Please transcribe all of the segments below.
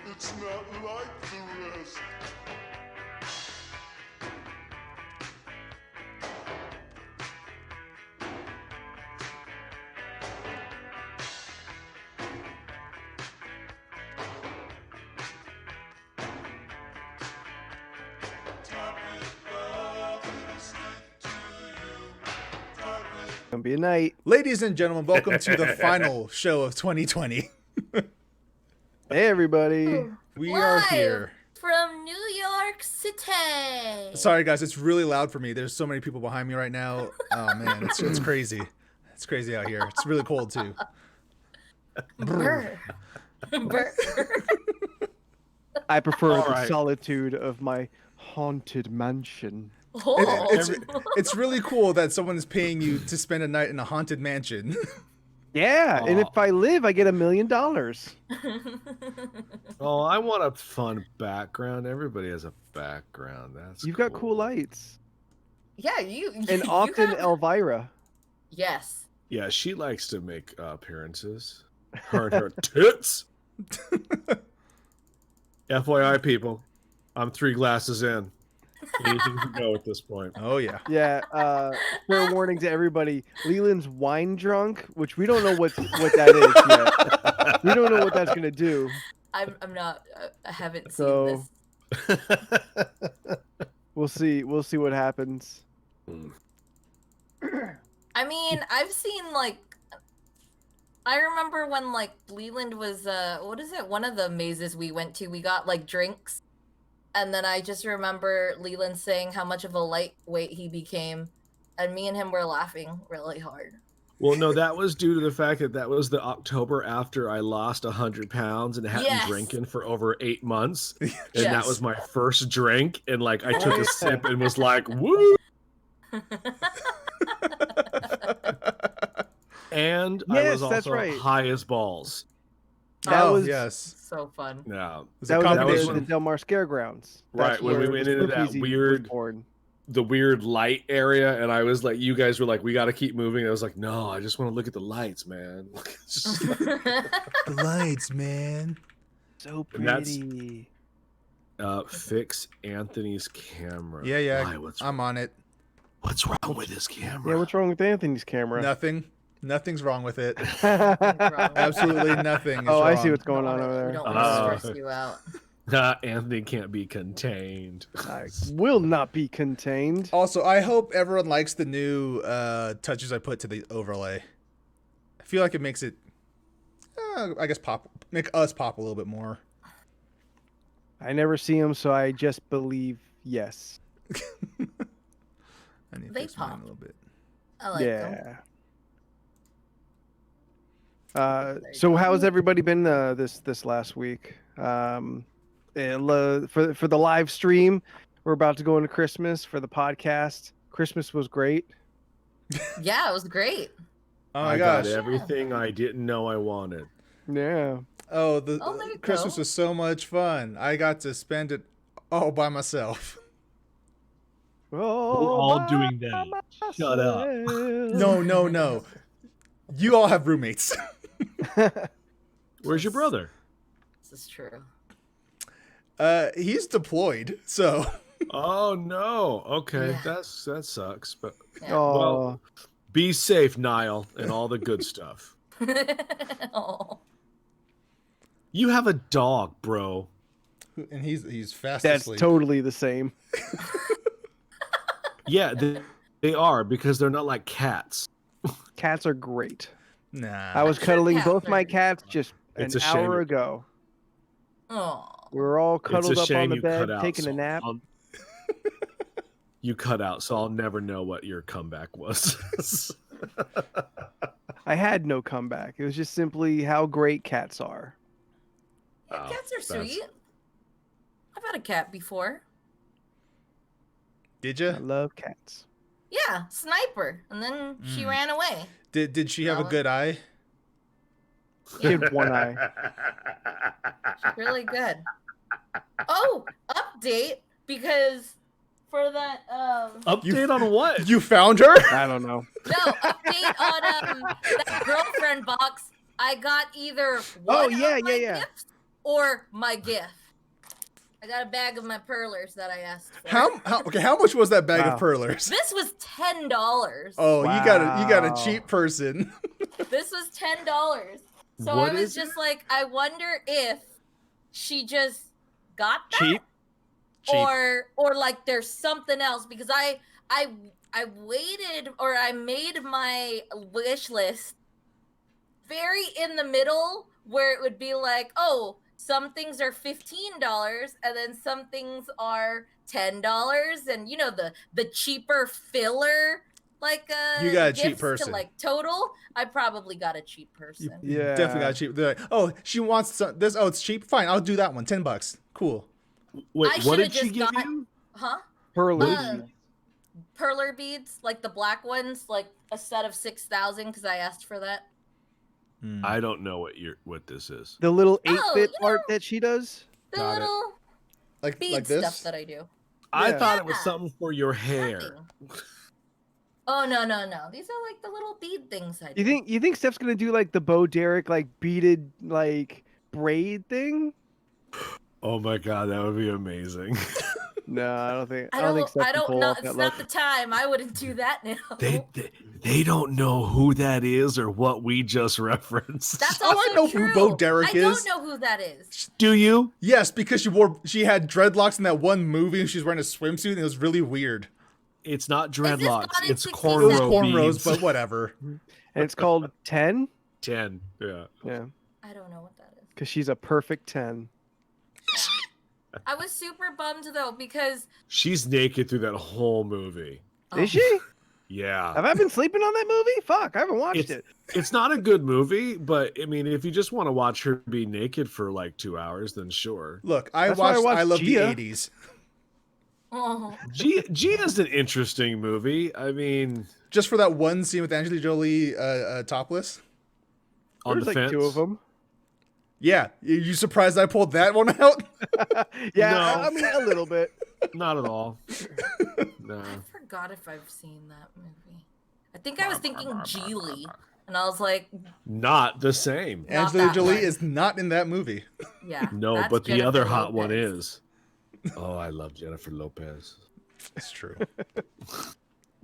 It's not like the rest. Gonna be a night. Ladies and gentlemen, welcome to the final show of 2020. Hey, everybody. We Live are here. from New York City. Sorry, guys, it's really loud for me. There's so many people behind me right now. Oh, man, it's crazy. It's crazy out here. It's really cold, too. Brr. Brr. I prefer the solitude of my haunted mansion. Oh. It's really cool that someone is paying you to spend a night in a haunted mansion. Yeah, and if I live, I get $1 million. Oh, I want a fun background. Everybody has a background. That's You've got cool lights. Yeah, you And often have... Elvira. Yes. Yeah, she likes to make appearances. Her and her tits. FYI, people, I'm 3 glasses in. Anything to go at this point. Oh, yeah. Yeah, fair warning to everybody. Leland's wine drunk, which we don't know what that is yet. We don't know what that's going to do. I'm not. I haven't So- seen this. We'll see what happens. I mean, I've seen like. I remember when like Leland was what is it? One of the mazes we went to, we got like drinks. And then I just remember Leland saying how much of a lightweight he became. And me and him were laughing really hard. Well, no, that was due to the fact that was the October after I lost 100 pounds and hadn't Yes. drinking for over 8 months. And that Yes. was my first drink. And like, I took a sip and was like, woo! And I Yes, was that's also right. high as balls. That was yes. So fun. Yeah. It's that a was the combination. Del Mar Scaregrounds. Right, That's when we where went the into that Spookies was weird- born. The weird light area, and I was like, you guys were like, we got to keep moving. And I was like, no, I just want to look at the lights, man. It's just like- The lights, man. So And that's- pretty. fix Anthony's camera. Yeah, yeah. Why? I'm on it. What's wrong with his camera? Yeah, what's wrong with Anthony's camera? Nothing. Nothing's wrong with it. Wrong. Absolutely nothing is Oh, I wrong. see what's going Don't on wanna- over We there. don't want to stress you out. Anthony can't be contained. I will not be contained. Also, I hope everyone likes the new touches I put to the overlay. I feel like it makes it, I guess, make us pop a little bit more. I never see him, so I just believe yes. I need to They fix mine pop. a little bit. I like them. Yeah. So how's everybody been this last week? For the live stream, we're about to go into Christmas. For the podcast, Christmas was great. Yeah, it was great. Oh my I gosh. got everything I didn't know I wanted. Yeah. Oh, there you Christmas go. was so much fun. I got to spend it all by myself. Oh, We're all doing that. Shut up. No. You all have roommates. Where's your brother? This is true. He's deployed, so Oh no. Okay, Yeah. that sucks. But Yeah. Oh, well, be safe, Niall, and all the good stuff. Oh. You have a dog, bro. and he's fast that's asleep. totally the same. Yeah, they are because they're not like cats. Cats are great. Nah. I was Sure, cuddling cats both are my great. cats just It's an a shame hour it- ago. Oh. We were all It's cuddled a up on shame the you bed, cut out. taking so a nap. You cut out, so I'll never know what your comeback was. I had no comeback. It was just simply how great cats are. Yeah, Oh, cats are that's- sweet. I've had a cat before. Did I you? love cats. Yeah, Sniper. And then she Mm. ran away. Did she have a Well, good eye? She had one eye. Really good. Oh, update because for that Update on what? You found her? I don't know. no update on that girlfriend box. I got either Oh, one yeah, of my yeah. gifts or my gift. I got a bag of my perlers that I asked for. How much was that bag Wow. of perlers? This was $10. Oh, you got a Wow. cheap person. This was $10. So What I was is just like, I wonder if she just got that, Cheap. or like there's something else because I waited or I made my wish list very in the middle where it would be like, oh, some things are $15 and then some things are $10, and you know the cheaper filler like You got a cheap gifts person. to like total. I probably got a cheap person. You Yeah. definitely got cheap. They're like, oh, she wants this. Oh, it's cheap. Fine, I'll do that one. $10. Cool. Wait, I what shoulda did she just give got- you? Huh? Perlers. Perler beads, like the black ones, like a set of 6,000 because I asked for that. Hmm. I don't know what this is. The little Oh, 8-bit you art know- that she does. The Got it. little like bead this. stuff that I do. I Yeah. thought it was Yeah. something for your hair. Nothing. Oh no. These are like the little bead things I do. You think Steph's gonna do like the Bo Derek like beaded like braid thing? Oh my god, that would be amazing. No, I don't think. I think don't. Steph I can don't pull know. off It's that not look. the time. I wouldn't do that now. They don't know who that is or what we just referenced. That's Oh, I also know who true. Bo Derek I is. don't know who that is. Do you? Yes, because she had dreadlocks in that one movie and she was wearing a swimsuit and it was really weird. It's not this dreadlocks. Gone in It's 60 It was cornrow cornrows, beads. but whatever. And it's called 10. 10. Yeah. Yeah, I don't know what that is. because she's a perfect 10. I was super bummed though because She's naked through that whole movie. Is she? Yeah. Have I been sleeping on that movie? Fuck, I haven't watched it. It's not a good movie, but I mean, if you just want to watch her be naked for like 2 hours, then sure. Look, That's why I watched I love Gia. the 80s. Oh, Gia's an interesting movie. I mean, Just for that one scene with Angelina Jolie topless. on There's the like fence. 2 of them. Yeah, you surprised I pulled that one out? Yeah, No. I mean a little bit. Not at all. No. I forgot if I've seen that movie. I think I was thinking Geely, and I was like, Not the same. Not Angelina that Jolie one. is not in that movie. yeah. No, that's but the Jennifer other hot one Lopez. is. Oh, I love Jennifer Lopez. It's true.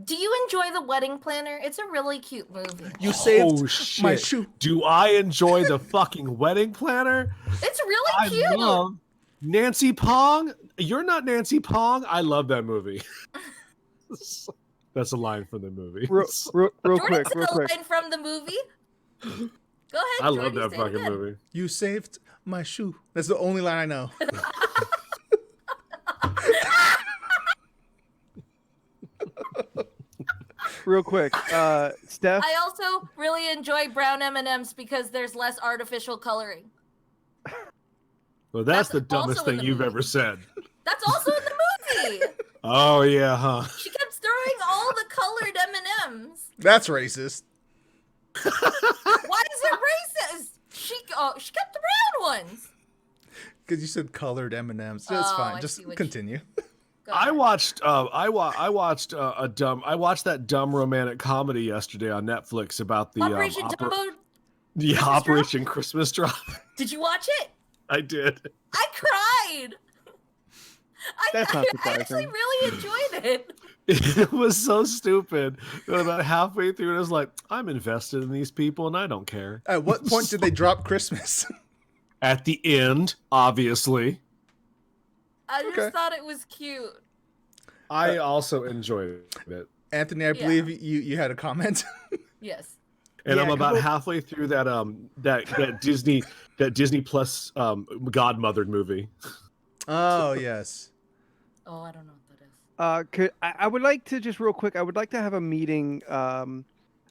Do you enjoy The Wedding Planner? It's a really cute movie. You saved Oh, shit. my shoe. Do I enjoy the fucking wedding planner? It's really I cute. love Nancy Pong. You're not Nancy Pong. I love that movie. That's a line from the movie. Real Jordan quick, said real the quick. line from the movie. Go ahead. I love Jordan, that say it fucking again. movie. You saved my shoe. That's the only line I know. Real quick. Steph. I also really enjoy brown M&Ms because there's less artificial coloring. Well, that's the That's dumbest also in thing the you've movie. ever said. That's also in the movie. Oh yeah, huh? She kept throwing all the colored M&Ms. That's racist. Why is it racist? She kept the brown ones. Because you said colored M&Ms. It's Oh, fine. I Just see what you- continue. Go I ahead. watched that dumb romantic comedy yesterday on Netflix about the Operation Dumbo. the Christmas Operation Christmas Drop. Did you watch it? I did. I cried. That's not I actually surprising. really enjoyed it. It was so stupid. And about halfway through, it was like, I'm invested in these people and I don't care. At what point did they drop Christmas? At the end, obviously. I just Okay. thought it was cute. I also enjoyed it. Anthony, I Yeah. believe you had a comment. Yes. and Yeah, I'm about couple- halfway through that Disney Plus Godmothered movie. Oh yes. Oh, I don't know what that is. I would like to just real quick. I would like to have a meeting, a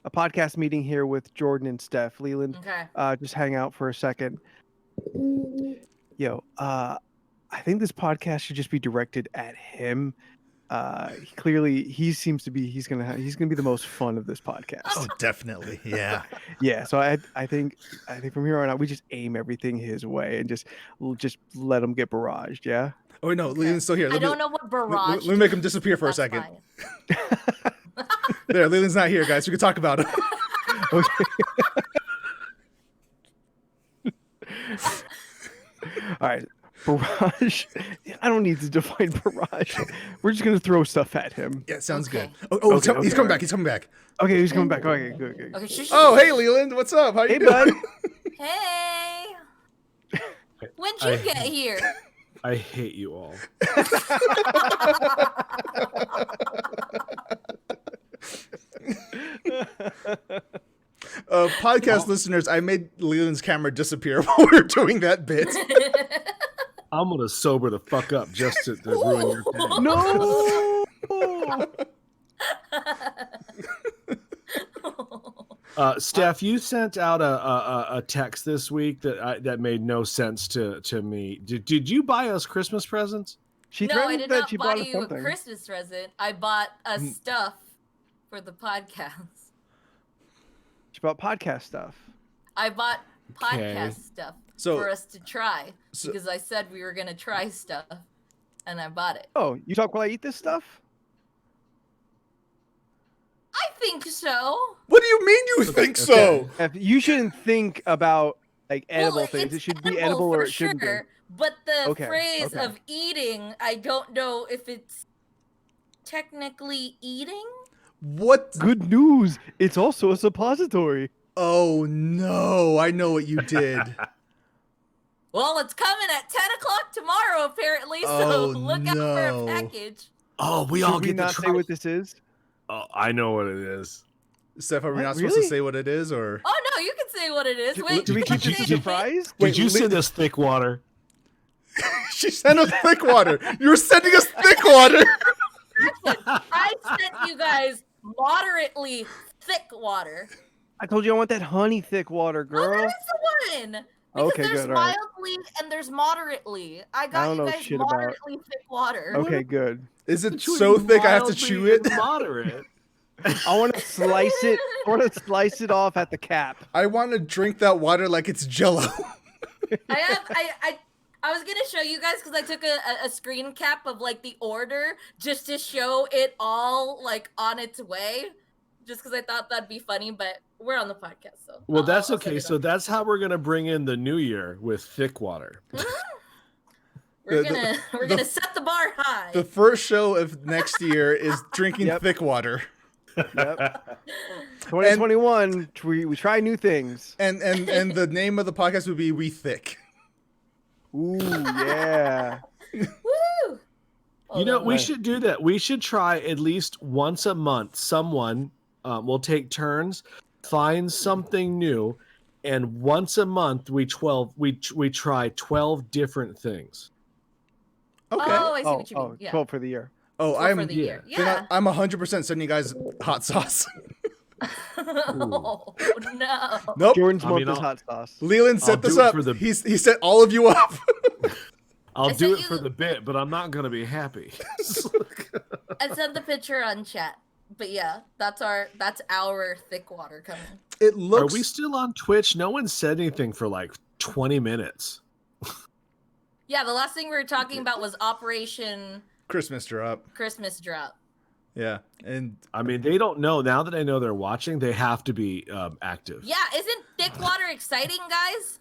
podcast meeting here with Jordan and Steph Leland. Okay. Just hang out for a second. Yo, I think this podcast should just be directed at him. Clearly, he's gonna be the most fun of this podcast. Oh, definitely. Yeah. Yeah, so I think from here on out we just aim everything his way and just let him get barraged. Yeah. Oh wait, no, Okay. Leland's still here. I don't know what barrage. Let me make him disappear for a That's second. fine. There, Leland's not here, guys. We can talk about him. Okay. All right. Barrage. I don't need to define barrage. We're just gonna throw stuff at him. Yeah, sounds Okay. good. Oh, Okay, he's coming okay. back. He's coming back. Okay, he's coming back. Okay, good. Okay. Shush, Oh, shush, hey, shush. Leland. What's up? How you Hey, doing? bud. Hey. When'd I- you get here? I hate you all. Podcast listeners, I made Leland's camera disappear while we were doing that bit. I'm gonna sober the fuck up just to ruin your day. No. Steph, you sent out a text this week that made no sense to me. Did you buy us Christmas presents? She No, I threatened did that not she buy bought us you a something. Christmas present. I bought a stuff for the podcast. She bought podcast stuff. I bought podcast Okay. stuff So- for us to try so- because I said we were gonna try stuff, and I bought it. Oh, you talk while I eat this stuff? I think so. What do you mean you think so? You shouldn't think about like edible Well, things. it's It should be edible or for it shouldn't sure, But the Okay, phrase okay. of eating, I don't know if it's technically eating. What? be. Good news. It's also a suppository. Oh no! I know what you did. Well, it's coming at 10 o'clock tomorrow, apparently, so Oh, look out for no. a package. Oh, we Should all we get to not try. say what this is? Oh, I know what it is. Steph, are we What, not supposed to really? say what it is, or? Oh no, you can say what it is. Wait, Do we can I keep this say a it? surprise? Wait, Did you Le- send us thick water? She sent us thick water. You're sending us thick water. I sent you guys moderately thick water. I told you I want that honey thick water, Oh, girl. that's the one. Because Okay, there's good, all right. mildly and there's moderately. I got don't you know guys shit about- moderately thick water. Okay, good. Is it Between so thick I have to mildly chew it? and Moderate. I want to slice it. I want to slice it off at the cap. I want to drink that water like it's Jello. I was gonna show you guys because I took a screen cap of like the order just to show it all like on its way, just because I thought that'd be funny. But we're on the podcast, so Well, that's I'll send okay. it So on. that's how we're gonna bring in the new year with thick water. we're the- gonna set the bar high. The first show of next year is drinking Yep. thick water. Yep. 2021. We try new things. And the name of the podcast would be We Thick. Ooh, yeah. Woo! You know, Although- we should do that. We should try at least once a month. Someone will take turns, find something new, and once a month we try 12 different things. Okay. Oh, I see what you mean. Yeah. 12 for the year. Oh, For I'm the year. then Yeah. I'm 100% sending you guys hot sauce. Oh no. Nope. Jordan's I month mean, is I'll- hot sauce. Leland I'll set this do it up. for the- He set all of you up. I'll I do sent it you- for the bit, but I'm not gonna be happy. I sent the picture on chat. But yeah, that's our thick water coming. It Are looks. we still on Twitch? No one said anything for like 20 minutes. Yeah, the last thing we were talking about was Operation Christmas drop. Christmas Drop. Yeah, and I mean, they don't know. Now that I know they're watching, they have to be active. Yeah, isn't thick water exciting, guys?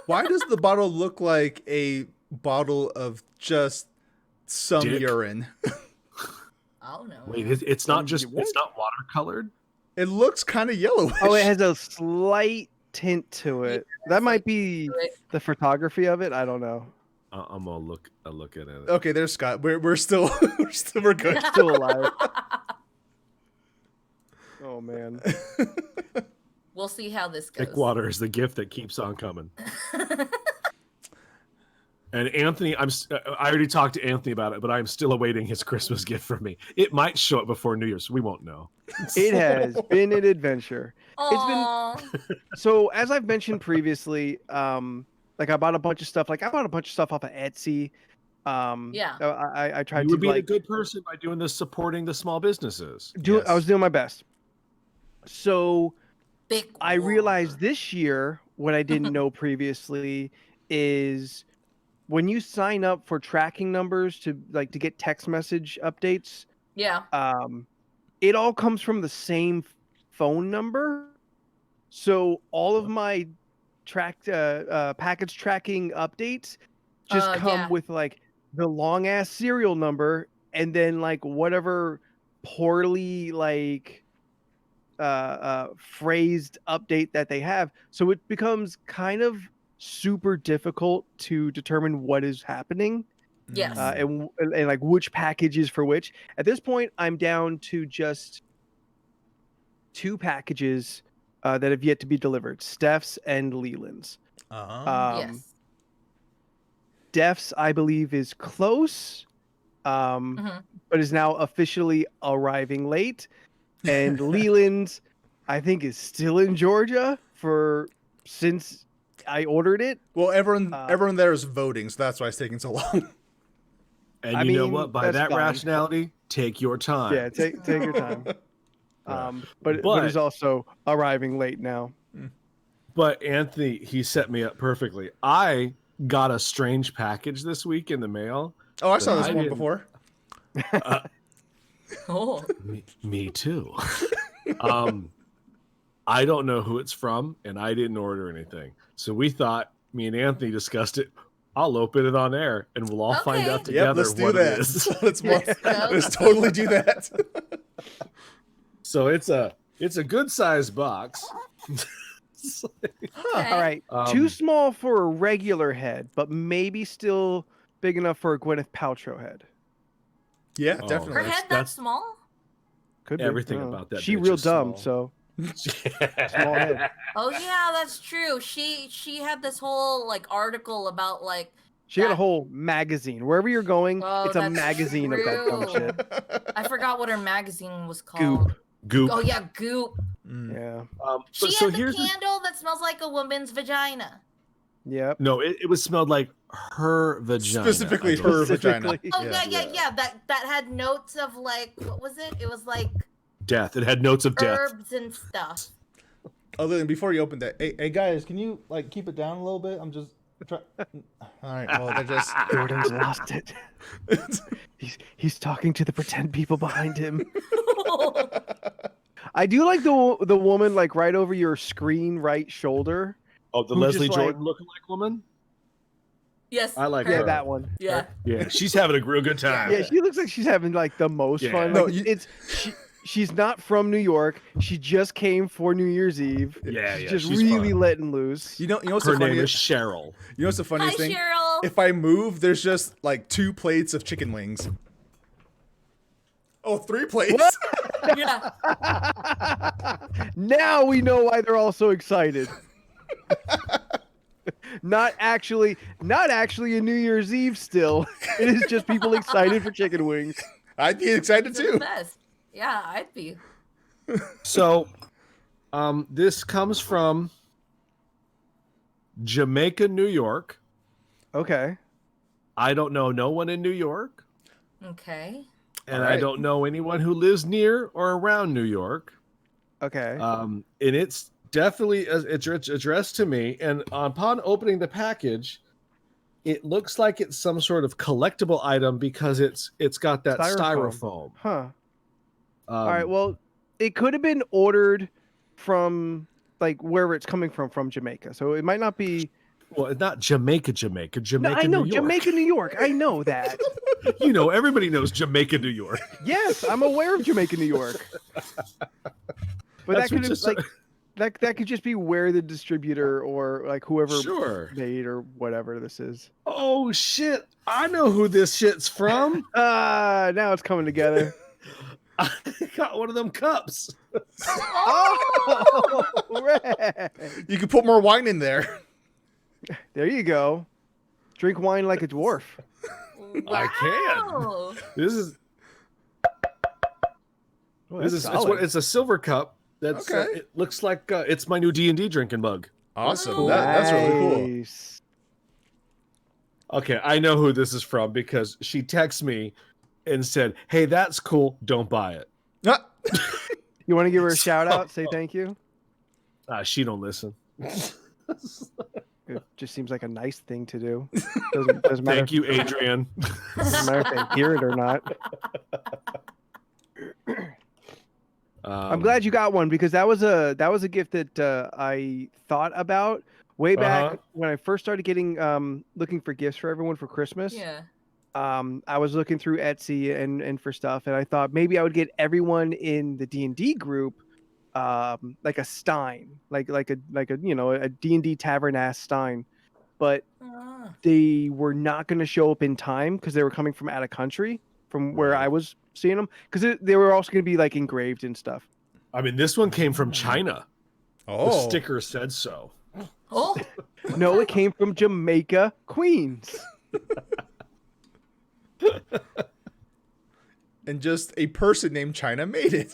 why does the bottle look like a bottle of just some Dick. urine? I don't know. Wait, it's not just What? it's not watercolored. It looks kind of yellowish. Oh, it has a slight tint to it. That might be Right. the photography of it. I don't know. I'm gonna look at it. Okay, there's Scott. We're still we're good. Still alive. Oh man. We'll see how this goes. Thick water is the gift that keeps on coming. And Anthony, I already talked to Anthony about it, but I'm still awaiting his Christmas gift from me. It might show up before New Year's. We won't know. It has been an adventure. Aww. So as I've mentioned previously, like I bought a bunch of stuff. Like I bought a bunch of stuff off of Etsy. Yeah. I tried You to would be a like good person by doing this, supporting the small businesses. I was doing my best. So Big I war. realized this year what I didn't know previously is when you sign up for tracking numbers to get text message updates, Yeah. it all comes from the same phone number. So all of my package tracking updates just come yeah. with like the long ass serial number and then like whatever poorly phrased update that they have. So it becomes kind of super difficult to determine what is happening. Yes. And like which package is for which. At this point, I'm down to just 2 packages that have yet to be delivered: Steph's and Leland's. Yes. Steph's, I believe, is close, but is now officially arriving late. And Leland's, I think, is still in Georgia since I ordered it. Well, everyone there is voting, so that's why it's taking so long. And I you know mean, what? By that's that fine. rationality, take your time. Yeah, take your time. But it's also arriving late now. But Anthony, he set me up perfectly. I got a strange package this week in the mail. Oh, I saw this I one didn't- before. Oh. Me too. I don't know who it's from, and I didn't order anything. So we thought, me and Anthony discussed it. I'll open it on air, and we'll all find Okay. out together Yep, let's do what that. it is. Let's totally do that. So it's a good sized box. Okay. All right, too small for a regular head, but maybe still big enough for a Gwyneth Paltrow head. Yeah, Oh, Her definitely. head that that's- small? Could be. Everything I don't know. about that She bitch real is dumb, small. so small head. Oh yeah, that's true. She had this whole like article about like She got a that- whole magazine. Wherever you're going, Oh, it's a that's magazine of that dumb true. shit. I forgot what her magazine was called. Goop. Oh yeah, Goop. Yeah. She so had the here's candle that smells like a woman's vagina. Yep. no, it was smelled like her vagina. Specifically I believe. her vagina. Specifically. Oh yeah. That had notes of like what was it? It was like Death. It had notes of death. herbs and stuff. Oh, Lillian, before you open that, hey guys, can you like keep it down a little bit? I'm just trying. All right. Well, they're just. Jordan's lost it. He's talking to the pretend people behind him. I do like the woman like right over your screen right shoulder. Oh, the Who Leslie just, like- Jordan looking like woman? Yes. I like her. Yeah, her. that one. Yeah. Yeah, she's having a real good time. Yeah, she looks like she's having like the most Yeah. fun. No, Like, she's not from New York. She just came for New Year's Eve. Yeah, she's yeah, just she's really fun. letting loose. You know what's Her the name is funniest? Cheryl. You know what's the Hi funniest thing? Cheryl. If I move, there's just like 2 plates of chicken wings. Oh, 3 plates. Yeah. Now we know why they're all so excited. Not actually a New Year's Eve still. It is just people excited for chicken wings. I'd be excited They're the too. best. Yeah, I'd be. So, this comes from Jamaica, New York. Okay. I don't know no one in New York, Okay. and All right. I don't know anyone who lives near or around New York. Okay. And it's definitely it's addressed to me. And upon opening the package, it looks like it's some sort of collectible item because it's got that styrofoam. Huh. All right. Well, it could have been ordered from like wherever it's coming from Jamaica. So it might not be. Well, it's not Jamaica, No, I know New York. Jamaica, New York. I know that. You know, everybody knows Jamaica, New York. Yes, I'm aware of Jamaica, New York. But That's that could just like that could just be where the distributor or like whoever Sure. made or whatever this is. Oh shit! I know who this shit's from. Now it's coming together. I got one of them cups. Oh, Red. You can put more wine in there. There you go. Drink wine like a dwarf. I can. Wow. This is Oh, this that's is solid. it's a silver cup. That's Okay. it looks like it's my new D&D drinking mug. Awesome. Cool. That's really cool. Nice. Okay, I know who this is from because she texted me and said, "Hey, that's cool. Don't buy it." Ah, You want to give her a shout out? Say thank you. She don't listen. It just seems like a nice thing to do. Doesn't matter. Thank you, Adrian. Doesn't matter if they hear it or not. I'm glad you got one because that was a gift that I thought about way back when I first started getting looking for gifts for everyone for Christmas. Yeah. I was looking through Etsy and for stuff, and I thought maybe I would get everyone in the D&D group like a Stein, like a a D&D tavern ass Stein, but Ah. they were not going to show up in time because they were coming from out of country from where I was seeing them because they were also going to be like engraved and stuff. I mean, this one came from China. The oh. sticker said so. Oh. No, it came from Jamaica, Queens. And just a person named China made it.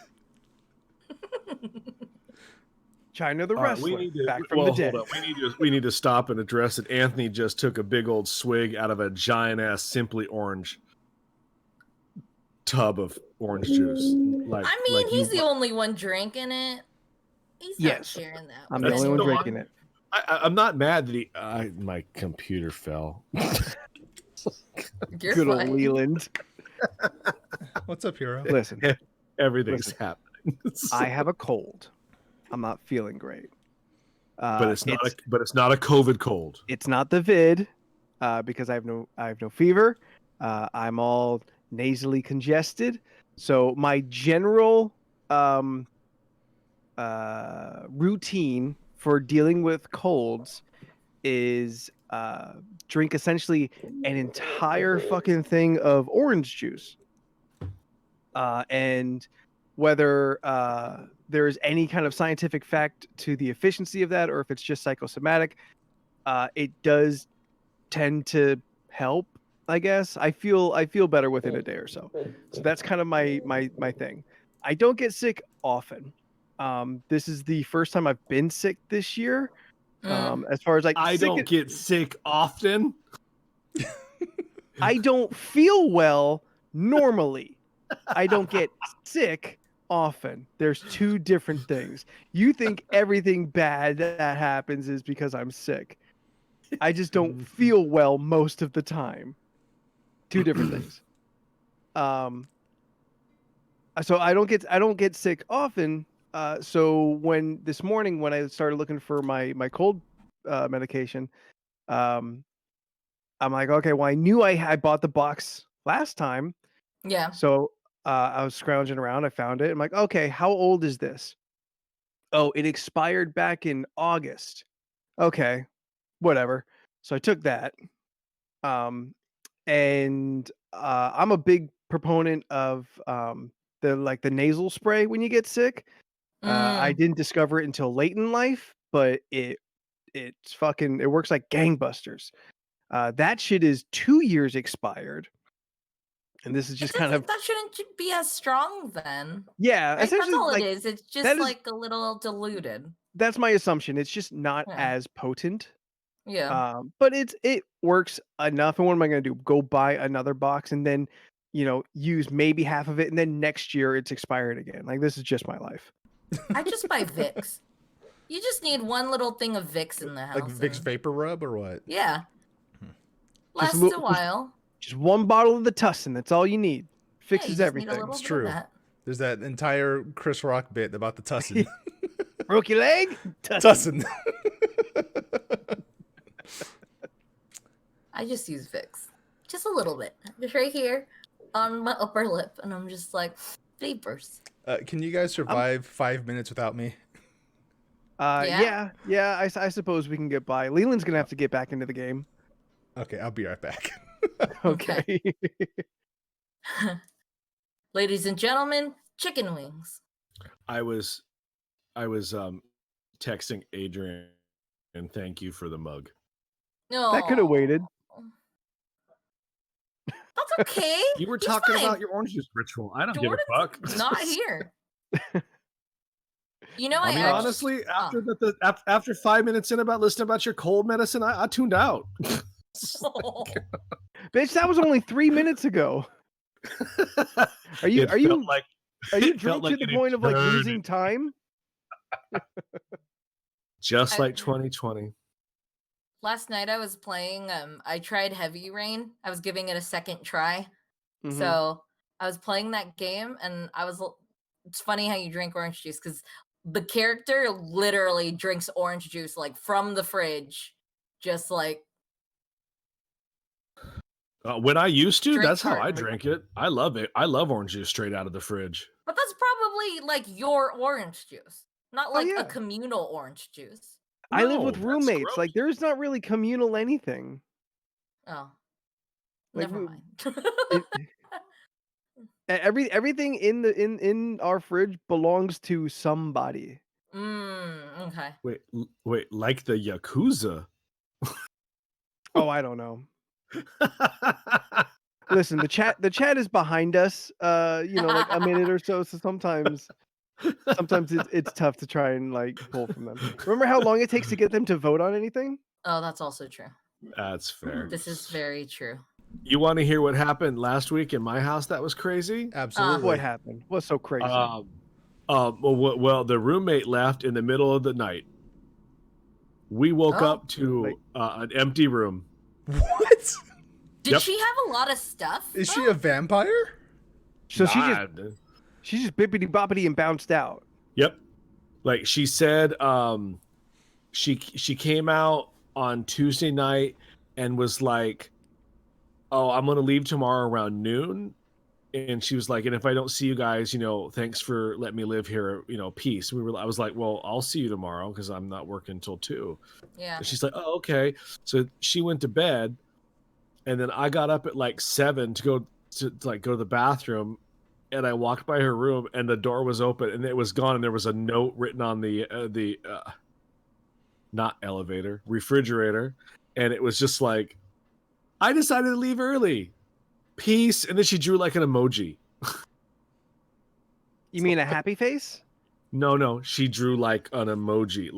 China the All right, wrestler, back from the hold dead. up. We need to stop and address it. Anthony just took a big old swig out of a giant ass Simply Orange tub of orange juice. Like, I mean, like he's you- the only one drinking it. He's not Yes. sharing that. I'm with the only one anyone. drinking it. I'm not mad that my computer fell. You're Good old fine. Leland. What's up, hero? Listen, Everything's Listen, happening. I have a cold. I'm not feeling great. but it's not a COVID cold. It's not the vid, because I have no fever. I'm all nasally congested. So my general routine for dealing with colds is drink essentially an entire fucking thing of orange juice. And whether there is any kind of scientific fact to the efficiency of that, or if it's just psychosomatic, it does tend to help. I guess I feel better within a day or so. So that's kind of my thing. I don't get sick often. This is the first time I've been sick this year. As far as like I don't get sick often. I don't feel well normally. I don't get sick often. There's two different things. You think everything bad that happens is because I'm sick. I just don't feel well most of the time. Two different things. So I don't get sick often. So this morning when I started looking for my cold medication, I'm like, okay, well I knew I bought the box last time. Yeah. So I was scrounging around. I found it. I'm like, okay, how old is this? Oh, it expired back in August. Okay, whatever. So I took that. And I'm a big proponent of the nasal spray when you get sick. I didn't discover it until late in life, but it works like gangbusters. That shit is 2 years expired. And this is just kind of that shouldn't be as strong then. yeah. Right? That's Essentially, all like, it is. It's that just is- like a little diluted. that's my assumption. It's just not Yeah. as potent. Yeah. But it works enough. And what am I going to do? Go buy another box and then, use maybe half of it, and then next year it's expired again. Like, this is just my life. I just buy Vicks. You just need one little thing of Vicks in the house. Like Vicks and- Vapor Rub or what? Yeah. Just Lasts a while. Just one bottle of the Tussin. That's all you need. Yeah, Fixes you just need a everything. little It's bit of true. that. There's that entire Chris Rock bit about the Tussin. Broke your leg? Tussin. Tussin. I just use Vicks. Just a little bit. Just right here on my upper lip. And I'm just like, vapors. Can you guys survive 5 minutes without me? Yeah. I suppose we can get by. Leland's gonna have to get back into the game. Okay, I'll be right back. Okay. Ladies and gentlemen, Chicken wings. I was texting Adrian and thank you for the mug. No. That could have waited. That's okay. You were He's talking fine. about your orange juice ritual. I don't give Jordan's a fuck. not here. You know, I mean, honestly, after 5 minutes in about listening about your cold medicine, I tuned out. Bitch, that was only 3 minutes ago. Are you drunk to the point of like losing time? Just like 2020. Last night I was playing. I tried Heavy Rain. I was giving it a second try. Mhm. So I was playing that game, and it's funny how you drink orange juice because the character literally drinks orange juice like from the fridge, just like. When I used to, that's how I hard. drank it. I love it. I love orange juice straight out of the fridge. But that's probably like your orange juice, not like yeah. a communal orange juice. I live with that's roommates. gross. Like, there's not really communal anything. Oh, Like, never mind. Everything in our fridge belongs to somebody. Okay. Wait, like the Yakuza? Oh, I don't know. Listen, the chat is behind us. Like a minute or so. So sometimes it's tough to try and like pull from them. Remember how long it takes to get them to vote on anything? Oh, that's also true. That's fair. This is very true. You want to hear what happened last week in my house? That was crazy. Absolutely. What happened? What's so crazy? Well, the roommate left in the middle of the night. We woke up to an empty room. What? Did she have a lot of stuff? Is she a vampire? So she just bippity boppity and bounced out. Yep. Like she said, she came out on Tuesday night and was like, "Oh, I'm gonna leave tomorrow around noon." And she was like, "And if I don't see you guys, thanks for letting me live here, peace." I was like, "Well, I'll see you tomorrow because I'm not working until 2. Yeah. And she's like, "Oh, okay." So she went to bed, and then I got up at like 7 to go to the bathroom, and I walked by her room, and the door was open, and it was gone, and there was a note written on the not elevator, refrigerator, and it was just like, "I decided to leave early. Peace." And then she drew like an emoji. You mean a happy face? No, she drew like an emoji,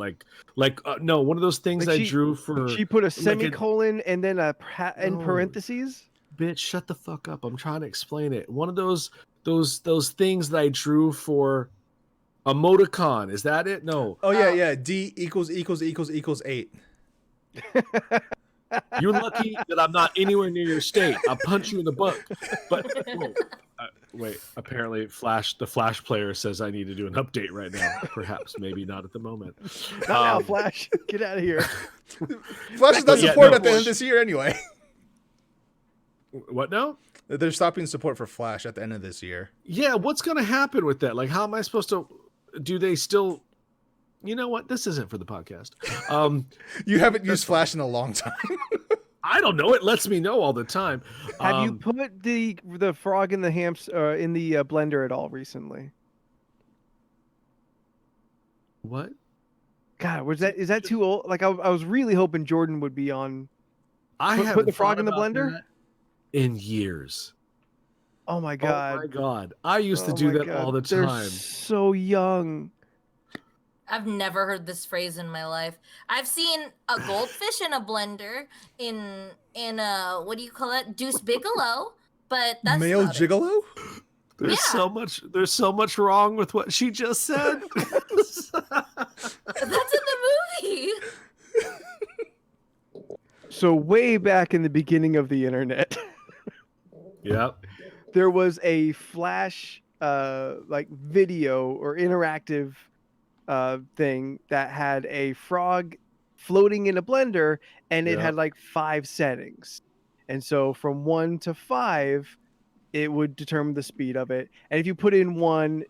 no, one of those things Like I drew for. She put a semicolon and then in No. parentheses. Bitch, shut the fuck up! I'm trying to explain it. One of those things that I drew for emoticon. Is that it? No. Oh yeah. D == 8. You're lucky that I'm not anywhere near your state. I'll punch you in the butt. But wait, apparently the Flash player says I need to do an update right now. Perhaps, maybe not at the moment. Not now, Flash. Get out of here. Flash is not support at the end of this year anyway. What now? They're stopping support for Flash at the end of this year. Yeah, what's going to happen with that? Like, how am I supposed to? Do they still? You know what? This isn't for the podcast. You haven't used Flash in a long time. I don't know. It lets me know all the time. Have you put the frog in the in the blender at all recently? What? God, is that too old? Like I was really hoping Jordan would be on. I haven't put the frog thought in the about blender that in years. Oh my god! Oh my god! I used to do that all the time. They're so young. I've never heard this phrase in my life. I've seen a goldfish in a blender in what do you call it? Deuce Bigelow, but that's male not gigolo. There's so much wrong with what she just said. That's in the movie. So way back in the beginning of the internet, Yep. there was a Flash like video or interactive thing that had a frog floating in a blender, and it had like 5 settings, and so from 1 to 5 it would determine the speed of it, and if you put in 1,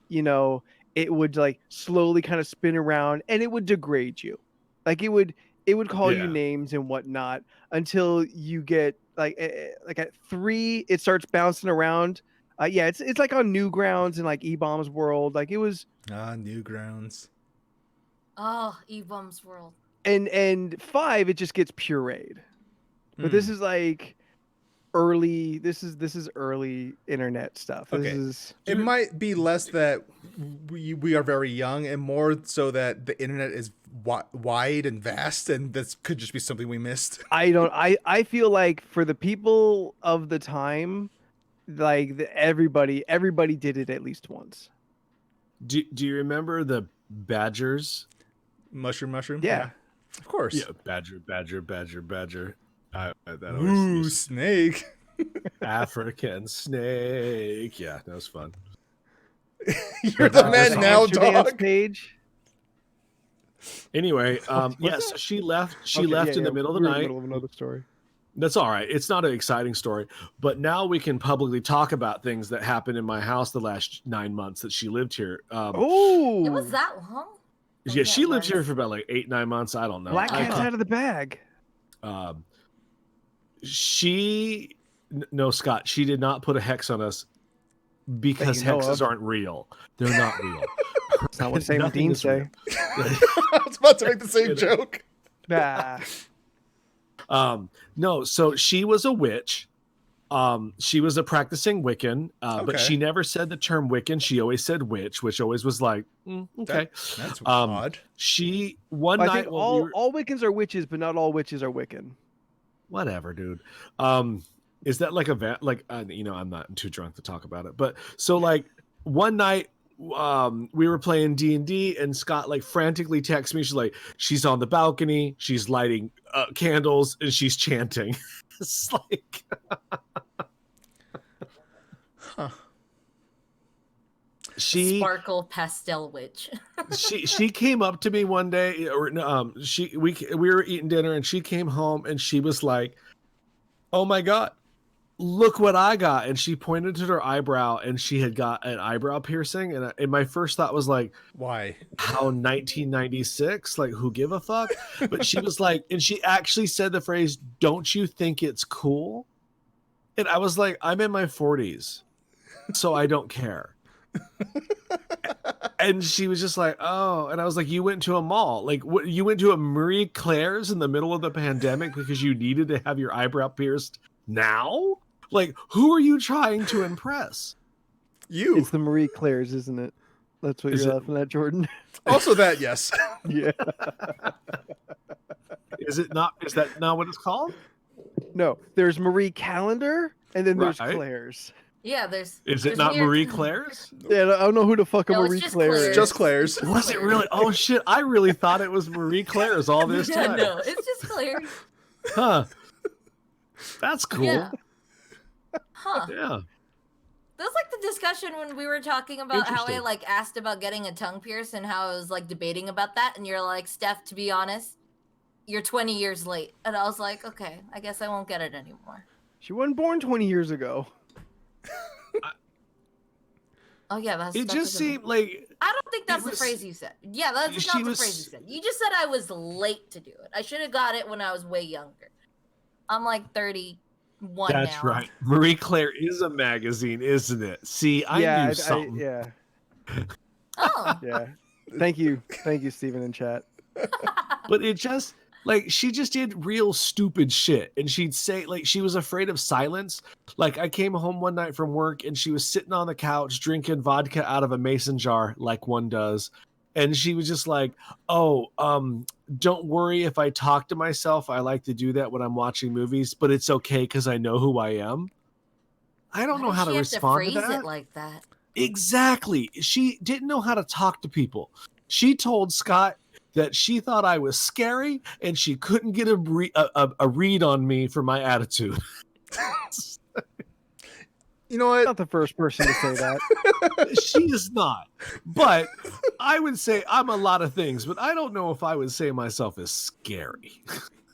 it would like slowly kind of spin around and it would degrade you. Like it would call you names and whatnot until you get like at 3 it starts bouncing around Yeah, it's like on Newgrounds and like E-Bomb's World. Like it was, Newgrounds. Oh, E-Bum's World. and 5 it just gets pureed. But this is like early. This is early internet stuff. This Okay. is It might be less that we are very young, and more so that the internet is wide and vast, and this could just be something we missed. I feel like for the people of the time, like everybody did it at least once. Do you remember the badgers? Mushroom. Yeah. Of course. Yeah, badger. That always Ooh, used- snake. African snake. Yeah, that was fun. You're the There's man an now, Dance dog. page. Anyway, What's yeah, that? so she left. She Okay, left yeah, in the yeah, middle of we're the in night. middle of another story. That's all right. It's not an exciting story, but now we can publicly talk about things that happened in my house the last 9 months that she lived here. Oh, It was that long? Yeah, she lived here was. for about like 8-9 months. I don't know. Black I cat's can't- out of the bag. No, Scott, she did not put a hex on us because you know hexes of. aren't real. They're not real. That's not what Sam and Nothing Dean is say. I was about to make the same joke. Nah. No, so she was a witch. She was a practicing Wiccan, but Okay. she never said the term Wiccan. She always said witch, which always was like, okay. That's odd. She one I night think while we were, all Wiccans are witches, but not all witches are Wiccan. whatever, dude. Is that like I'm not too drunk to talk about it, but so like one night we were playing D&D and Scott like frantically texts me. She's like, she's on the balcony, she's lighting candles and she's chanting. It's like she Sparkle Pastel Witch. she came up to me one day, or we were eating dinner and she came home and she was like, oh my god, look what I got. And she pointed to her eyebrow and she had got an eyebrow piercing. And my first thought was like, Why? how 1996? Like, who give a fuck? But she was like, and she actually said the phrase, don't you think it's cool? And I was like, I'm in my 40s, so I don't care. And she was just like, oh. And I was like, you went to a mall. Like, what, you went to a Marie Claire's in the middle of the pandemic because you needed to have your eyebrow pierced now? Like, who are you trying to impress? You. It's the Marie Claire's, isn't it? That's what Is you're it? laughing at, Jordan. Also that, yes. Yeah. Is it not? Is that not what it's called? No, there's Marie Calendar, and then there's Right. Claire's. Yeah, there's. Is it there's not weird- Marie Claire's? Yeah, I don't know who the fuck a No, it's Marie just Claire is. Claire's. Just Claire's. Was it really? Oh shit! I really thought it was Marie Claire's all this Yeah, time. no, it's just clear. Huh? That's cool. Yeah. Huh. Yeah. That was like the discussion when we were talking about how I Interesting. like asked about getting a tongue pierce and how I was like debating about that, and you're like, Steph, to be honest, you're 20 years late. And I was like, okay, I guess I won't get it anymore. She wasn't born 20 years ago. Oh yeah, that's. It that just doesn't- seemed like I don't think that's it the was- phrase you said. Yeah, that's She not the was- phrase you said. You just said I was late to do it. I should have got it when I was way younger. I'm like 31 that's now. right. Marie Claire is a magazine, isn't it? See, I knew something. yeah, Oh. yeah. Thank you, Steven in chat. But it just like she just did real stupid shit, and she'd say like she was afraid of silence. Like I came home one night from work and she was sitting on the couch drinking vodka out of a mason jar like one does, and she was just like, oh, don't worry if I talk to myself. I like to do that when I'm watching movies, but it's okay because I know who I am. I don't know Why how did to she have respond to phrase that. it like that. Exactly. She didn't know how to talk to people. She told Scott that she thought I was scary and she couldn't get a read on me for my attitude. You know what? Not the first person to say that. She is not. But I would say I'm a lot of things, but I don't know if I would say myself as scary.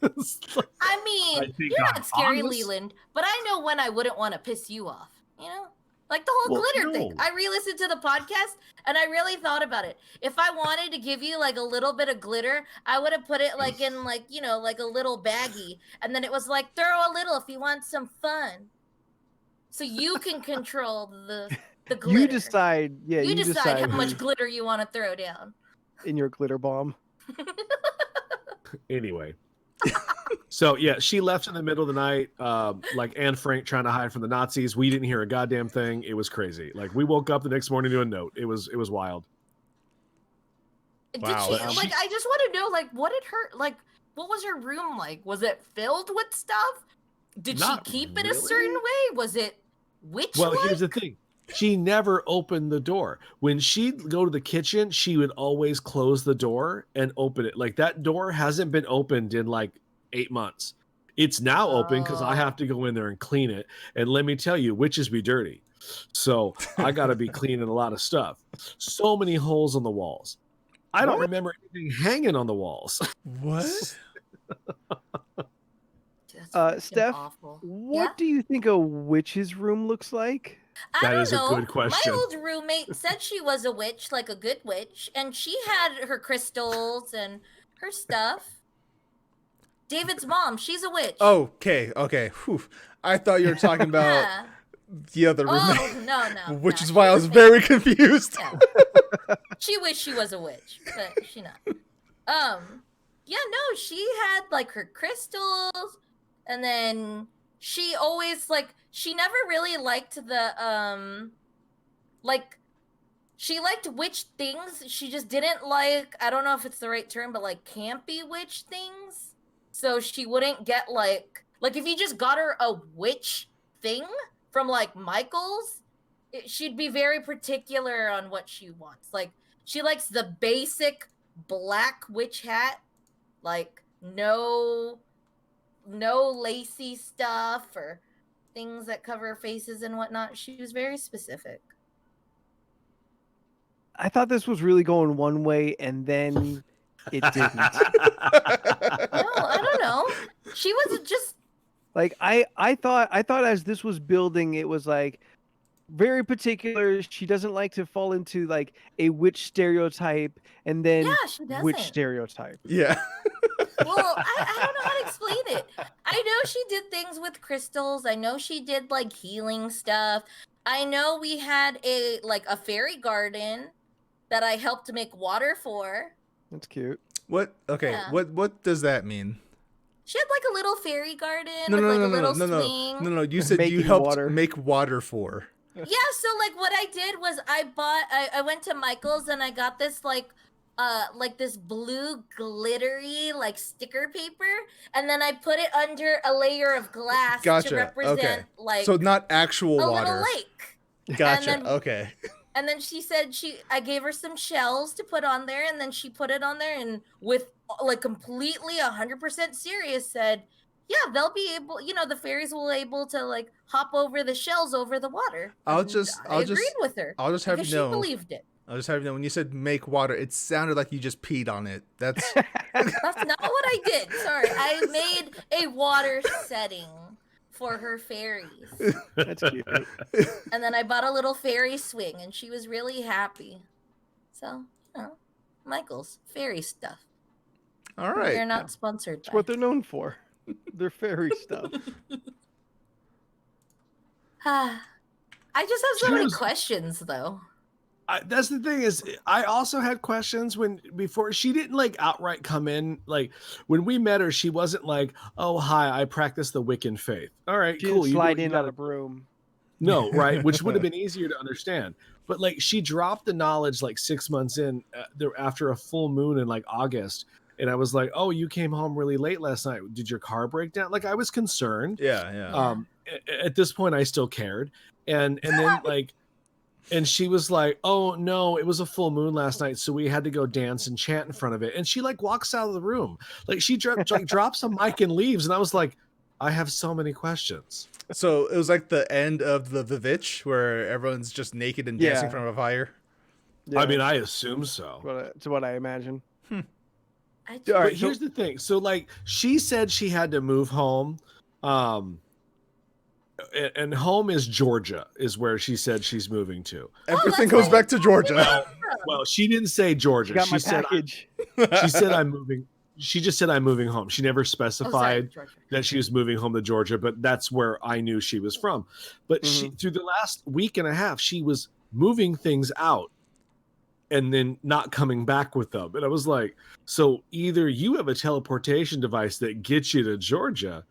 I mean, I think you're I'm not scary, honest. Leland, but I know when I wouldn't want to piss you off. You know? Like the whole Well, glitter thing. no. I re-listened to the podcast and I really thought about it. If I wanted to give you like a little bit of glitter, I would have put it like in like, like a little baggie. And then it was like, throw a little if you want some fun. So you can control the glitter. You decide. Yeah, You decide how much who- glitter you want to throw down. in your glitter bomb. Anyway. So yeah, she left in the middle of the night, like Anne Frank trying to hide from the Nazis. We didn't hear a goddamn thing. It was crazy. Like we woke up the next morning to a note. It was wild. Wow. Did she like? I just want to know, like, what did her like? What was her room like? Was it filled with stuff? Did Not she keep it a really. certain way? Was it witch? Well, here's the thing. She never opened the door. When she'd go to the kitchen, she would always close the door and open it. Like that door hasn't been opened in like 8 months. It's now open because I have to go in there and clean it. And let me tell you, witches be dirty. So I got to be cleaning a lot of stuff. So many holes on the walls. I don't remember anything hanging on the walls. What? Steph, awful. what do you think a witch's room looks like? I That don't is a know. good question. My old roommate said she was a witch, like a good witch, and she had her crystals and her stuff. David's mom, she's a witch. Okay. Whew. I thought you were talking about Yeah. the other roommate. Oh, no. Which no, is she why I was fake. very confused. Yeah. She wished she was a witch, but she not. Yeah, no, she had like her crystals, and then she always like she never really liked the like she liked witch things. She just didn't like, I don't know if it's the right term, but like campy witch things. So she wouldn't get like if you just got her a witch thing from like Michael's, she'd be very particular on what she wants. Like she likes the basic black witch hat, like no lacy stuff or things that cover faces and whatnot. She was very specific. I thought this was really going one way, and then it didn't. No, I don't know. She was just Like I thought as this was building, it was like very particular. She doesn't like to fall into like a witch stereotype, and then yeah, she doesn't. witch stereotype. Yeah. Well, I don't know how to explain it. I know she did things with crystals. I know she did like healing stuff. I know we had a fairy garden that I helped make water for. That's cute. What? Okay. Yeah. What does that mean? She had like a little fairy garden No. with like a little swing. You said you Making helped water. make water for. Yeah, so like what I did was I went to Michael's and I got this like this blue glittery like sticker paper, and then I put it under a layer of glass Gotcha. to represent Okay. like So not actual a water. little lake. Gotcha. And then- Okay. And then she said I gave her some shells to put on there, and then she put it on there and with like completely 100% serious said, yeah, they'll be able, the fairies will able to like hop over the shells over the water. I'll And just- I agreed with her. I'll just have because you know. she believed it. I'll just have you know, when you said make water, it sounded like you just peed on it. That's That's not what I did. Sorry. I made a water setting for her fairies. That's cute. And then I bought a little fairy swing, and she was really happy. So, Michael's fairy stuff. all They're right. not sponsored It's by. what they're known for. Their fairy stuff. I just have so many Cheers. questions, though. That's the thing is, I also had questions before she didn't like outright come in. Like when we met her, she wasn't like, "Oh, hi, I practice the Wiccan faith." All right, She cool. didn't You slide do- you in on gotta- a broom. No, right, which would have been easier to understand. But like she dropped the knowledge like 6 months in, after a full moon in like August, and I was like, "Oh, you came home really late last night. Did your car break down?" Like I was concerned. Yeah. At this point, I still cared, and then like. And she was like, "Oh no, it was a full moon last night, so we had to go dance and chant in front of it." And she like walks out of the room, like she drops a mic and leaves. And I was like, "I have so many questions." So it was like the end of the Vivitch where everyone's just naked and dancing Yeah. in front of a fire. Yeah, I mean, I assume so. it's what I imagine. I All But right, so- here's the thing. So like she said she had to move home. And home is Georgia, is where she said she's moving to. Everything that's goes right. back to Georgia. Well, she didn't say Georgia. Got my She said package. she said I'm moving. she just said I'm moving home. She never Oh, sorry, specified Georgia. that she was moving home to Georgia, but that's where I knew she was from. But she through the last week and a half, she was moving things out and then not coming back with them. And I was like, so either you have a teleportation device that gets you to Georgia,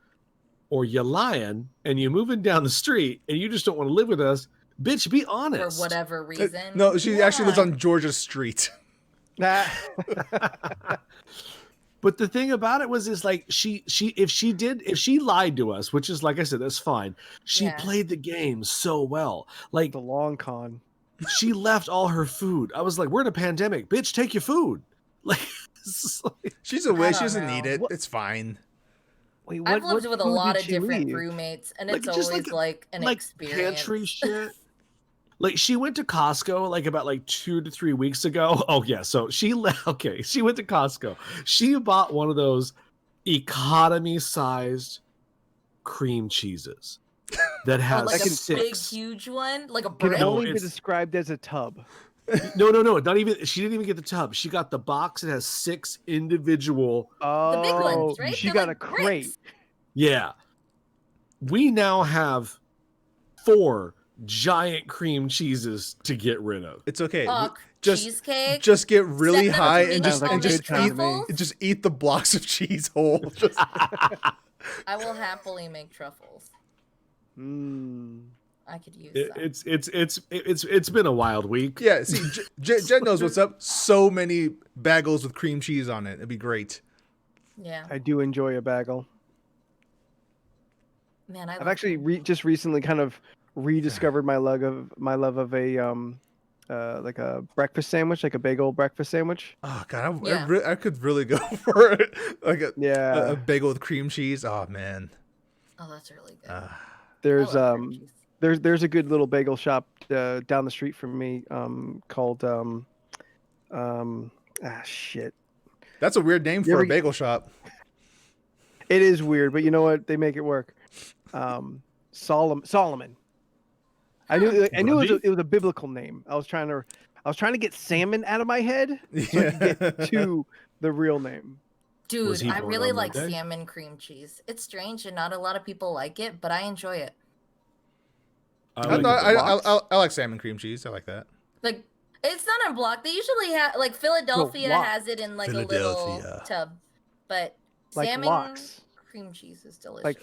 or you're lying and you're moving down the street and you just don't want to live with us. Bitch, be honest. For whatever reason. No, she actually lives Yeah. on Georgia Street. Ah. But the thing about it was, is like if she lied to us, which is like I said, that's fine. She Yeah. played the game so well. Like The long con. she left all her food. I was like, we're in a pandemic, bitch. Take your food. Like, it's like She's away. She don't doesn't know. need it. What- It's fine. Wait, I've what lived with a food lot did of she different leave? roommates, and Like, it's just always like an like experience. pantry shit. Like she went to Costco like about like 2 to 3 weeks ago. Oh yeah, so she okay. She went to Costco. She bought one of those economy-sized cream cheeses that Oh, has like a big, six. huge one, like a Can brick. No, only be it's- described as a tub. No, not even. She didn't even get the tub. She got the box that has 6 individual. Oh, big ones, right? She They're got like a crate. bricks. Yeah, we now have 4 giant cream cheeses to get rid of. It's okay. Oh, just cheesecake. just get really Set them high to and mini just like a and good just time to me. truffles. just eat the blocks of cheese whole. Just, I will happily make truffles. Mm. I could use that. It's been a wild week. yeah. See, Jen knows what's up. So many bagels with cream cheese on it. It'd be great. Yeah, I do enjoy a bagel. man. I've actually just recently kind of rediscovered my love of a like a breakfast sandwich, like a bagel breakfast sandwich. Oh god, Yeah. I could really go for it. Like Yeah. a bagel with cream cheese. Oh man. Oh, that's really good. There's I love cream cheese. there's a good little bagel shop down the street from me called shit. That's a weird name You for ever a bagel shop. It is weird, but you know what? They make it work. Solomon. I knew it was a biblical name. I was trying to get salmon out of my head so I could get to the real name. Was Dude, he I born really on like Monday? salmon cream cheese. It's strange and not a lot of people like it, but I enjoy it. I like I like salmon cream cheese. I like that. Like, it's not in block. They usually have, like, Philadelphia lox. has it in like a little Philadelphia. tub, but Like salmon lox. cream cheese is delicious. Like-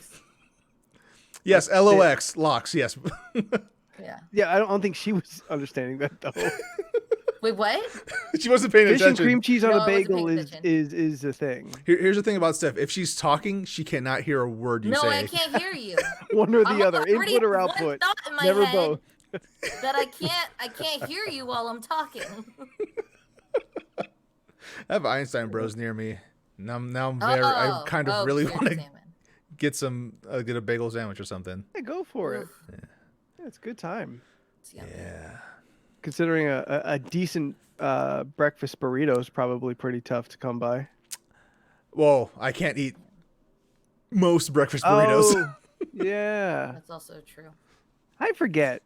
Yes, Like LOX locks. Yes. yeah. Yeah, I don't think she was understanding that though. Wait, what? She wasn't paying Fish and attention. cream cheese on No, a I wasn't bagel paying is attention. is a thing. Here's the thing about Steph. If she's talking, she cannot hear a word you No, say. I can't hear you. One or the I'm other, already input or one output. thought in my Never head both. That I can't hear you while I'm talking. I have Einstein Bros near me. Now I'm very. I kind of really cured want to salmon. get a bagel sandwich or something. Yeah, go for it. Oof, Yeah, it's a good time. it's yummy. Yeah. Considering a decent breakfast burrito is probably pretty tough to come by. Well, I can't eat most breakfast burritos. Oh, yeah. That's also true. I forget.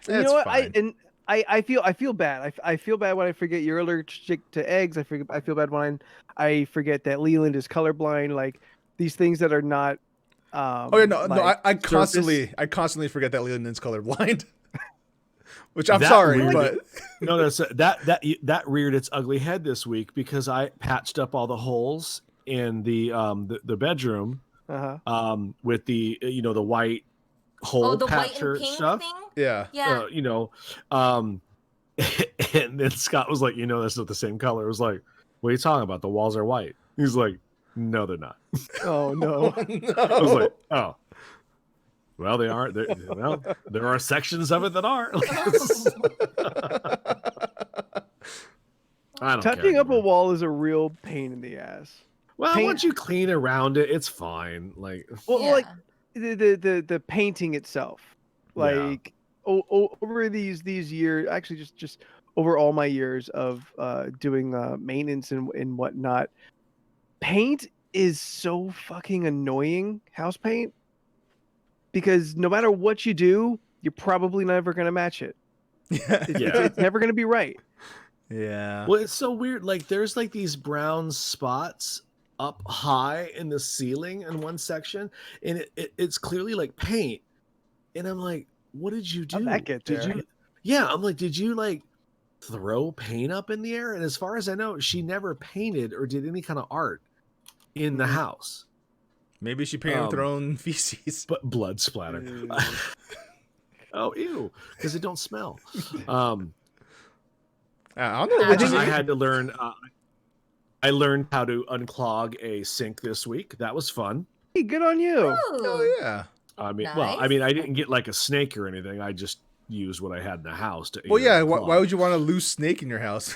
You That's know what? fine. I feel bad. I feel bad when I forget you're allergic to eggs. I feel bad when I forget that Leland is colorblind. Like these things that are not. Oh yeah, no, like I surface. constantly forget that Leland's colorblind. Which I'm That sorry, weird- but No, that reared its ugly head this week because I patched up all the holes in the bedroom with the the white hole Oh, the white patcher and pink stuff. thing? yeah. Yeah. And then Scott was like, that's not the same color. It was like, what are you talking about? The walls are white. He's like, no, they're not. Oh no. I was like, oh. Well, they aren't. Well, there are sections of it that are. I don't Touching care up a anymore. wall is a real pain in the ass. Well, paint- once you clean around it, it's fine. Like, Well, Yeah. like the painting itself, like over these years, actually just over all my years of doing maintenance and whatnot, paint is so fucking annoying. House paint, because no matter what you do, you're probably never gonna match it. It's never gonna be right. Yeah. well, it's so weird. Like, there's like these brown spots up high in the ceiling in one section, and it's clearly like paint. And I'm like, what did you do? How'd that get Did there? you? Yeah, I'm like, did you like throw paint up in the air? And as far as I know, she never painted or did any kind of art in the house. Maybe she painted with her own feces. But blood splatter. Ew. Oh, ew, because it don't smell. I don't know. I, What I had to learn. I learned how to unclog a sink this week. That was fun. Hey, good on you. Ooh. Oh yeah. I mean, Nice. I didn't get like a snake or anything. I just used what I had in the house to. Well, yeah. unclog. Why would you want a loose snake in your house?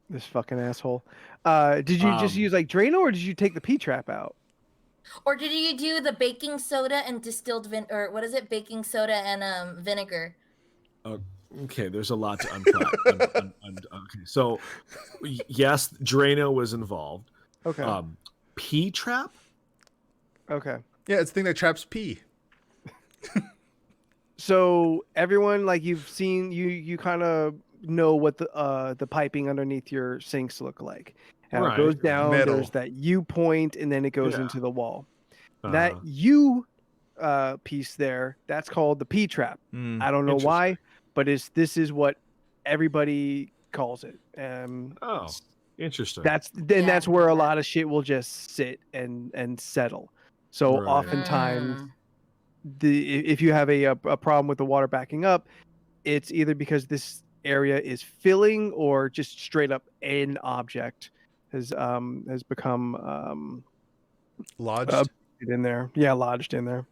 This fucking asshole. Did you just Um, use like Drano, or did you take the P trap out? Or did you do the baking soda and distilled or what is it? Baking soda and vinegar. Okay, there's a lot to unpack. Okay, so yes, Drano was involved. Okay. P trap. Okay. Yeah, it's the thing that traps pee. So everyone, like you've seen, you kind of know what the piping underneath your sinks look like. How Right. it goes down. Metal. There's that U point, and then it goes Yeah. into the wall. Uh, That U piece there, that's called the P trap. Mm. I don't know Interesting. why, but this is what everybody calls it. Oh, interesting. That's Yeah, that's where a yeah. lot of shit will just sit and settle. So Right. oftentimes, Mm. if you have a problem with the water backing up, it's either because this area is filling or just straight up an object has become Lodged. in there. Yeah, lodged in there.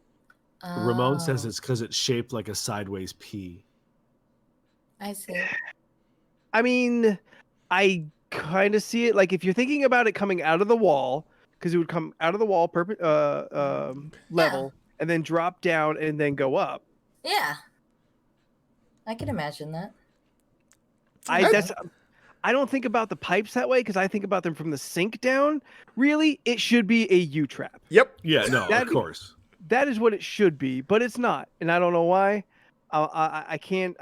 Ramon says Oh, it's because it's shaped like a sideways P. I see. I mean, I kind of see it like if you're thinking about it coming out of the wall, because it would come out of the wall level and then drop down and then go up. Yeah. I can imagine that. I don't think about the pipes that way because I think about them from the sink down. Really, it should be a U trap. Yep. Yeah, no, That- of course. That is what it should be, but it's not, and I don't know why. I can't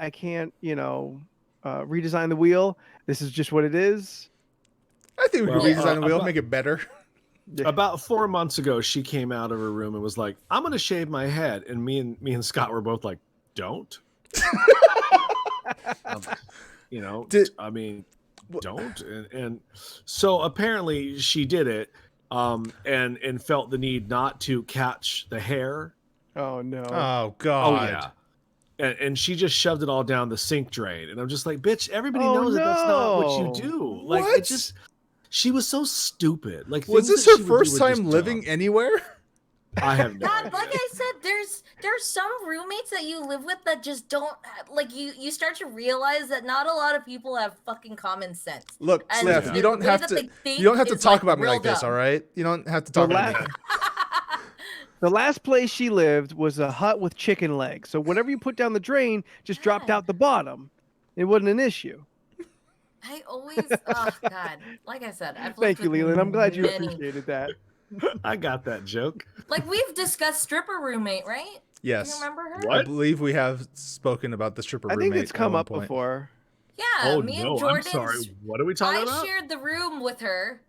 redesign the wheel. This is just what it is. I think we Well, could redesign the wheel, about- make it better. About 4 months ago, she came out of her room and was like, "I'm gonna shave my head," and me and Scott were both like, "Don't." You know, I mean, don't. And so apparently she did it, and felt the need not to catch the hair. Oh no. Oh God. Oh yeah. And she just shoved it all down the sink drain, and I'm just like, bitch, everybody Oh, knows that that's not what no. you do. Like, What? it just, she was so stupid. Like, Was things this that her she would do first were just time living dumb. anywhere? I have no God, idea. like I said, there's some roommates that you live with that just don't like you start to realize that not a lot of people have fucking common sense. Look, And Steph, the you don't way have that to. they think You don't have to is, talk like, about me real like this, dumb. all right? You don't have to The talk about last, me. the last place she lived was a hut with chicken legs. So whatever you put down the drain just dropped God. out the bottom. It wasn't an issue. I always, oh God, like I said, I've Thank lived you, with Leland. I'm glad you many- appreciated that. I got that joke. Like we've discussed stripper roommate, right? Do you Yes. remember her? What? I believe we have spoken about the stripper I roommate. think it's come at one up point. before. Yeah, Oh me no, and Jordan. I'm sorry. What are we talking I about? shared the room with her,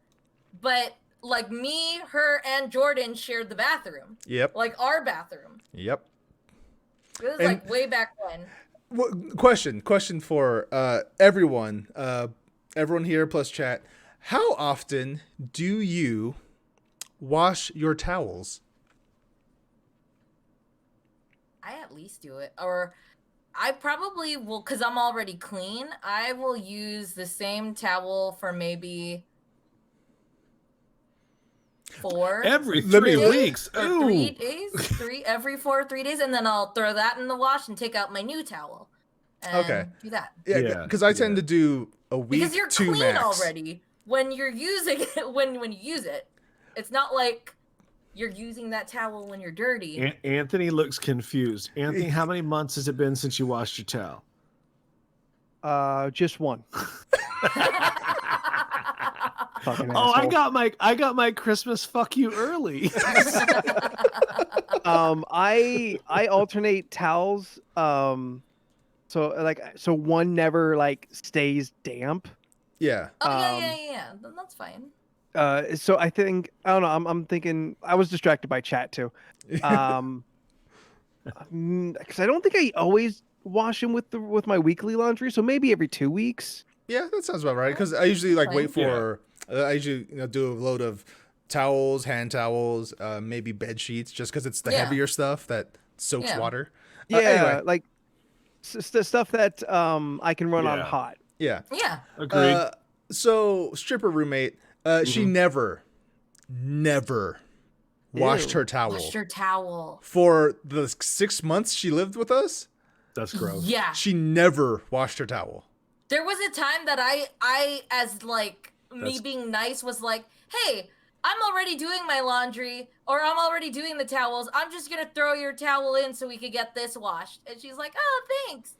but like me, her, and Jordan shared the bathroom, Yep. like our bathroom. Yep. It was And- like way back when. Question for everyone. Everyone here plus chat. How often do you wash your towels? I at least do it, or I probably will, because I'm already clean. I will use the same towel for maybe 4 Every Let me- 3 weeks. or Ooh. 3 days, every 4 or 3 days, and then I'll throw that in the wash and take out my new towel. And Okay. do that. Yeah, Yeah, because I tend yeah. to do a week, Because you're 2 clean max. already when you're using it. When you use it, it's not like you're using that towel when you're dirty. Anthony looks confused. Anthony, how many months has it been since you washed your towel? Just one. Fucking Oh, asshole. I got my Christmas fuck you early. I alternate towels. So one never like stays damp. Yeah. Oh yeah. Then that's fine. So I think I don't know. I'm thinking I was distracted by chat too. Because I don't think I always wash them with my weekly laundry. So maybe every 2 weeks. Yeah, that sounds about right. Because I usually like wait Fine. for. I usually do a load of towels, hand towels, maybe bed sheets, just because it's the Yeah. heavier stuff that soaks Yeah. water. Yeah, Anyway, like stuff that I can run on Yeah. hot. yeah. Yeah. Agreed. So stripper roommate, she never washed Ew. her towel Wash your towel. for the 6 months she lived with us. That's gross. Yeah. She never washed her towel. There was a time that I as like me That's- being nice was like, hey, I'm already doing my laundry or I'm already doing the towels. I'm just gonna throw your towel in so we could get this washed. And she's like, oh, thanks.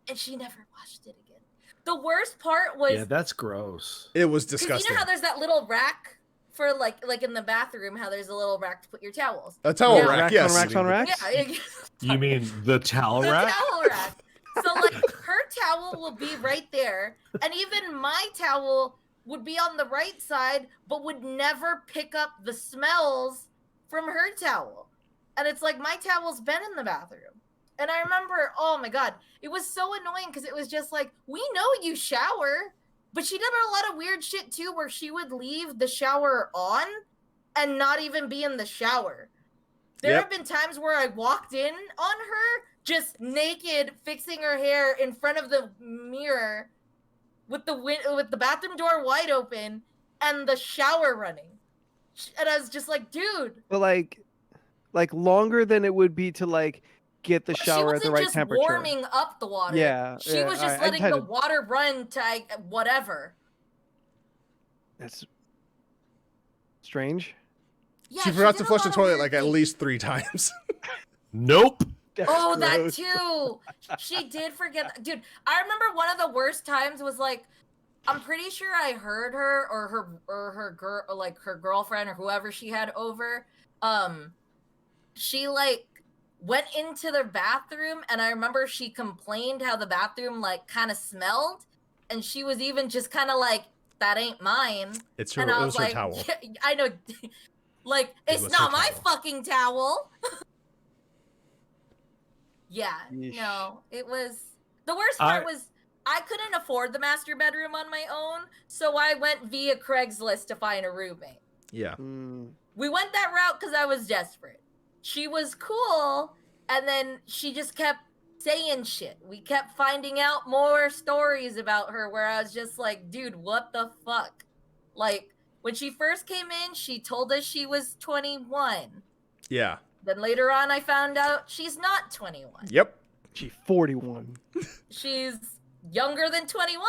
And she never washed it again. The worst part was Yeah, that's gross. It was because disgusting. you know how there's that little rack for like in the bathroom, how there's a little rack to put your towels. A towel Yeah. rack, Racks yes. on racks on racks. Yeah, You mean the towel the rack? towel rack. So like her towel will be right there, and even my towel would be on the right side, but would never pick up the smells from her towel. And it's like my towel's been in the bathroom. And I remember, oh my god, it was so annoying because it was just like, we know you shower, but she did a lot of weird shit too, where she would leave the shower on and not even be in the shower. There Yep. have been times where I walked in on her just naked, fixing her hair in front of the mirror with the bathroom door wide open and the shower running. And I was just like, dude. But like longer than it would be to like get the shower at the right just temperature. warming up the water. Yeah, She yeah, was just alright, I letting had the to- water run to whatever. That's strange. Yeah, She forgot did to a flush the lot of toilet weird like at things. least 3 times. Nope. That's Oh, that gross. too. She did forget that. Dude, I remember one of the worst times was like, I'm pretty sure I heard her or her girl, like her girlfriend or whoever she had over. She like went into the bathroom, and I remember she complained how the bathroom like kind of smelled, and she was even just kind of like, "That ain't mine." It's her. And I It was was her like, towel. "Yeah, I know." Like, It it's was not her my towel. fucking towel. Yeah, Yeesh. no, it was the worst part was I couldn't afford the master bedroom on my own, so I went via Craigslist to find a roommate. Yeah. We went that route because I was desperate. She was cool, and then she just kept saying shit. We kept finding out more stories about her where I was just like, dude, what the fuck? Like, when she first came in, she told us she was 21. Yeah. Then later on, I found out she's not 21. Yep. She 41. She's younger than 21.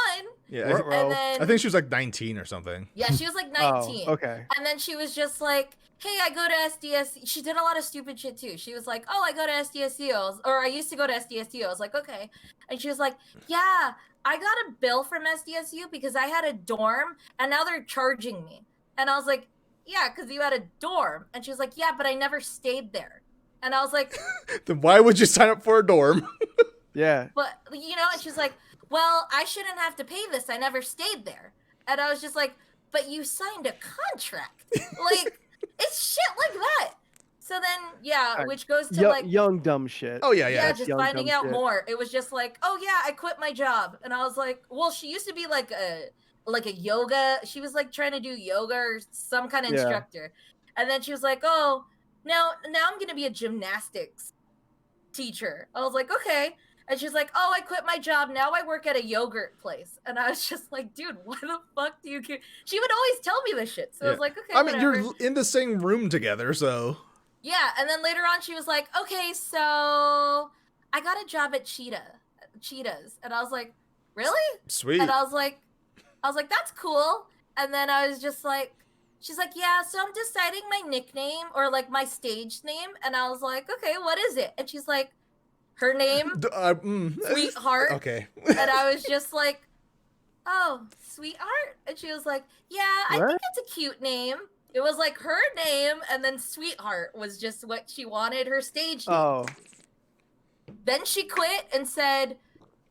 Yeah. Ruh-roh. And then, I think she was like 19 or something. yeah, she was like 19. Oh, okay. And then she was just like, hey, I go to SDSU. She did a lot of stupid shit too. She was like, oh, I go to SDSU. Or I used to go to SDSU. I was like, okay. And she was like, yeah, I got a bill from SDSU because I had a dorm and now they're charging me. And I was like, yeah, because you had a dorm. And she was like, yeah, but I never stayed there. And I was like, Then why would you sign up for a dorm? Yeah. but, you know, and she's like, well, I shouldn't have to pay this. I never stayed there. And I was just like, but you signed a contract. Like, it's shit like that. So then, yeah, Alright. which goes to like, Young dumb shit. Oh yeah, yeah, yeah. that's just young, finding dumb out shit. more. It was just like, oh yeah, I quit my job. And I was like, well, she used to be like a yoga. She was like trying to do yoga or some kind of Yeah. instructor. And then she was like, oh, now I'm going to be a gymnastics teacher. I was like, okay. And she's like, oh, I quit my job. Now I work at a yogurt place. And I was just like, dude, why the fuck do you keep... She would always tell me this shit. So I was Yeah. like, okay, I mean, whatever. you're in the same room together, so. Yeah, and then later on she was like, okay, so I got a job at Cheetahs. And I was like, really? Sweet. And I was like, that's cool. And then I was just like, she's like, yeah, so I'm deciding my nickname or like my stage name. And I was like, okay, what is it? And she's like, her name, Sweetheart. Okay. And I was just like, oh, Sweetheart? And she was like, yeah, I What? think it's a cute name. It was like her name, and then Sweetheart was just what she wanted her stage name. Oh. Then she quit and said,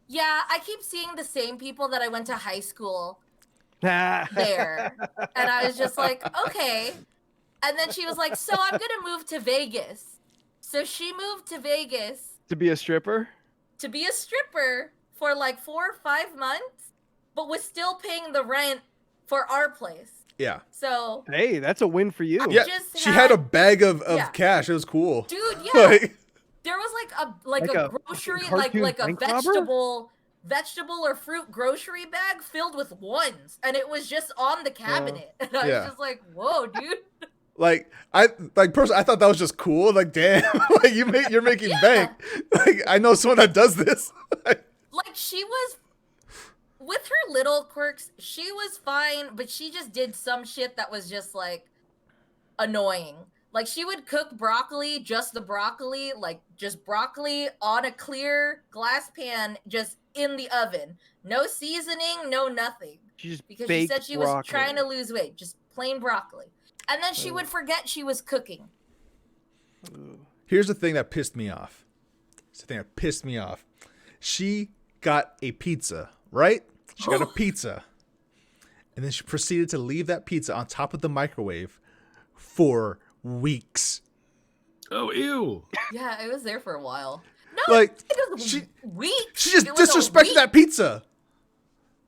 yeah, I keep seeing the same people that I went to high school there. And I was just like, okay. And then she was like, so I'm gonna move to Vegas. So she moved to Vegas To be a stripper? to be a stripper for like 4 or 5 months, but was still paying the rent for our place. Yeah. So Hey, that's a win for you. Yeah. just She had a bag of yeah. cash. It was cool. dude, yeah. Like, There was a Like a a grocery fucking like cartoon a bank robber? vegetable or fruit grocery bag filled with ones, and it was just on the cabinet. And I Yeah. was just like, whoa, dude. I personally, I thought that was just cool. Like, damn, like you're making bank. Like, I know someone that does this. Like, she was with her little quirks, she was fine, but she just did some shit that was just like annoying. Like, she would cook broccoli, just the broccoli, like just broccoli on a clear glass pan, just in the oven. No seasoning, no nothing. She just Because she baked said she was broccoli. trying to lose weight, just plain broccoli. And then she would forget she was cooking. Here's the thing that pissed me off. She got a pizza, right? She got a pizza. And then she proceeded to leave that pizza on top of the microwave for weeks. Oh, ew. Yeah, it was there for a while. No, Like, it was she weeks. just It was a disrespected week. that pizza.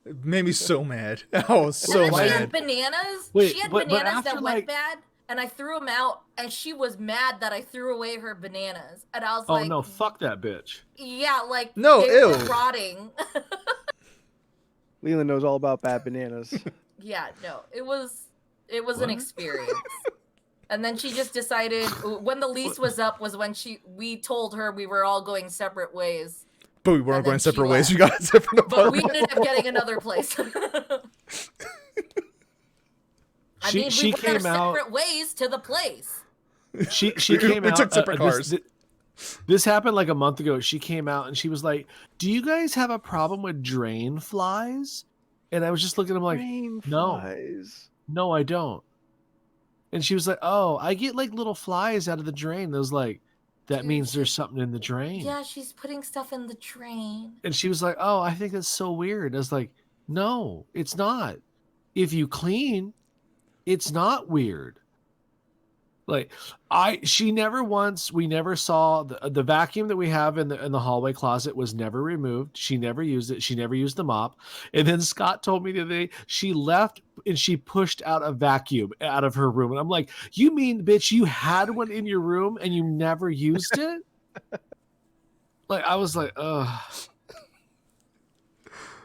It made me so mad. I was so And then she mad. had bananas. Wait, she had but bananas after, that went like- bad, and I threw them out, and she was mad that I threw away her bananas. And I was Oh like, no, fuck that bitch. yeah, like, No, they were ew. rotting. Leland knows all about bad bananas. Yeah, no, it was an experience. And then she just decided when the lease was up was when we told her we were all going separate ways. But we weren't And going then separate she ways. left. We got a different But we apartment. ended up getting another place. I mean, She we went our came out. separate ways to the place. She We came out. took separate cars. This happened like a month ago. She came out and she was like, "Do you guys have a problem with drain flies?" And I was just looking at him like, Rain no. flies. "No, I don't." And she was like, "Oh, I get like little flies out of the drain." And I was like, "That Dude, means there's something in the drain." Yeah, she's putting stuff in the drain. And she was like, "Oh, I think that's so weird." I was like, "No, it's not. If you clean, it's not weird." Like we never saw the vacuum that we have in the hallway closet was never removed. She never used it. She never used the mop. And then Scott told me the other day she left and she pushed out a vacuum out of her room. And I'm like, "You mean, bitch, you had one in your room and you never used it?" Like, I was like, ugh.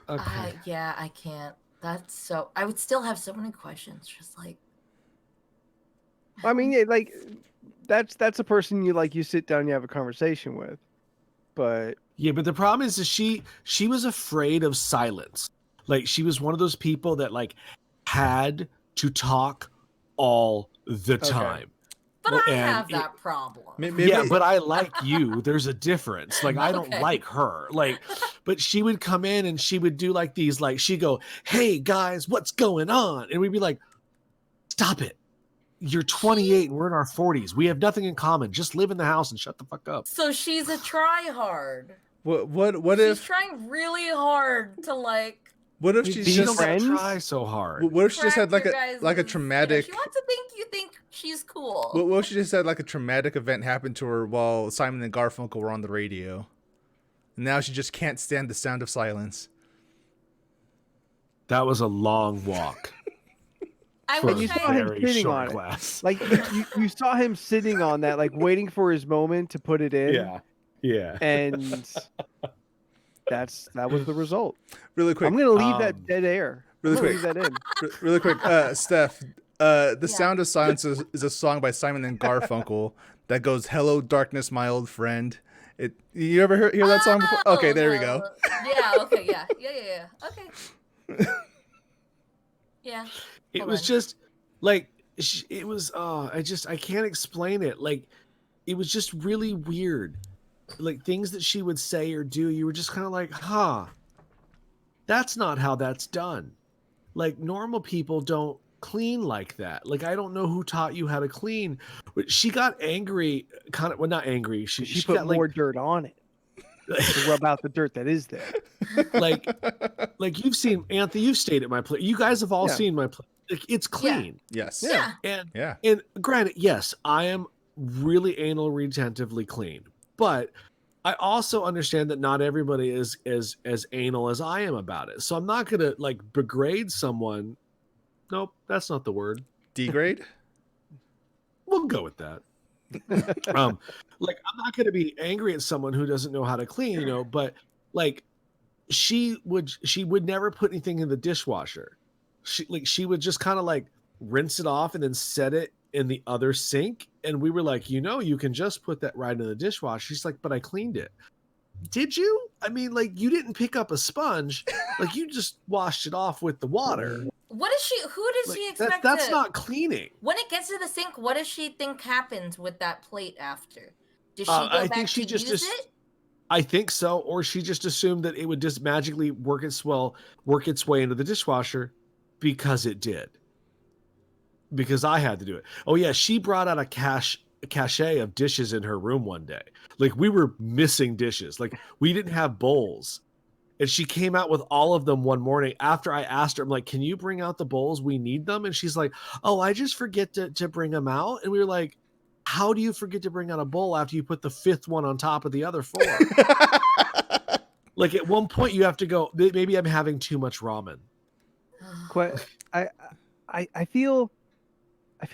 Okay. Yeah, I can't. That's so. I would still have so many questions. Just like, I mean, yeah, like that's a person you sit down, you have a conversation with. But Yeah, but the problem is she was afraid of silence. Like, she was one of those people that like had to talk all the time. but Well, I and have that problem. Maybe, Yeah, but I like you. There's a difference. Like, I don't Okay. like her. Like, but she would come in and she would do like these, like, she'd go, "Hey guys, what's going on?" And we'd be like, "Stop it. You're 28 and we're in our 40s. We have nothing in common. Just live in the house and shut the fuck up." So she's a try-hard. what She's if trying really hard to like. She's Be just don't friends? gotta try so hard. what if she just had crack like your a guys' like a you know, traumatic she wants to think you think she's cool. what if she just had like a traumatic event happen to her while Simon and Garfunkel were on the radio? And now she just can't stand the sound of silence. That was a long walk. I For you wish a saw I. him very sitting short on it. class. like you saw him sitting on that, like waiting for his moment to put it in. Yeah. And that was the result. Really quick. I'm gonna leave that dead air. really I'm gonna quick. leave that in. Really quick, Steph. The Yeah. Sound of Silence is a song by Simon and Garfunkel that goes, "Hello, darkness, my old friend." You ever hear that song before? Okay, there we go. Yeah. Okay. Yeah. Okay. Yeah. It Hold was on. just like it was I can't explain it. Like, it was just really weird. Like, things that she would say or do, you were just kind of like, "Huh, that's not how that's done." Like, normal people don't clean like that. Like, I don't know who taught you how to clean. But she got angry, kind of, well, not angry. She She put got more like, dirt on it. to rub out the dirt that is there. like you've seen Anthony, you've stayed at my place. You guys have all Yeah. seen my place. Like, it's clean. Yes. Yeah. And granted, yes, I am really anal retentively clean, but I also understand that not everybody is as anal as I am about it. So I'm not gonna like degrade someone. Nope, that's not the word. Degrade? We'll go with that. Like I'm not gonna be angry at someone who doesn't know how to clean, but like she would never put anything in the dishwasher. She would just kind of like rinse it off and then set it in the other sink. And we were like, you can just put that right in the dishwasher. She's like, but I cleaned it. Did you? I mean, like you didn't pick up a sponge, like you just washed it off with the water. What is she? Who does she expect? That's not cleaning. When it gets to the sink, what does she think happens with that plate after? Does she go back to use it? I think so, or she just assumed that it would just magically work its way into the dishwasher because it did. Because I had to do it. Oh yeah, she brought out a cache of dishes in her room one day. Like we were missing dishes. Like we didn't have bowls. And she came out with all of them one morning after I asked her, I'm like, can you bring out the bowls? We need them. And she's like, oh, I just forget to bring them out. And we were like, how do you forget to bring out a bowl after you put the fifth one on top of the other four? Like at one point you have to go, maybe I'm having too much ramen. I feel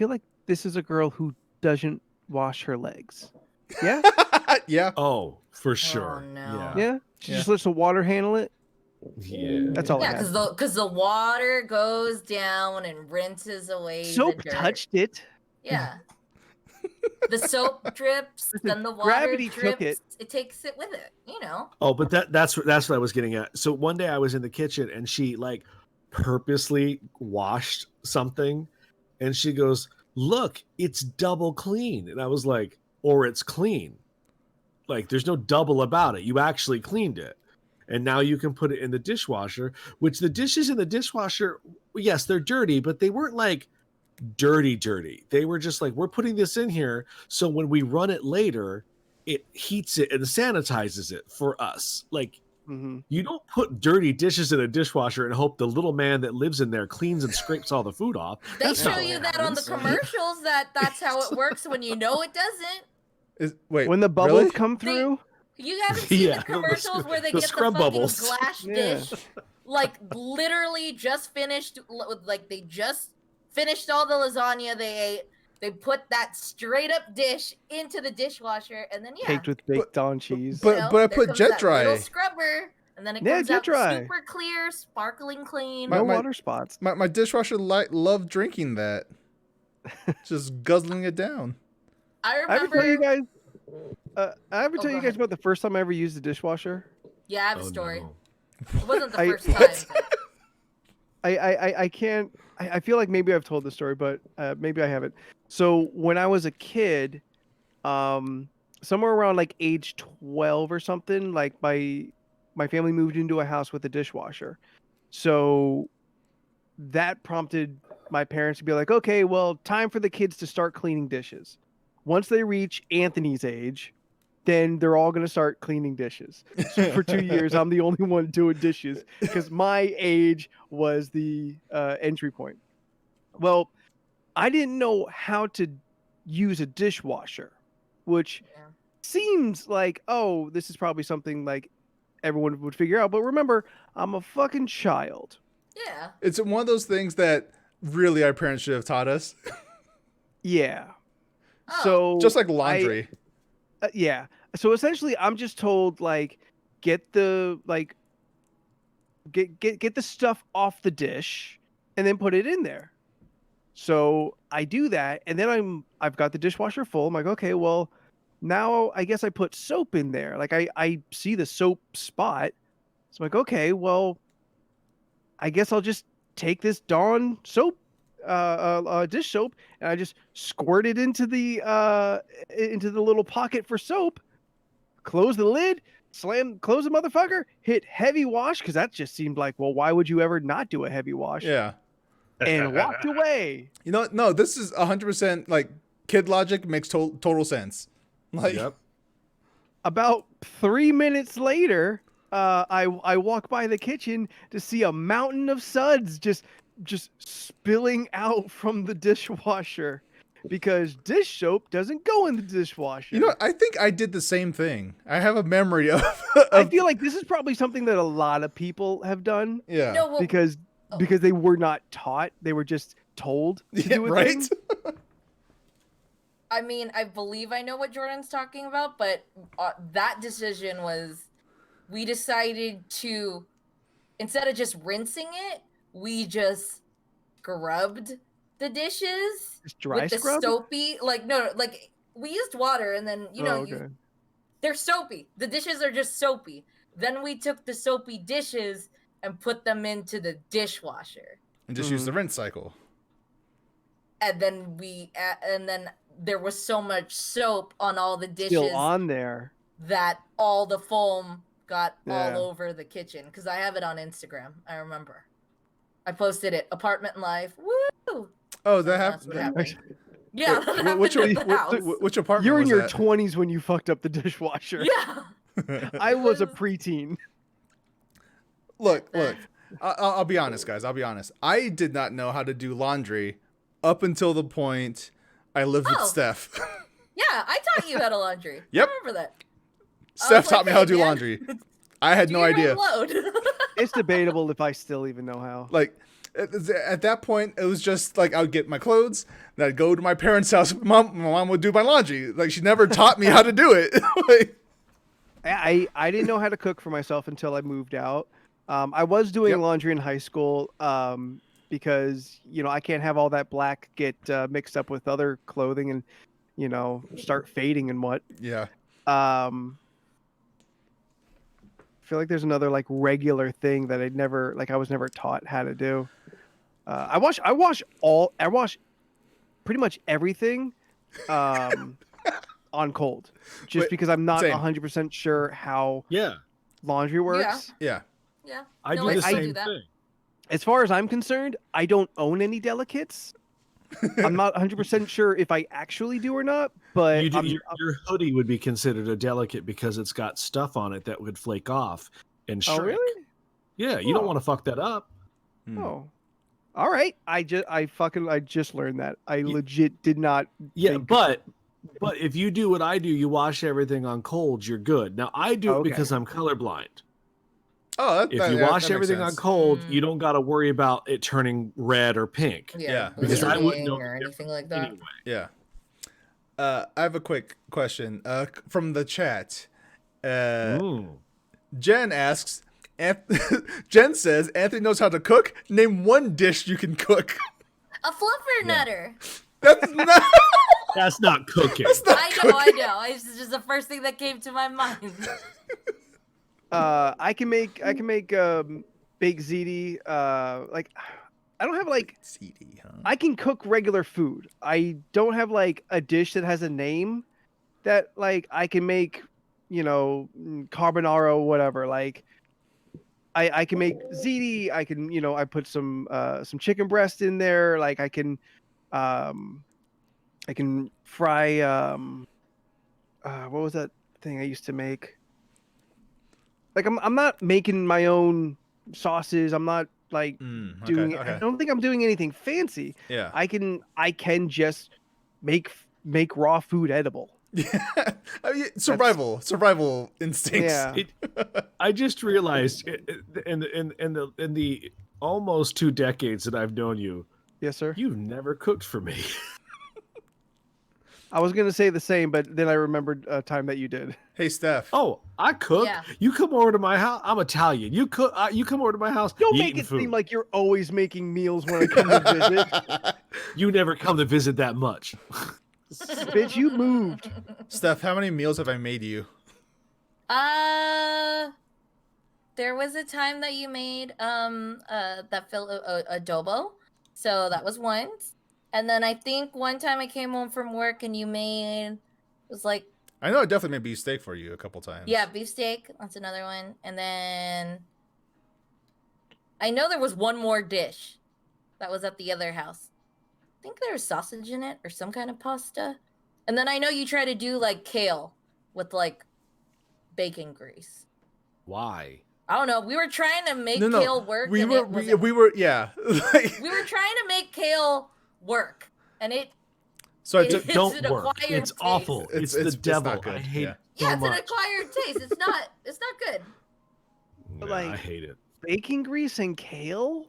like this is a girl who doesn't wash her legs. Yeah? Yeah. Oh, for sure. Oh, no. Yeah? She just lets the water handle it? Yeah. That's all I Yeah, got. because the water goes down and rinses away Soap the dirt. touched it. Yeah. The soap drips, then the water Gravity drips. took it. It takes it with it, Oh, but that's what I was getting at. So one day I was in the kitchen and she like purposely washed something and she goes, look, it's double clean. And I was like, or it's clean. Like there's no double about it. You actually cleaned it. And now you can put it in the dishwasher, which the dishes in the dishwasher, yes, they're dirty, but they weren't like dirty. They were just like, we're putting this in here. So when we run it later, it heats it and sanitizes it for us. Like you don't put dirty dishes in a dishwasher and hope the little man that lives in there cleans and scrapes all the food off. They show you that on the commercials that's how it works when you know it doesn't. Wait, when the bubbles really? come through? You haven't seen Yeah, the commercials where they the get the scrub fucking bubbles. glass dish, like literally just finished, like they just finished all the lasagna they ate. They put that straight up dish into the dishwasher, and then Caked with baked on cheese. But I there put comes jet that dry. little scrubber, and then it Yeah, comes jet out dry. super clear, sparkling clean. No My- water spots. My dishwasher loved drinking that. Just guzzling it down. I I ever remember. tell you guys go guys ahead. about the first time I ever used a dishwasher? Yeah, I have a Oh, story. no. It wasn't the I- first time. what? but- I can't. I feel like maybe I've told the story, but maybe I haven't. So when I was a kid, somewhere around like age 12 or something, like my family moved into a house with a dishwasher. So that prompted my parents to be like, okay, well, time for the kids to start cleaning dishes. Once they reach Anthony's age, then they're all going to start cleaning dishes. So for 2 years, I'm the only one doing dishes because my age was the entry point. Well, I didn't know how to use a dishwasher, which seems like, oh, this is probably something like everyone would figure out. But remember, I'm a fucking child. Yeah. It's one of those things that really our parents should have taught us. Yeah. Oh. So Just like laundry. yeah. So essentially, I'm just told like get the stuff off the dish and then put it in there. So I do that, and then I've got the dishwasher full. I'm like, okay, well, now I guess I put soap in there. Like I see the soap spot. So I'm like, okay, well, I guess I'll just take this Dawn soap, dish soap, and I just squirt it into the little pocket for soap. Close the lid, close the motherfucker, hit heavy wash, because that just seemed like, well, why would you ever not do a heavy wash? Yeah. And walked away. You know, no, this is 100% like kid logic makes total sense. Like, Yep. About 3 minutes later, I walk by the kitchen to see a mountain of suds just spilling out from the dishwasher because dish soap doesn't go in the dishwasher. You know, I think I did the same thing. I have a memory of. I feel like this is probably something that a lot of people have done Yeah. No, well, because they were not taught; they were just told to Yeah, do a right. thing. I mean, I believe I know what Jordan's talking about, but that decision was, we decided to, instead of just rinsing it, we just scrubbed the dishes Just dry with the scrub? soapy, like, no, like, we used water and then, you know, Oh, okay. they're soapy. The dishes are just soapy. Then we took the soapy dishes and put them into the dishwasher. And just use the rinse cycle. And then there was so much soap on all the dishes Still on there. that all the foam got Yeah. all over the kitchen. Because I have it on Instagram. I remember. I posted it. Apartment life. Woo! Oh, that That's what happened. happened. Yeah, that happened Which at the house. which apartment? You're in was your that? 20s when you fucked up the dishwasher. Yeah. I was a preteen. Look. I'll be honest, guys. I'll be honest. I did not know how to do laundry up until the point I lived with Oh. Steph. Yeah, I taught you how to laundry. Yep. I remember that. Steph was taught like, me how to "Hey, do man, laundry. I had do no your idea. own load." It's debatable if I still even know how. Like at that point, it was just like I would get my clothes, then I'd go to my parents' house. My mom would do my laundry. Like she never taught me how to do it. Like, I didn't know how to cook for myself until I moved out. I was doing Yep. laundry in high school because I can't have all that black get mixed up with other clothing and start fading and what. yeah. I feel like there's another like regular thing that I was never taught how to do. I wash pretty much everything on cold, just Wait, because I'm not same. 100% sure how Yeah, laundry works. Yeah. Yeah. I No, do the I same do that. thing. As far as I'm concerned, I don't own any delicates. I'm not 100% sure if I actually do or not, but You do, your hoodie would be considered a delicate because it's got stuff on it that would flake off and oh shrink. really? Yeah, you don't Oh. want to fuck that up. Hmm. Oh, all right. I just learned that. I legit did not. Yeah, think- but if you do what I do, you wash everything on cold, you're good. Now I do it Okay. because I'm colorblind. Oh, If you wash everything on cold, you don't got to worry about it turning red or pink. Yeah, because I wouldn't know bleeding or the anything like that. Anyway, Yeah. I have a quick question from the chat. Jen asks, Jen says, Anthony knows how to cook. Name one dish you can cook. A fluffer nutter. That's not. that's not cooking. I know. It's just the first thing that came to my mind. I can make baked ziti. Like I don't have like CD, huh? I can cook regular food. I don't have like a dish that has a name that like I can make, carbonara or whatever. Like I can make ziti. I can I put some chicken breast in there. Like I can fry what was that thing I used to make? Like I'm not making my own sauces. I'm not like doing. I don't think I'm doing anything fancy. Yeah. I can just make raw food edible. Yeah. I mean, survival instincts. Yeah. I just realized in the almost 2 decades that I've known you, Yes, sir. you've never cooked for me. I was gonna say the same, but then I remembered a time that you did. Hey, Steph. Oh, I cook. Yeah. You come over to my house. I'm Italian. You cook. You come over to my house. Don't you make eating it food. seem like you're always making meals when I come to visit. You never come to visit that much. Bitch, you moved. Steph, how many meals have I made you? There was a time that you made that adobo, so that was once. And then I think one time I came home from work and you made, it was like, I know I definitely made beefsteak for you a couple times. yeah, beefsteak. That's another one. And then I know there was one more dish that was at the other house. I think there was sausage in it or some kind of pasta. And then I know you try to do like kale with like bacon grease. Why? I don't know. We were trying to make No, kale work. we and were it wasn't- we were yeah. we were trying to make kale work, and So I It- took It's Don't an work. acquired It's taste. awful. It's the it's devil. not good, I hate yeah. it yeah, so it's an much. acquired taste. It's not good. Yeah, Like- I hate it. Bacon grease and kale?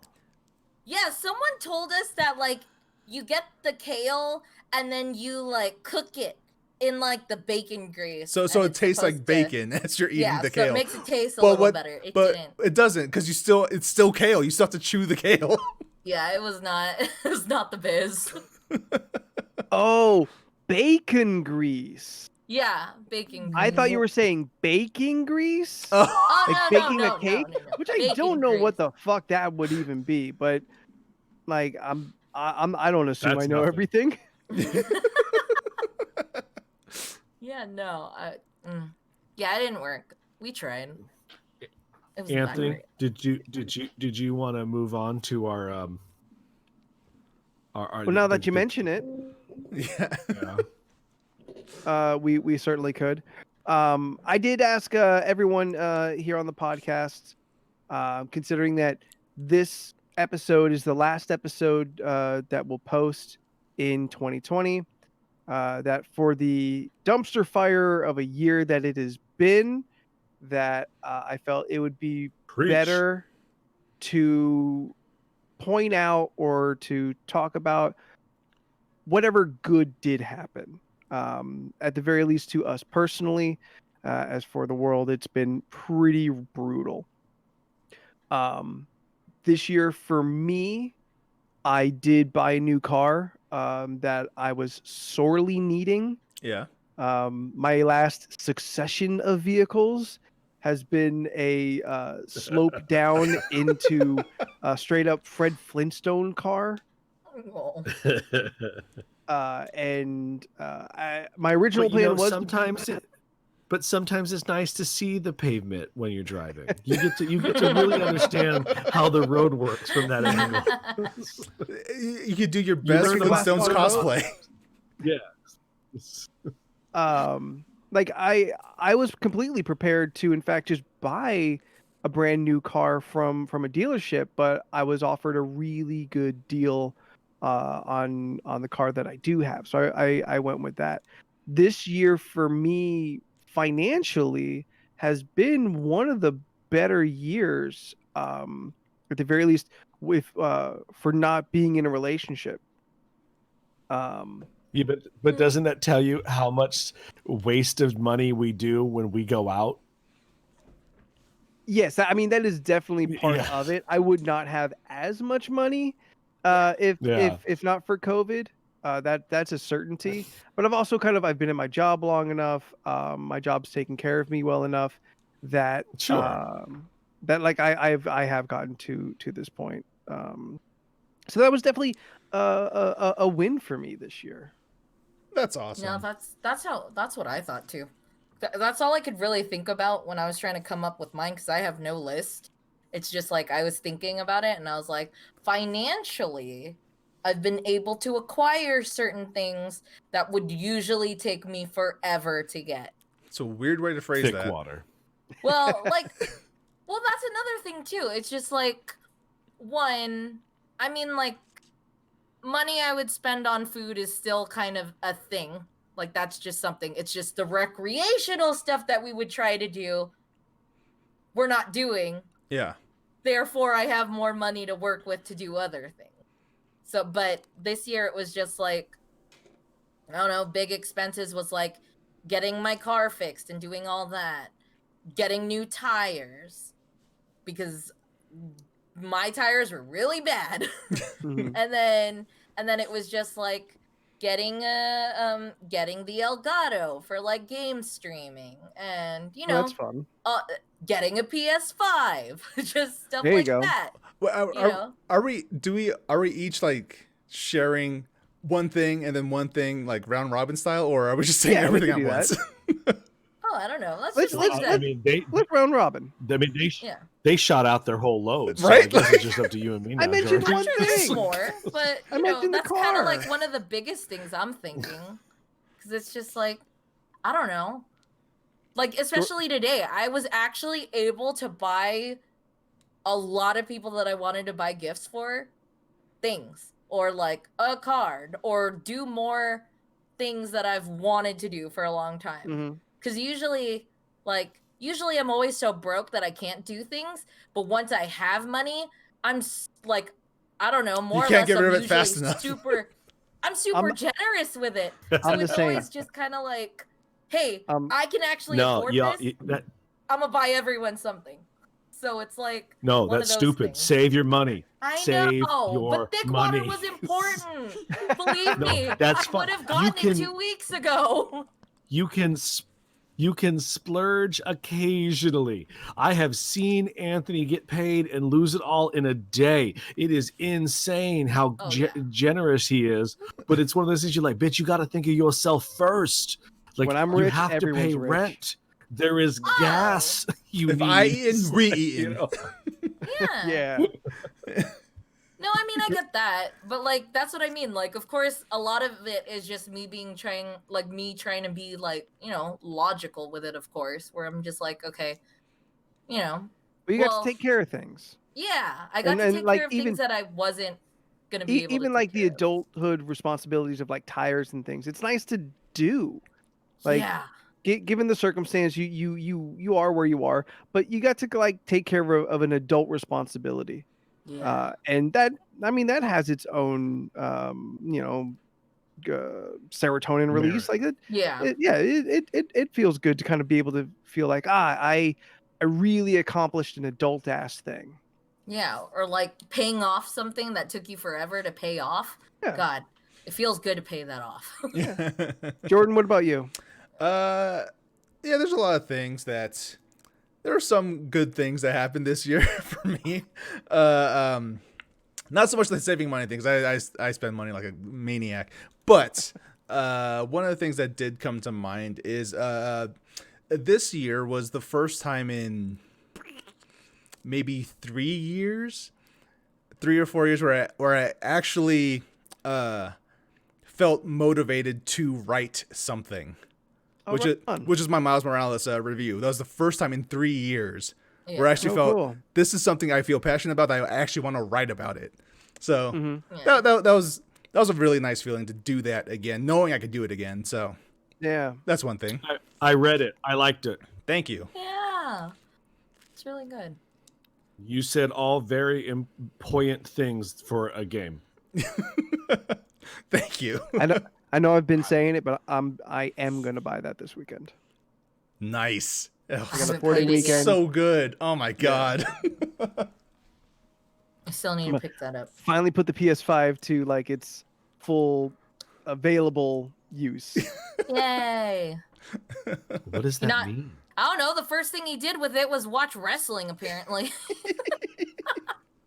Yeah, someone told us that like you get the kale and then you like cook it in like the bacon grease. So and it it's tastes like supposed to- bacon as you're eating Yeah, the so kale. it makes it taste a But little what- better. It but didn't. it doesn't, because it's still kale. You still have to chew the kale. Yeah, it was not. It was not the biz. Oh, bacon grease. Yeah, bacon. I thought you grease. were saying baking grease? Oh. Oh, Like no, baking no, a cake? no, no, no. Which I Bacon don't know what grease. the fuck that would even be, but like I don't assume That's I know nothing. everything. Yeah, no. Yeah, it didn't work. We tried. It was not Anthony, great. did you want to move on to our Well, now that you mention it, Yeah. we certainly could. I did ask everyone here on the podcast, considering that this episode is the last episode that we'll post in 2020, that for the dumpster fire of a year that it has been, that I felt it would be better to point out or to talk about whatever good did happen. At the very least to us personally. As for the world, it's been pretty brutal. This year for me, I did buy a new car that I was sorely needing. Yeah. My last succession of vehicles has been a slope down into a straight up Fred Flintstone car. Oh. My original plan was but sometimes it's nice to see the pavement when you're driving. You get to really understand how the road works from that angle. You could do your best learn about Flintstones how cosplay. like I was completely prepared to in fact just buy a brand new car from a dealership, but I was offered a really good deal on the car that I do have, so I went with that. This year for me financially has been one of the better years, at the very least, with for not being in a relationship. Yeah, but doesn't that tell you how much waste of money we do when we go out? Yes, I mean that is definitely part Yeah. of it. I would not have as much money if not for COVID. That's a certainty. But I've been in my job long enough. My job's taken care of me well enough that Sure. that like I have gotten to this point. So that was definitely a win for me this year. That's awesome. No, that's what I thought too. That's all I could really think about when I was trying to come up with mine, because I have no list. It's just like I was thinking about it and I was like, financially, I've been able to acquire certain things that would usually take me forever to get. It's a weird way to phrase Thick that. water. Well, well, that's another thing too. It's just like, one, I mean, like, money I would spend on food is still kind of a thing. Like, that's just something. It's just the recreational stuff that we would try to do, we're not doing. Yeah. Therefore, I have more money to work with to do other things. So, but this year it was just like, I don't know, big expenses was like getting my car fixed and doing all that, getting new tires, because my tires were really bad. Mhm. and then it was just like getting the Elgato for like game streaming, and That's fun. getting a PS5, just stuff There you like go. that. Well, You know? are we each like sharing one thing and then one thing like round robin style, or are we just saying Yeah, we everything can at do once? Oh, I don't know. Let's- I mean, they Let's round robin. Yeah. they shot out their whole load. So Right? I guess it's just up to you and me now. I mentioned Jordan. one I'm sure there's thing. more, but I you know, mentioned the that's kind of like car. one of the biggest things I'm thinking, because it's just like, I don't know. Like, especially today, I was actually able to buy a lot of people that I wanted to buy gifts for things, or like a card, or do more things that I've wanted to do for a long time. Because usually I'm always so broke that I can't do things. But once I have money, I'm like, I don't know, more You or can't less, get rid I'm of it fast usually enough. I'm super generous with it. So I'm the it's same. always just kind of like, hey, I can actually No, afford yeah, this. I'm gonna buy everyone something. So it's like, no, one that's of those stupid. things. Save your money. I Save know, your but thick money. water was important. Believe No, me, that's I fine. would have gotten it 2 weeks ago. You can splurge occasionally. I have seen Anthony get paid and lose it all in a day. It is insane how generous he is. But it's one of those things you're like, bitch, you got to think of yourself first. Like, when I'm you rich, have to everyone's pay rich. rent. There is gas you If need. I eat, we eating. You know? Yeah. No, I mean, I get that, but like, that's what I mean. Like, of course, a lot of it is just me trying to be like, logical with it, of course, where I'm just like, okay, But you got to take care of things. Yeah, I got to take care of things that I wasn't gonna be able to even take like the care of. adulthood responsibilities of like tires and things. It's nice to do. Like, given the circumstance, you are where you are, but you got to like take care of an adult responsibility. Yeah. And that, I mean, that has its own serotonin release. Like it feels good to kind of be able to feel like I really accomplished an adult ass thing. Yeah, or like paying off something that took you forever to pay off. Yeah. God, it feels good to pay that off. Yeah. Jordan, what about you? Yeah, there's a lot of things that there are some good things that happened this year for me. Not so much the saving money things. I spend money like a maniac. But one of the things that did come to mind is this year was the first time in maybe 3 years, 3 or 4 years where I actually felt motivated to write something. Which is my Miles Morales review. That was the first time in 3 years where I actually felt this is something I feel passionate about. That I actually want to write about it. So that was a really nice feeling to do that again, knowing I could do it again. So yeah, that's one thing. I read it. I liked it. Thank you. Yeah, it's really good. You said all very important things for a game. Thank you. I know I've been saying it, but I am gonna buy that this weekend. Nice. I got a 4-day weekend. So good. Oh my god. I still need to pick that up. Finally put the PS5 to like its full available use. Yay. What does that mean? I don't know. The first thing he did with it was watch wrestling, apparently.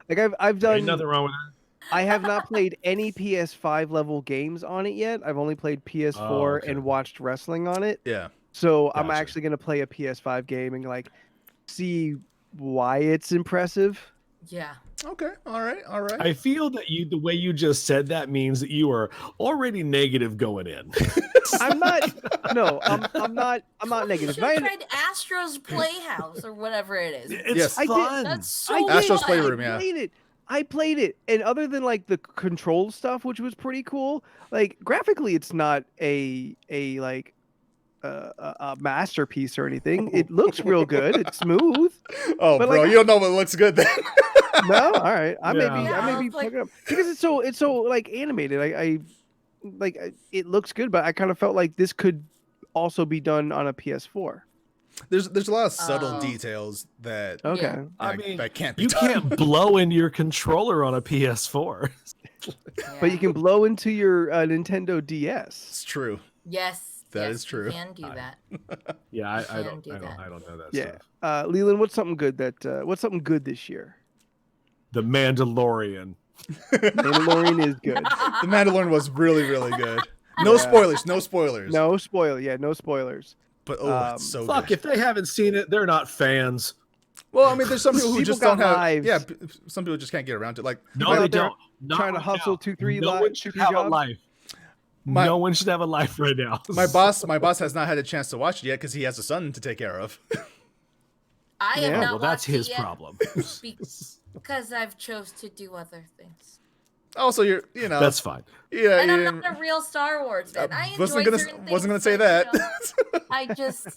Like I've done. Ain't nothing wrong with that. I have not played any PS5 level games on it yet. I've only played PS4 and watched wrestling on it. Yeah. So I'm actually gonna play a PS5 game and like see why it's impressive. Yeah. Okay. All right. I feel that the way you just said that means that you are already negative going in. I'm not. No, I'm not. I'm not negative. You tried Astro's Playhouse or whatever it is. It's fun. That's so Astro's fun. Playroom. Yeah. I played it, and other than like the control stuff, which was pretty cool, like graphically, it's not a masterpiece or anything. It looks real good. It's smooth. Oh, but bro, you don't know what looks good then. No, all right. I may be it's like... fucking up because it's so like animated. I it looks good, but I kind of felt like this could also be done on a PS4. There's a lot of subtle details that I mean, that can't be you done. can't blow into your controller on a PS4. But you can blow into your Nintendo DS. It's true. Yes, that is true. You can do that. Yeah, I don't know that stuff. Leland, what's something good this year? The Mandalorian. Mandalorian is good. The Mandalorian was really, really good. No spoilers. No spoilers. No spoilers. But it's so fuck, good. if they haven't seen it, they're not fans. Well, I mean, there's some people who just don't have. lives. Yeah, some people just can't get around to it. Like, No, they don't. Trying to hustle 2-3 no one should have a life. My- no one should have a life right now. My boss has not had a chance to watch it yet because he has a son to take care of. I have Yeah, not well, that's watched it his yet problem. because I've chose to do other things. Also, That's fine. yeah, And I'm not a real Star Wars fan. I enjoy certain things. wasn't gonna say but, that. I just,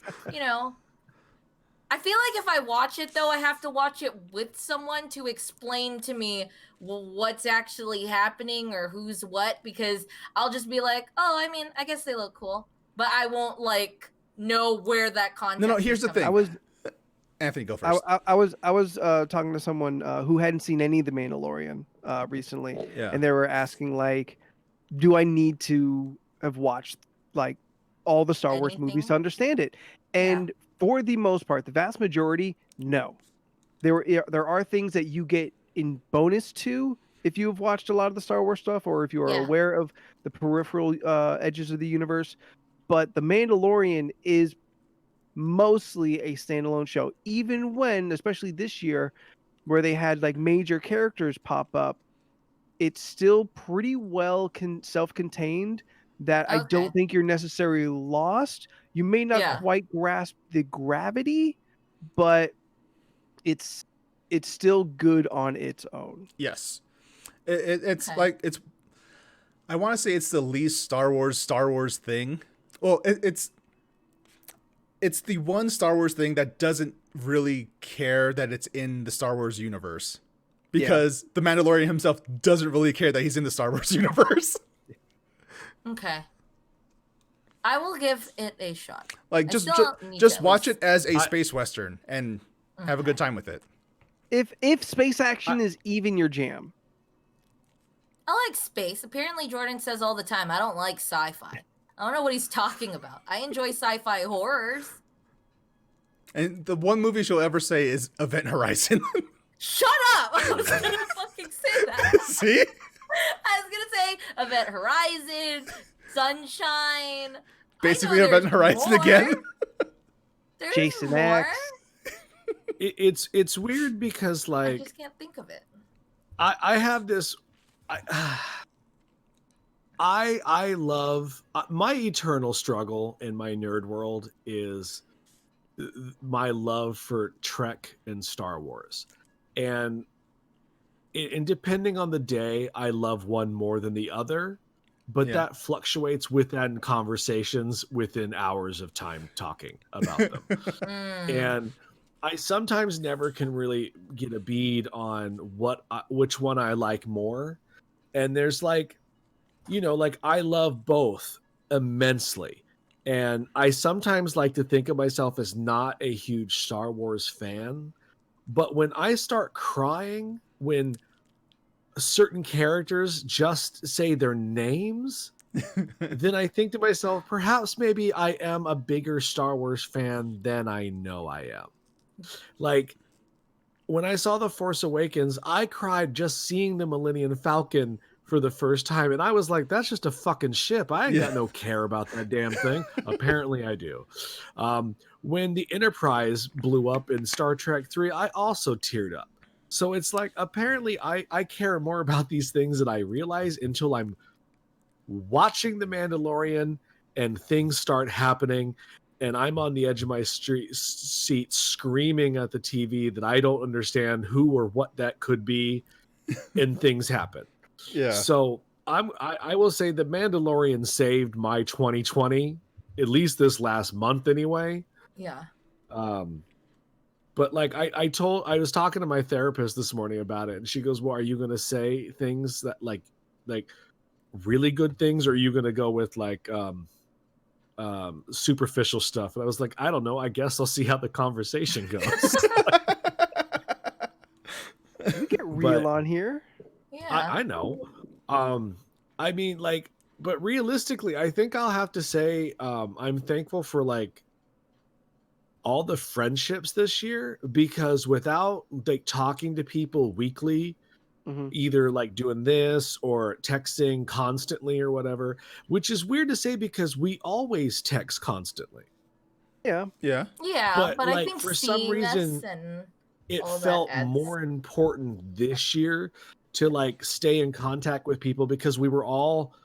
I feel like if I watch it though, I have to watch it with someone to explain to me what's actually happening or who's what, because I'll just be like, oh, I mean, I guess they look cool, but I won't like know where that context. No, here's the thing. Anthony, go first. I was talking to someone who hadn't seen any of the Mandalorian recently, Yeah. and they were asking like, do I need to have watched like all the Star Wars movies to understand it? And for the most part, the vast majority, no. There are things that you get in bonus to if you have watched a lot of the Star Wars stuff, or if you are aware of the peripheral edges of the universe. But the Mandalorian is mostly a standalone show, even when, especially this year, where they had like major characters pop up, it's still pretty well self-contained, that I don't think you're necessarily lost. You may not quite grasp the gravity, but it's still good on its own. Yes. It's like, I want to say it's the least Star Wars thing. Well, it's the one Star Wars thing that doesn't really care that it's in the Star Wars universe, because the Mandalorian himself doesn't really care that he's in the Star Wars universe. Okay. I will give it a shot. Like, just watch it as a space western and have a good time with it. If space action is even your jam. I like space. Apparently Jordan says all the time, I don't like sci-fi. I don't know what he's talking about. I enjoy sci-fi horrors. And the one movie she'll ever say is Event Horizon. Shut up! I was gonna fucking say that. See? I was gonna say Event Horizon, Sunshine. Basically Event Horizon again. There's Jason more. X. It's weird because like I just can't think of it. I have this. I love my eternal struggle in my nerd world is my love for Trek and Star Wars, and depending on the day, I love one more than the other, but that fluctuates within conversations within hours of time talking about them. And I sometimes never can really get a bead on which one I like more. And there's like, like I love both immensely. And I sometimes like to think of myself as not a huge Star Wars fan. But when I start crying, when certain characters just say their names, then I think to myself, perhaps maybe I am a bigger Star Wars fan than I know I am. Like, when I saw The Force Awakens, I cried just seeing the Millennium Falcon for the first time. And I was like, that's just a fucking ship. I ain't got no care about that damn thing. Apparently I do. When the Enterprise blew up in Star Trek 3, I also teared up. So it's like, apparently I care more about these things than I realize until I'm watching The Mandalorian and things start happening. And I'm on the edge of my seat screaming at the TV that I don't understand who or what that could be, and things happen. Yeah. So I will say The Mandalorian saved my 2020, at least this last month anyway. Yeah. But like I was talking to my therapist this morning about it, and she goes, "Well, are you going to say things that like really good things, or are you going to go with like superficial stuff?" And I was like, I don't know. I guess I'll see how the conversation goes. We get real on here. Yeah. I know. I mean, like, but realistically, I think I'll have to say I'm thankful for like all the friendships this year, because without like talking to people weekly, either like doing this or texting constantly or whatever, which is weird to say because we always text constantly. Yeah. Yeah, but like, I think for some reason it felt more important this year to like stay in contact with people, because we were all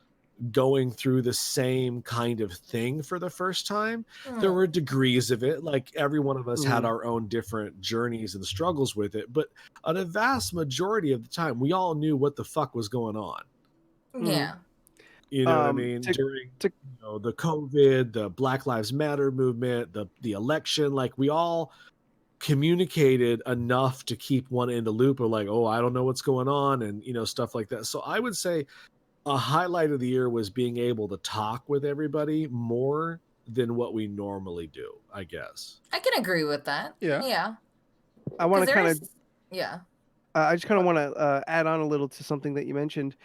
going through the same kind of thing for the first time. There Mm. were degrees of it. Like every one of us had Mhm. our own different journeys and struggles with it. But on a vast majority of the time, we all knew what the fuck was going on. Yeah. You know what I mean? To, During to the COVID, the Black Lives Matter movement, the election, like we all communicated enough to keep one in the loop of like, oh, I don't know what's going on, and stuff like that. So I would say a highlight of the year was being able to talk with everybody more than what we normally do, I guess. I can agree with that. Yeah. Yeah. I want to Because kind of yeah. I just kind of want to add on a little to something that you mentioned.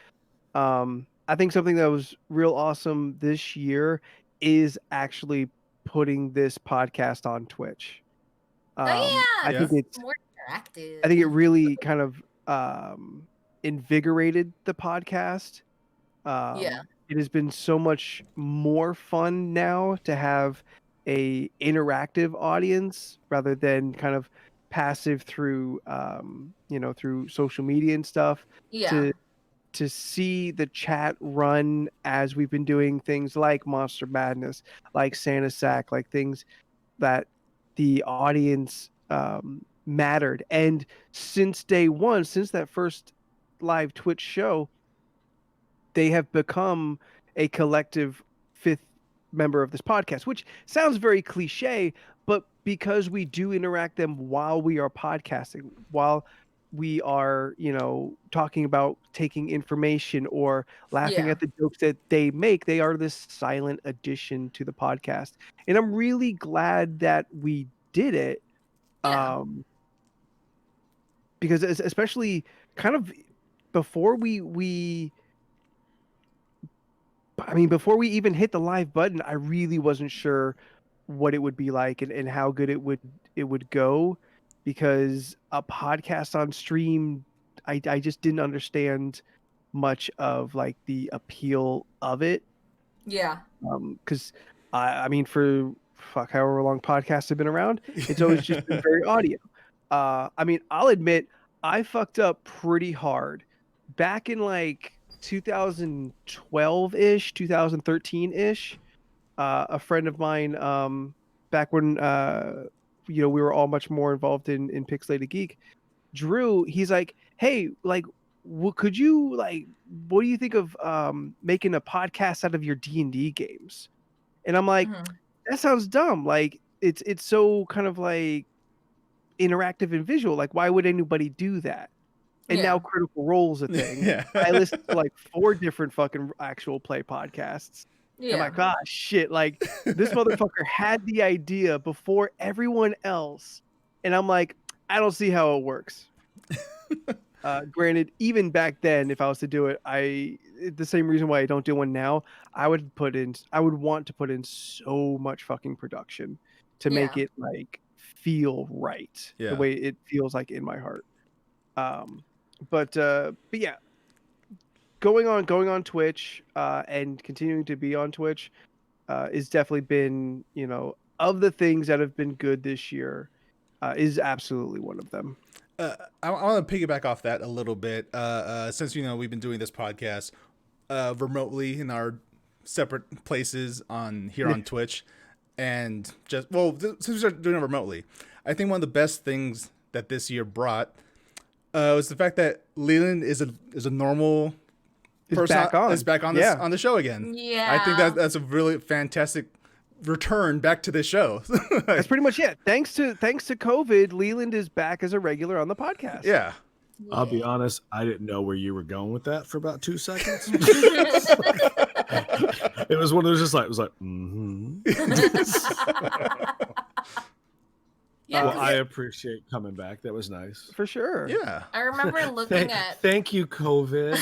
I think something that was real awesome this year is actually putting this podcast on Twitch. Oh yeah. I Yeah. think it's More interactive. I think it really kind of invigorated the podcast. Yeah. It has been so much more fun now to have a interactive audience rather than kind of passive through through social media and stuff. Yeah. To see the chat run as we've been doing things like Monster Madness, like Santa Sack, like things that the audience mattered. And since day one, since that first live Twitch show, they have become a collective fifth member of this podcast, which sounds very cliche, but because we do interact them while we are podcasting, while we are, talking about taking information or laughing Yeah. at the jokes that they make, they are this silent addition to the podcast. And I'm really glad that we did it. Yeah. Because especially kind of before before we even hit the live button, I really wasn't sure what it would be like and how good it would go, because a podcast on stream, I just didn't understand much of like the appeal of it. Yeah. Because I mean, for however long podcasts have been around, it's always just been very audio. I mean, I'll admit I fucked up pretty hard back in like 2012-ish, 2013-ish. A friend of mine, back when we were all much more involved in Pixelated Geek, Drew, he's like, hey, like, could you, like, what do you think of making a podcast out of your D&D games? And I'm like, Mhm. that sounds dumb. Like, it's so kind of like interactive and visual. Like, why would anybody do that? And Yeah. now Critical Role's a thing. Yeah. I listened to like 4 different fucking actual play podcasts. Yeah. I'm like, gosh, shit. Like, this motherfucker had the idea before everyone else. And I'm like, I don't see how it works. Granted, even back then, if I was to do it, the same reason why I don't do one now, I would want to put in so much fucking production to make Yeah. it like feel right. Yeah. The way it feels like in my heart. But yeah, going on Twitch and continuing to be on Twitch is definitely been, of the things that have been good this year, is absolutely one of them. I want to piggyback off that a little bit. Since we've been doing this podcast remotely in our separate places on Twitch, and since we started doing it remotely, I think one of the best things that this year brought was the fact that Leland is a normal person. Is back on Yeah. on the show again. Yeah. I think that's a really fantastic return back to this show. That's pretty much it. Thanks to COVID, Leland is back as a regular on the podcast. Yeah. I'll be honest, I didn't know where you were going with that for about 2 seconds. It was one of those Yeah. Well, 'cause I appreciate coming back. That was nice. For sure. Yeah. I remember looking Thank you, COVID.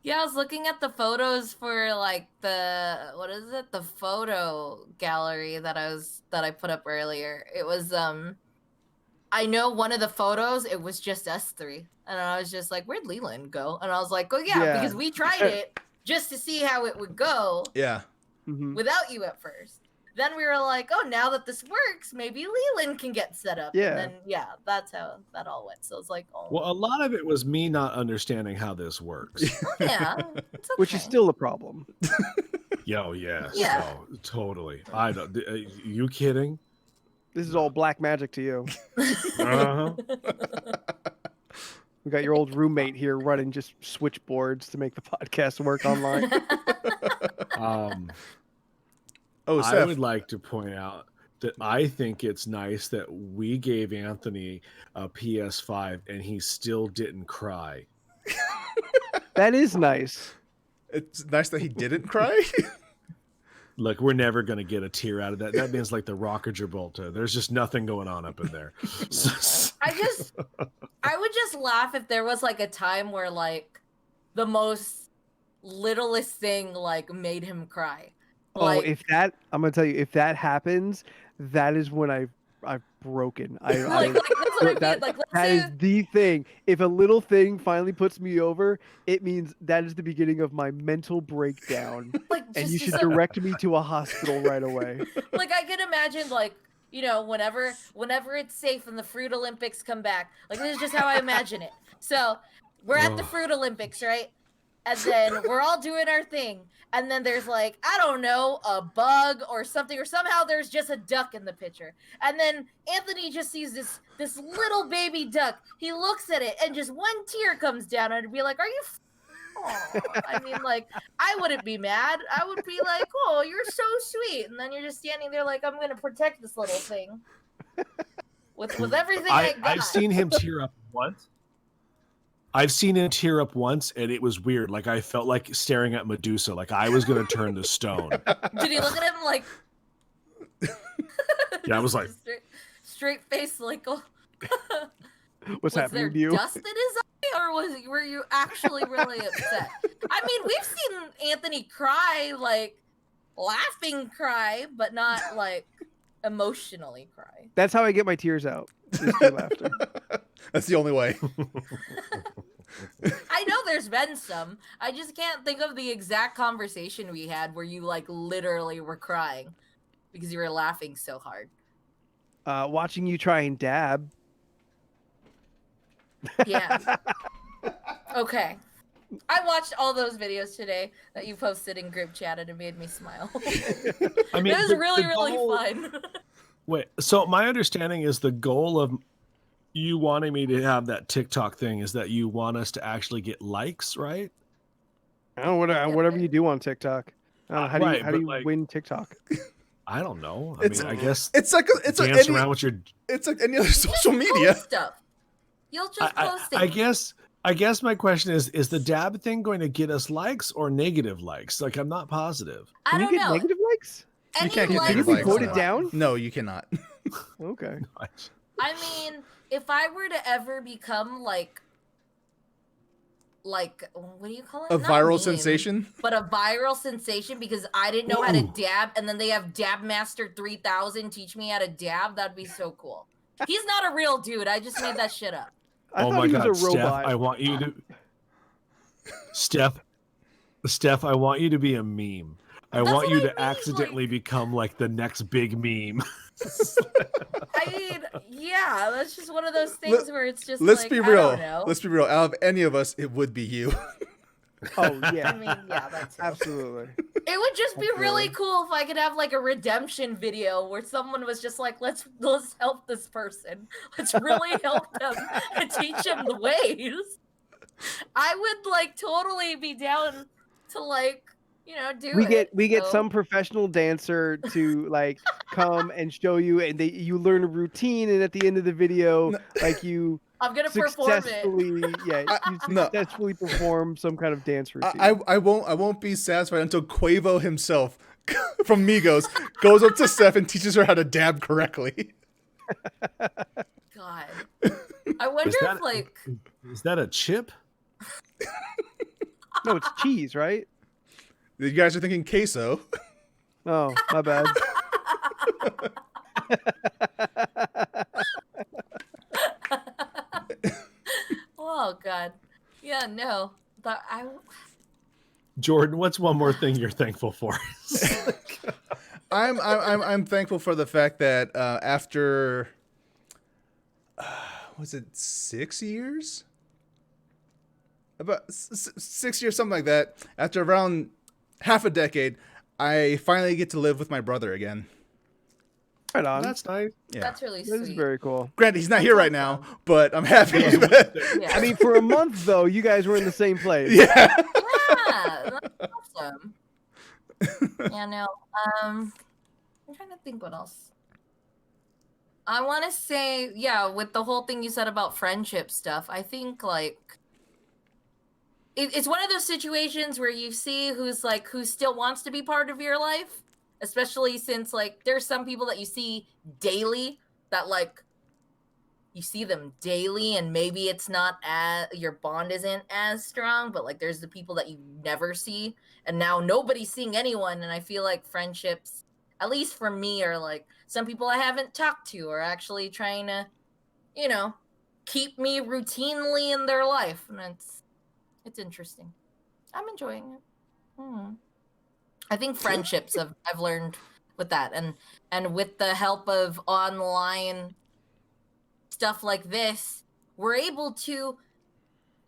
Yeah, I was looking at the photos for like the photo gallery that I put up earlier. It was I know one of the photos, it was just us 3. And I was just like, where'd Leland go? And I was like, oh yeah. Because we tried it just to see how it would go Yeah. Mhm. without you at first. then we were like, oh, now that this works, maybe Leland can get set up. Yeah. And then, yeah, that's how that all went. So it's like, oh, Well, a lot of it was me not understanding how this works. yeah. It's okay. Which is still a problem. Yo, yes. Yeah. Oh, totally. I don't. You kidding? This is all black magic to you. Uh-huh. We got your old roommate here running just switchboards to make the podcast work online. Oh, I Seth. would like to point out that I think it's nice that we gave Anthony a PS5 and he still didn't cry. That is nice. It's nice that he didn't cry. Look, we're never going to get a tear out of that. That means like the Rock of Gibraltar. There's just nothing going on up in there. I would just laugh if there was like a time where like the most littlest thing like made him cry. Like, if that, I'm gonna tell you, if that happens, that is when I've broken. like that's what I mean. that, Like, let's that say is the thing. If a little thing finally puts me over, it means that is the beginning of my mental breakdown, like and just you should so- direct me to a hospital right away. like I could imagine like, you know, whenever it's safe and the Fruit Olympics come back, like this is just how I imagine it. So we're at the Fruit Olympics, right? And then we're all doing our thing. And then there's like, I don't know, a bug or something, or somehow there's just a duck in the picture. And then Anthony just sees this little baby duck. He looks at it and just one tear comes down and it'd be like, are you I mean, like, I wouldn't be mad. I would be like, oh, you're so sweet. And then you're just standing there like, I'm going to protect this little thing with everything I got. I've seen him tear up once. And it was weird. Like I felt like staring at Medusa, like I was going to turn to stone. Did he look at him like... Yeah, I was like... Straight face, like... Oh. What's Was happening there to you? dust in his eye, or were you actually really upset? I mean, we've seen Anthony cry, like laughing cry, but not like emotionally cry. That's how I get my tears out. Is through laughter. That's the only way. I know there's been some. I just can't think of the exact conversation we had where you like literally were crying because you were laughing so hard. Watching you try and dab. Yeah. Okay. I watched all those videos today that you posted in group chat and it made me smile. I mean, it was really fun. Wait, so my understanding is the goal of you wanting me to have that TikTok thing is that you want us to actually get likes, right? I don't know, whatever you do on TikTok. I don't know, how do you like, win TikTok? I don't know. It's- I guess It's like dance around with your. it's like any other social media. Post stuff. You'll just post it. I guess my question is the dab thing going to get us likes or negative likes? Like I'm not positive. I Can you don't get know. negative likes? Any can't get likes Can you negative be likes. voted down? No, you cannot. Okay. I mean, if I were to ever become like what do you call it? A Not viral meme, sensation. but a viral sensation because I didn't know how to Ooh. dab, and then they have Dab Master 3000 teach me how to dab. That'd be so cool. He's not a real dude. I just made that shit up. I Oh thought my he was god, a Steph! robot. I want you to. Steph, I want you to be a meme. I That's want you what I to mean, accidentally become like the next big meme. I mean, yeah, that's just one of those things where it's just Let's like, be I real. don't know. Let's be real. Out of any of us, it would be you. Oh I yeah, mean, yeah, that's it. absolutely. It would just be really Absolutely. cool if I could have like a redemption video where someone was just like, let's help this person. Let's really help them and teach them the ways. I would like totally be down to like, you know, do it. We get so- some professional dancer to like come and show you, and you learn a routine, and at the end of the video, like you I'm gonna perform it. successfully, you No. successfully perform some kind of dance routine. I won't be satisfied until Quavo himself from Migos goes up to Steph and teaches her how to dab correctly. God, I wonder if like Is that a chip? No, it's cheese, right? You guys are thinking queso. Oh, my bad. oh God, yeah, no, but Jordan, what's one more thing you're thankful for? I'm thankful for the fact that after was it 6 years? About 6 years, something like that. After around half a decade, I finally get to live with my brother again. Right on. That's nice. Yeah. That's really That is sweet. very cool. Granted, he's not That's here right now, awesome. but I'm happy. Yeah. that- Yeah. I mean, for a month though, you guys were in the same place. yeah. Yeah, that's awesome. Yeah, no. I'm trying to think what else. I want to say, yeah, with the whole thing you said about friendship stuff, I think like it's one of those situations where you see who still wants to be part of your life, especially since like there's some people that you see daily that like you see them daily and maybe it's not as your bond isn't as strong, but like there's the people that you never see and now nobody's seeing anyone. And I feel like friendships, at least for me, are like some people I haven't talked to are actually trying to, keep me routinely in their life. And it's interesting. I'm enjoying it. I think friendships I've learned with that and with the help of online stuff like this, we're able to,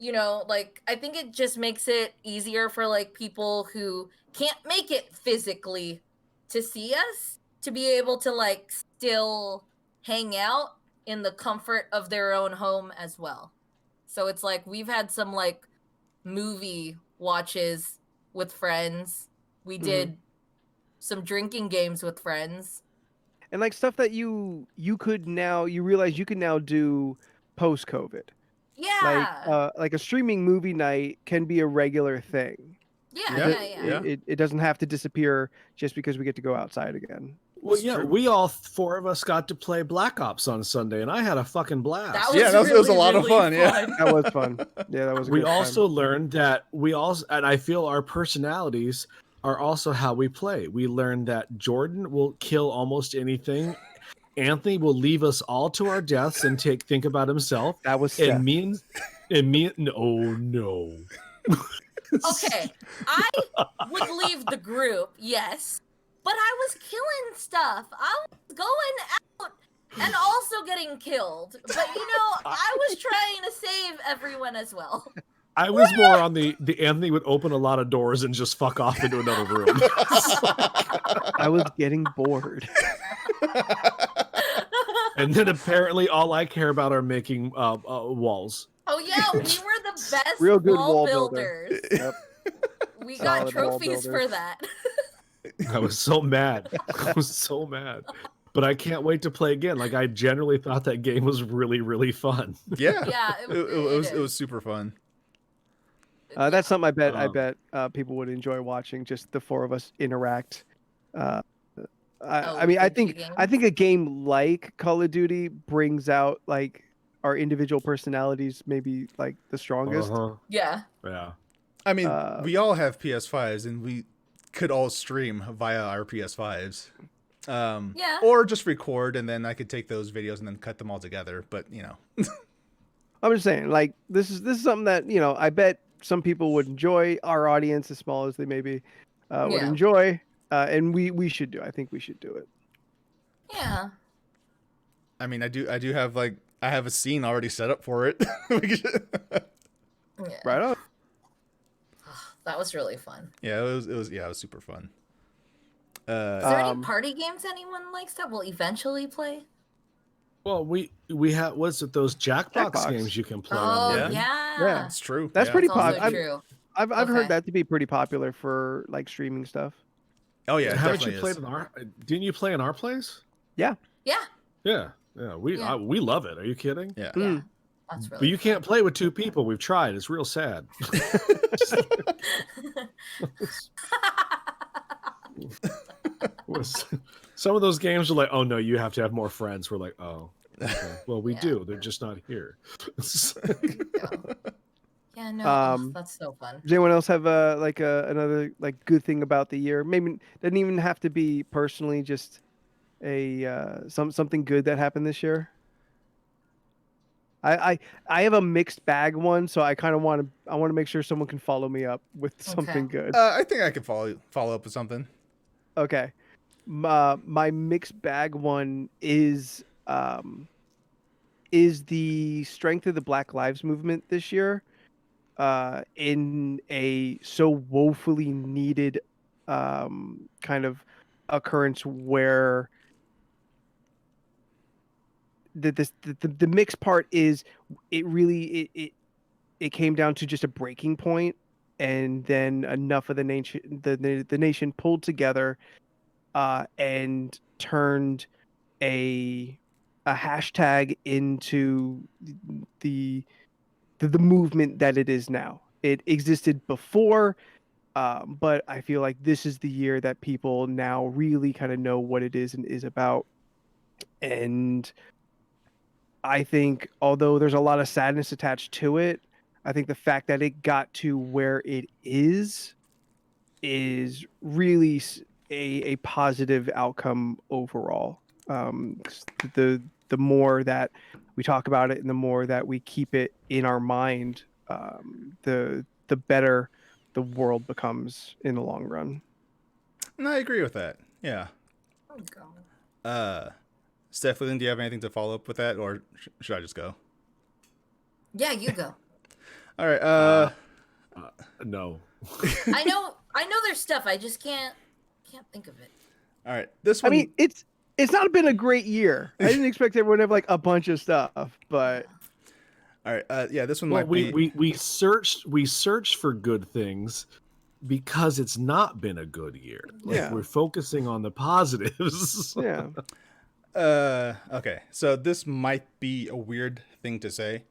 I think it just makes it easier for like people who can't make it physically to see us to be able to like still hang out in the comfort of their own home as well. So it's like we've had some like movie watches with friends. We did some drinking games with friends. And like stuff that you realize you can now do post COVID. Yeah. Like a streaming movie night can be a regular thing. Yeah. It doesn't have to disappear just because we get to go outside again. Well, That's yeah, true. we all four of us got to play Black Ops on Sunday, and I had a fucking blast. It was a lot of fun. Yeah. That was fun. Yeah, that was a We good time. also learned that and I feel our personalities are also how we play. We learned that Jordan will kill almost anything. Anthony will leave us all to our deaths and think about himself. That was Steph. And me, no. Okay, I would leave the group, yes, but I was killing stuff. I was going out and also getting killed. But I was trying to save everyone as well. I was more on the Anthony would open a lot of doors and just fuck off into another room. I was getting bored. And then apparently all I care about are making walls. Oh yeah, we were the best Real good wall wall builder. builders. Yep. We got Solid wall trophies for builders. that. I was so mad. But I can't wait to play again. Like I generally thought that game was really, really fun. Yeah. Yeah, It was super fun. That's something I Um, bet people would enjoy watching. Just the four of us interact. I mean, I think a game like Call of Duty brings out like our individual personalities, maybe like the strongest. Yeah. Yeah. I mean, we all have PS5s, and we could all stream via our PS5s. Yeah. Or just record, and then I could take those videos and then cut them all together. But I'm just saying, like this is something that I bet some people would enjoy. Our audience, as small as they may be, would Yeah. enjoy, and we should do. I think we should do it. Yeah. I mean, I do have I have a scene already set up for it. Yeah. Right on. That was really fun. Yeah, it was super fun. Is there any party games anyone likes that we'll eventually play? Well, we have what's it? Those Jackbox games you can play. Oh on yeah. Yeah. It's true. That's yeah. pretty It's also popular. true. I've Okay. heard that to be pretty popular for like streaming stuff. Oh yeah, it Haven't definitely you played is. in our? Didn't you play in our place? Yeah. Yeah. We Yeah. we love it. Are you kidding? Yeah. Yeah. That's really But you can't play with two people. We've tried. It's real sad. Some of those games are like, oh no, you have to have more friends. We're like, oh, okay. Well, we Yeah. do. They're just not here. Yeah, no, that's so fun. Does anyone else have another like good thing about the year? Maybe doesn't even have to be personally, just a something good that happened this year. I have a mixed bag one, so I kind of want to make sure someone can follow me up with something good. I think I could follow up with something. Okay. my mixed bag one is the strength of the Black Lives Movement this year, in a so woefully needed kind of occurrence where the mixed part is it really it came down to just a breaking point, and then enough of the nation the nation pulled together and turned a hashtag into the the movement that it is now. It existed before, but I feel like this is the year that people now really kind of know what it is and is about. And I think, although there's a lot of sadness attached to it, I think the fact that it got to where it is really a positive outcome overall. 'Cause the more that we talk about it and the more that we keep it in our mind, the better the world becomes in the long run. And I agree with that. Yeah. Oh, God. Steph, do you have anything to follow up with that, or should I just go? Yeah, you go. All right. No. I know there's stuff. I just can't think of it. All right. This I one. mean, it's not been a great year. I didn't expect everyone to have like a bunch of stuff, but All right. Yeah. This one Well, might be. we searched for good things because it's not been a good year. Like, Yeah. we're focusing on the positives. yeah. Okay. So this might be a weird thing to say,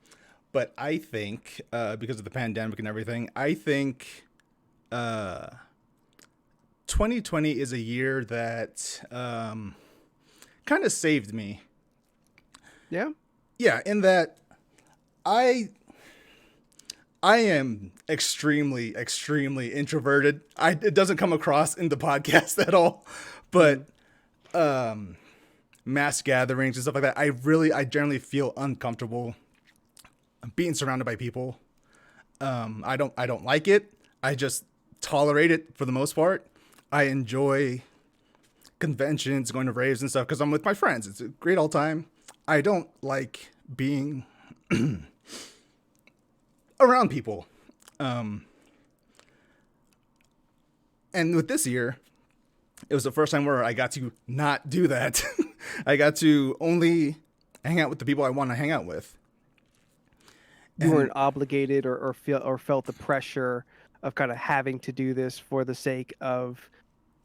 but I think because of the pandemic and everything, I think 2020 is a year that kind of saved me. Yeah. Yeah, in that I am extremely introverted. It doesn't come across in the podcast at all, but mass gatherings and stuff like that, I generally feel uncomfortable being surrounded by people. I don't like it. I just tolerate it for the most part. I enjoy conventions, going to raves and stuff because I'm with my friends. It's a great old time. I don't like being around people. And with this year, it was the first time where I got to not do that. I got to only hang out with the people I want to hang out with. You weren't obligated or felt the pressure of kind of having to do this for the sake of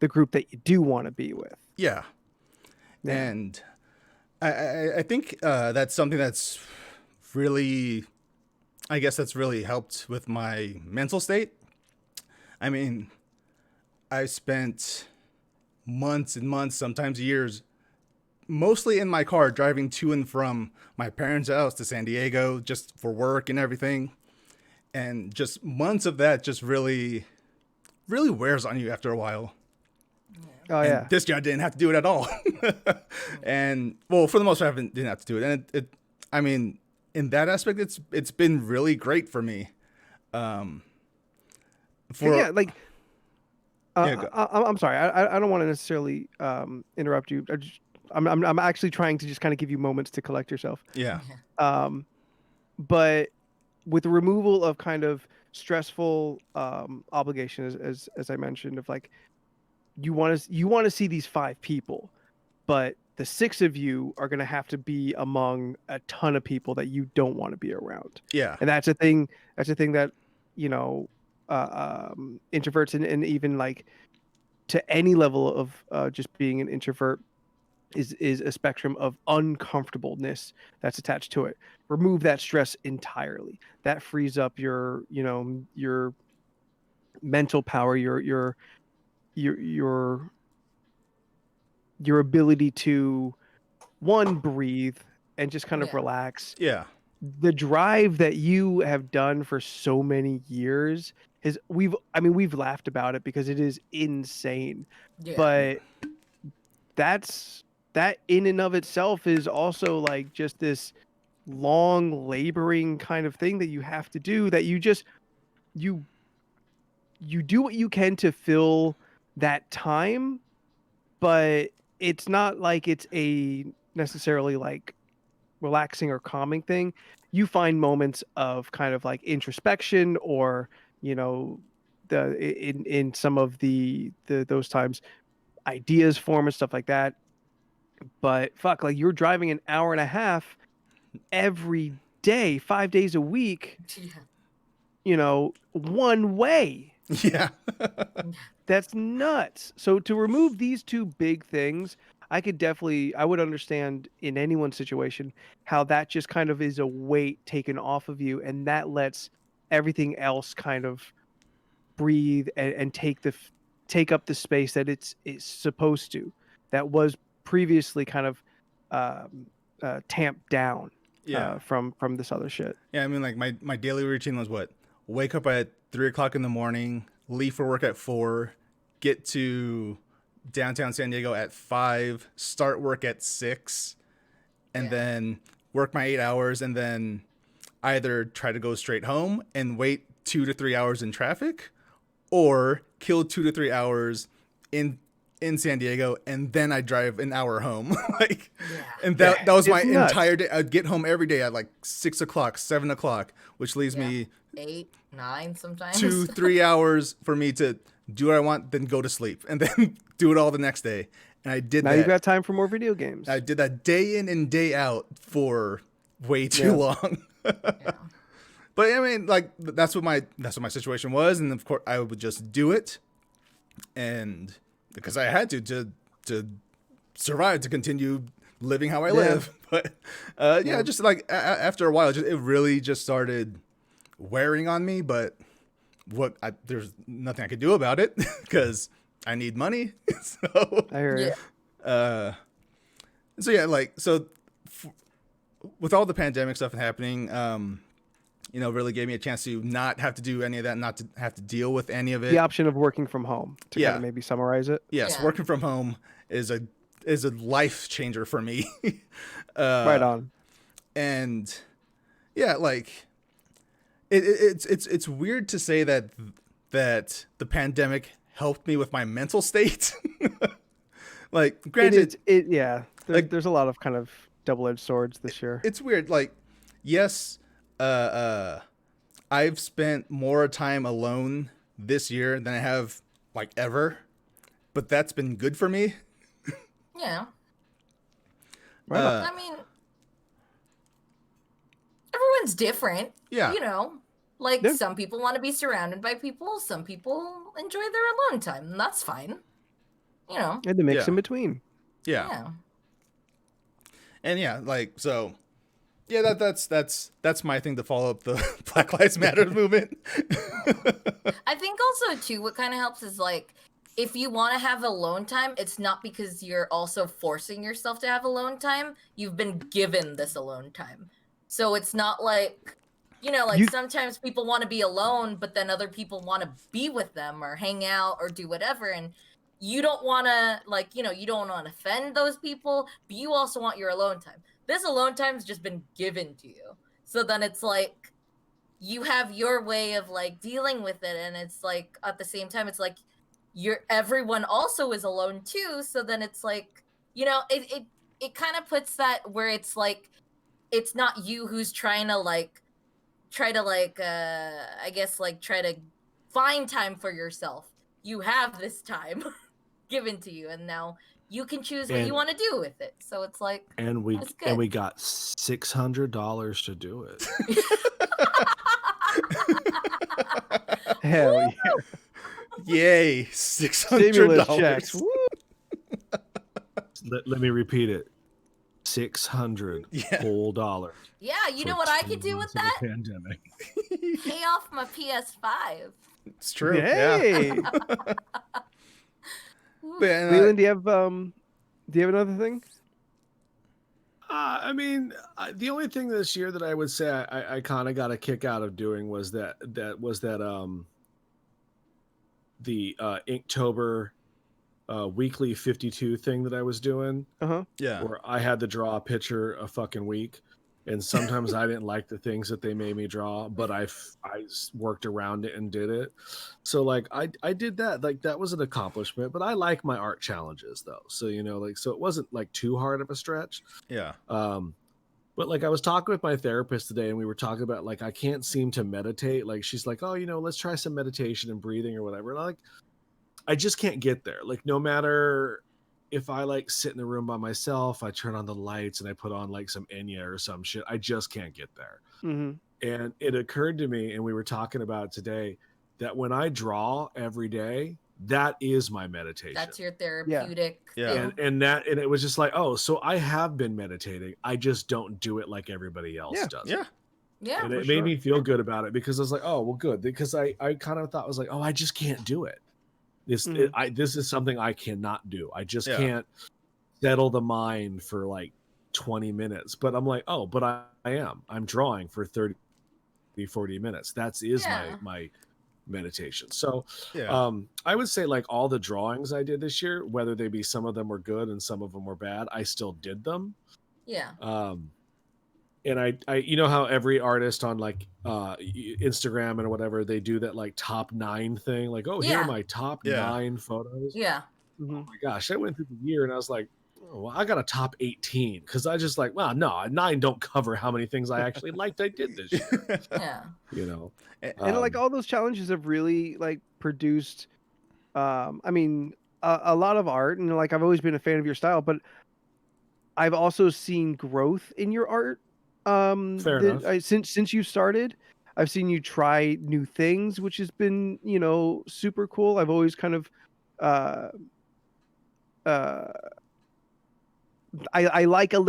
the group that you do want to be with. Yeah. Yeah. And I think that's something that's really, I guess that's really helped with my mental state. I mean, I spent months and months, sometimes years, mostly in my car driving to and from my parents' house to San Diego just for work and everything. And just months of that just really wears on you after a while. Oh And yeah. this year I didn't have to do it at all. And well, for the most part, I didn't have to do it. And it I mean, in that aspect, it's been really great for me. Yeah, like Yeah, go. I'm sorry. I don't want to necessarily interrupt you. I'm actually trying to just kind of give you moments to collect yourself. Yeah. But with the removal of kind of stressful obligations, as I mentioned, of like you want to see these 5 people, but the 6 of you are going to have to be among a ton of people that you don't want to be around. Yeah. And that's a thing that introverts and even like to any level of just being an introvert is a spectrum of uncomfortableness that's attached to it. Remove that stress entirely. That frees up your mental power, your ability to breathe and just kind of Yeah. relax. Yeah. The drive that you have done for so many years is we've laughed about it because it is insane. Yeah. But that in and of itself is also like just this long laboring kind of thing that you have to do, that you do what you can to fill that time, but it's not like it's a necessarily like relaxing or calming thing. You find moments of kind of like introspection, or you know, in some of the those times ideas form and stuff like that. But fuck, like you're driving an hour and a half every day, 5 days a week, Yeah. you know, one way. Yeah. That's nuts. So to remove these two big things, I would understand in anyone's situation how that just kind of is a weight taken off of you, and that lets everything else kind of breathe and take up the space that it's supposed to. That was previously kind of um, tamped down Yeah. from this other shit. Yeah, I mean, like my daily routine was what? Wake up at 3 o'clock in the morning, leave for work at 4, get to downtown San Diego at 5, start work at 6, and Yeah. then work my 8 hours, and then either try to go straight home and wait 2 to 3 hours in traffic, or kill 2 to 3 hours in San Diego, and then I drive an hour home. Like, Yeah. and that was my It's nuts. entire day. I'd get home every day at like 6 o'clock, 7 o'clock, which leaves Yeah. me 8, 9 sometimes. 2, 3 hours for me to do what I want, then go to sleep, and then do it all the next day. And I did Now that. you've got time for more video games. I did that day in and day out for way too Yeah. long. Yeah. But I mean, like that's what my situation was, and of course I would just do it, and because I had to survive, to continue living how I live. But yeah, just like after a while, it really just started wearing on me. But there's nothing I could do about it because I need money. So I hear you. Yeah. so yeah, like with all the pandemic stuff happening, really gave me a chance to not have to do any of that, not to have to deal with any of it. The option of working from home, to kind Yeah. of maybe summarize it. Yes, Yeah. working from home is a life changer for me. Right on. And yeah, like it's weird to say that the pandemic helped me with my mental state. Like, granted, Yeah. There's a lot of kind of double-edged swords this year. it's weird. Like, yes, I've spent more time alone this year than I have like ever, but that's been good for me. Yeah. Right on. I mean, everyone's different. Yeah. You know, like Yeah. some people want to be surrounded by people. Some people enjoy their alone time. And that's fine. You know. And the mix Yeah. in between. Yeah. Yeah. And yeah, like, so yeah, that's my thing to follow up the Black Lives Matter movement. I think also too, what kind of helps is like, if you want to have alone time, it's not because you're also forcing yourself to have alone time. You've been given this alone time. So it's not like, like sometimes people want to be alone, but then other people want to be with them or hang out or do whatever. And you don't want to, you don't want to offend those people, but you also want your alone time. This alone time's just been given to you. So then it's like, you have your way of like dealing with it. And it's like, at the same time, it's like, everyone also is alone too. So then it's like, it kind of puts that where it's like, it's not you who's trying to try to find time for yourself. You have this time given to you, and now you can choose what you want to do with it. So it's like, And we that's good. and we got $600 to do it. Hell yeah. Yay, $600. Stimulus checks. Woo. Let me repeat it. 600 Yeah. whole dollars. Yeah, you for know what I 2 could do with months of the that? pandemic. Pay off my PS5. It's true. Yeah. Hey. But, and, Leland, do you have another thing? I mean, the only thing this year that I would say I kind of got a kick out of doing was the Inktober weekly 52 thing that I was doing, Uh-huh. yeah. where I had to draw a picture a fucking week. And sometimes I didn't like the things that they made me draw, but worked around it and did it. So like I did that. Like that was an accomplishment, but I like my art challenges though. So like so it wasn't like too hard of a stretch. Yeah. But like I was talking with my therapist today and we were talking about like I can't seem to meditate. Like she's like, "Oh, let's try some meditation and breathing or whatever." And I just can't get there. Like no matter if I like sit in the room by myself, I turn on the lights and I put on like some Enya or some shit, I just can't get there. Mm-hmm. And it occurred to me, and we were talking about it today, that when I draw every day, that is my meditation. That's your therapeutic Yeah. thing. And it was just like, oh, so I have been meditating. I just don't do it like everybody else does. Yeah. Yeah. And it made me feel good about it because I was like, oh, well, good. Because I kind of thought, I was like, oh, I just can't do it. This is something I cannot do. I just can't settle the mind for like 20 minutes. But I'm like, oh, but I'm drawing for 30, 40 minutes. That is my meditation. So I would say like all the drawings I did this year, whether they be some of them were good and some of them were bad, I still did them. Yeah. And I how every artist on like Instagram and whatever, they do that like top 9 thing, like, oh, here are my top 9 photos. Yeah. Mm-hmm. Oh my gosh, I went through the year and I was like, oh, well, I got a top 18 because I just like, well, no, 9 don't cover how many things I actually liked I did this year. Yeah. And like all those challenges have really like produced I mean a lot of art, and like I've always been a fan of your style, but I've also seen growth in your art. Fair enough. Since you started, I've seen you try new things, which has been super cool. I've always kind of I like a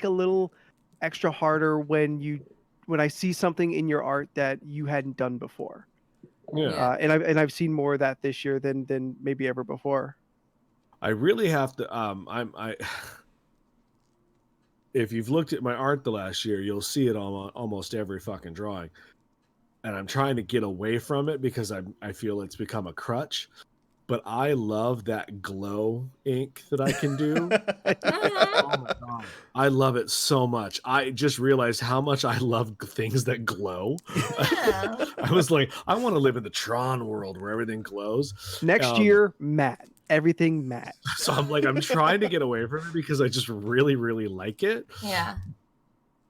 little extra harder when I see something in your art that you hadn't done before. Yeah. And I've seen more of that this year than maybe ever before. I really have to if you've looked at my art the last year, you'll see it on almost every fucking drawing. And I'm trying to get away from it because I feel it's become a crutch. But I love that glow ink that I can do. Oh my God. I love it so much. I just realized how much I love things that glow. Yeah. I was like, I want to live in the Tron world where everything glows. Next year, matte. Everything matte. So I'm trying to get away from it because I just really, really like it. Yeah.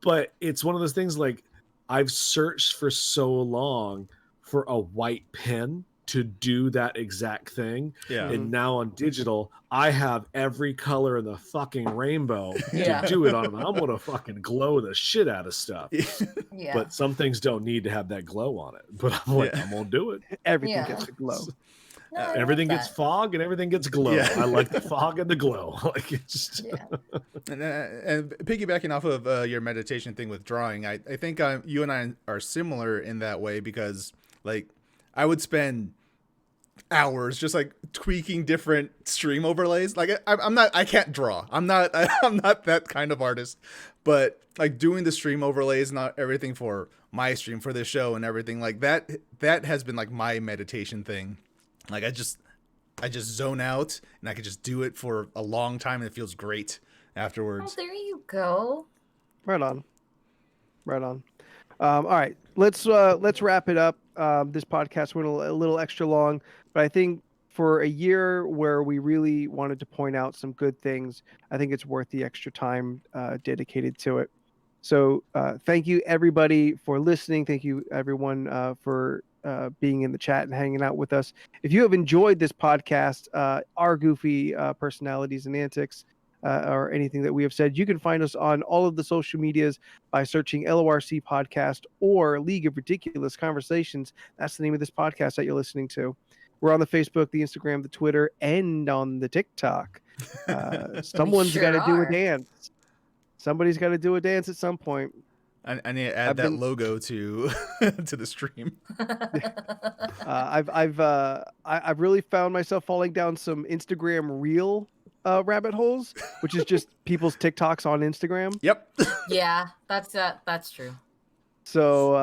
But it's one of those things like I've searched for so long for a white pen to do that exact thing. Yeah. And now on digital, I have every color in the fucking rainbow to do it on. I'm going to fucking glow the shit out of stuff. Yeah. But some things don't need to have that glow on it. But I'm like, I'm going to do it. Everything gets a glow. No, I Everything love gets that. fog and everything gets glow. Yeah. I like the fog and the glow. Like it's just... And piggybacking off of your meditation thing with drawing, I think you and I are similar in that way because like I would spend hours just like tweaking different stream overlays. Like I can't draw. I'm not that kind of artist, but like doing the stream overlays, not everything for my stream for this show and everything like that has been like my meditation thing. Like I just zone out and I could just do it for a long time and it feels great afterwards. Oh, there you go. Right on. All right, let's wrap it up. This podcast went a little extra long, but I think for a year where we really wanted to point out some good things, I think it's worth the extra time dedicated to it. So thank you everybody for listening. Thank you everyone for being in the chat and hanging out with us. If you have enjoyed this podcast, our goofy personalities and antics, or anything that we have said, you can find us on all of the social medias by searching LORC Podcast or League of Ridiculous Conversations. That's the name of this podcast that you're listening to. We're on the Facebook, the Instagram, the Twitter, and on the TikTok. Someone's got to do a dance. Somebody's got to do a dance at some point. I need to add that logo to to the stream. I've really found myself falling down some Instagram reel rabbit holes, which is just people's TikToks on Instagram. Yep. Yeah, that's true. So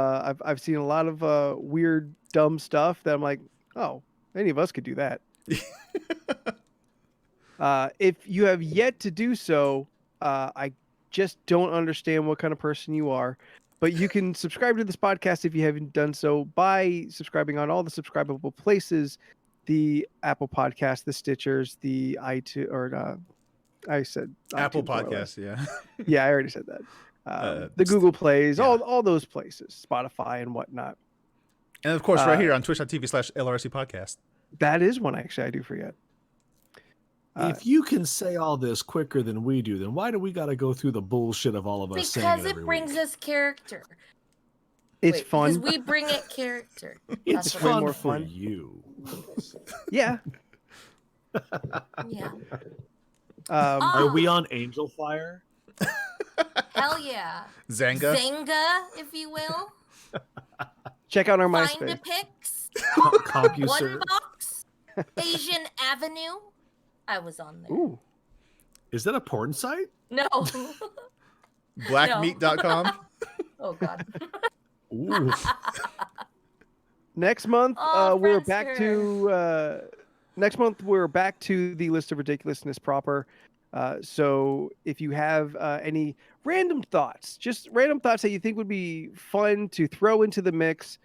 I've seen a lot of weird, dumb stuff that I'm like, oh, any of us could do that. If you have yet to do so, I just don't understand what kind of person you are. But you can subscribe to this podcast if you haven't done so by subscribing on all the subscribable places, the Apple Podcast, the Stitchers, the iTunes, or I said Apple iTunes, by the way. Podcasts, yeah. Yeah, I already said that. The Google Plays, yeah. all those places, Spotify and whatnot. And of course, right here on twitch.tv/LRC podcast. That is one actually I do forget. If you can say all this quicker than we do, then why do we got to go through the bullshit of all of us saying Because it it every brings week? us character. It's fun. Because we bring it character. It's That's what fun more for fun. you. Yeah. Yeah. Are we on Angel Fire? Hell yeah. Zanga. Zanga, if you will. Check out our Find MySpace. a Pix. CompuServe. One Box. Asian Avenue. I was on there. Ooh. Is that a porn site? No. Blackmeat.com. Oh God. Ooh. Next month, Oh, we're Friendster. back to the list of ridiculousness proper. So if you have any random thoughts, just random thoughts that you think would be fun to throw into the mix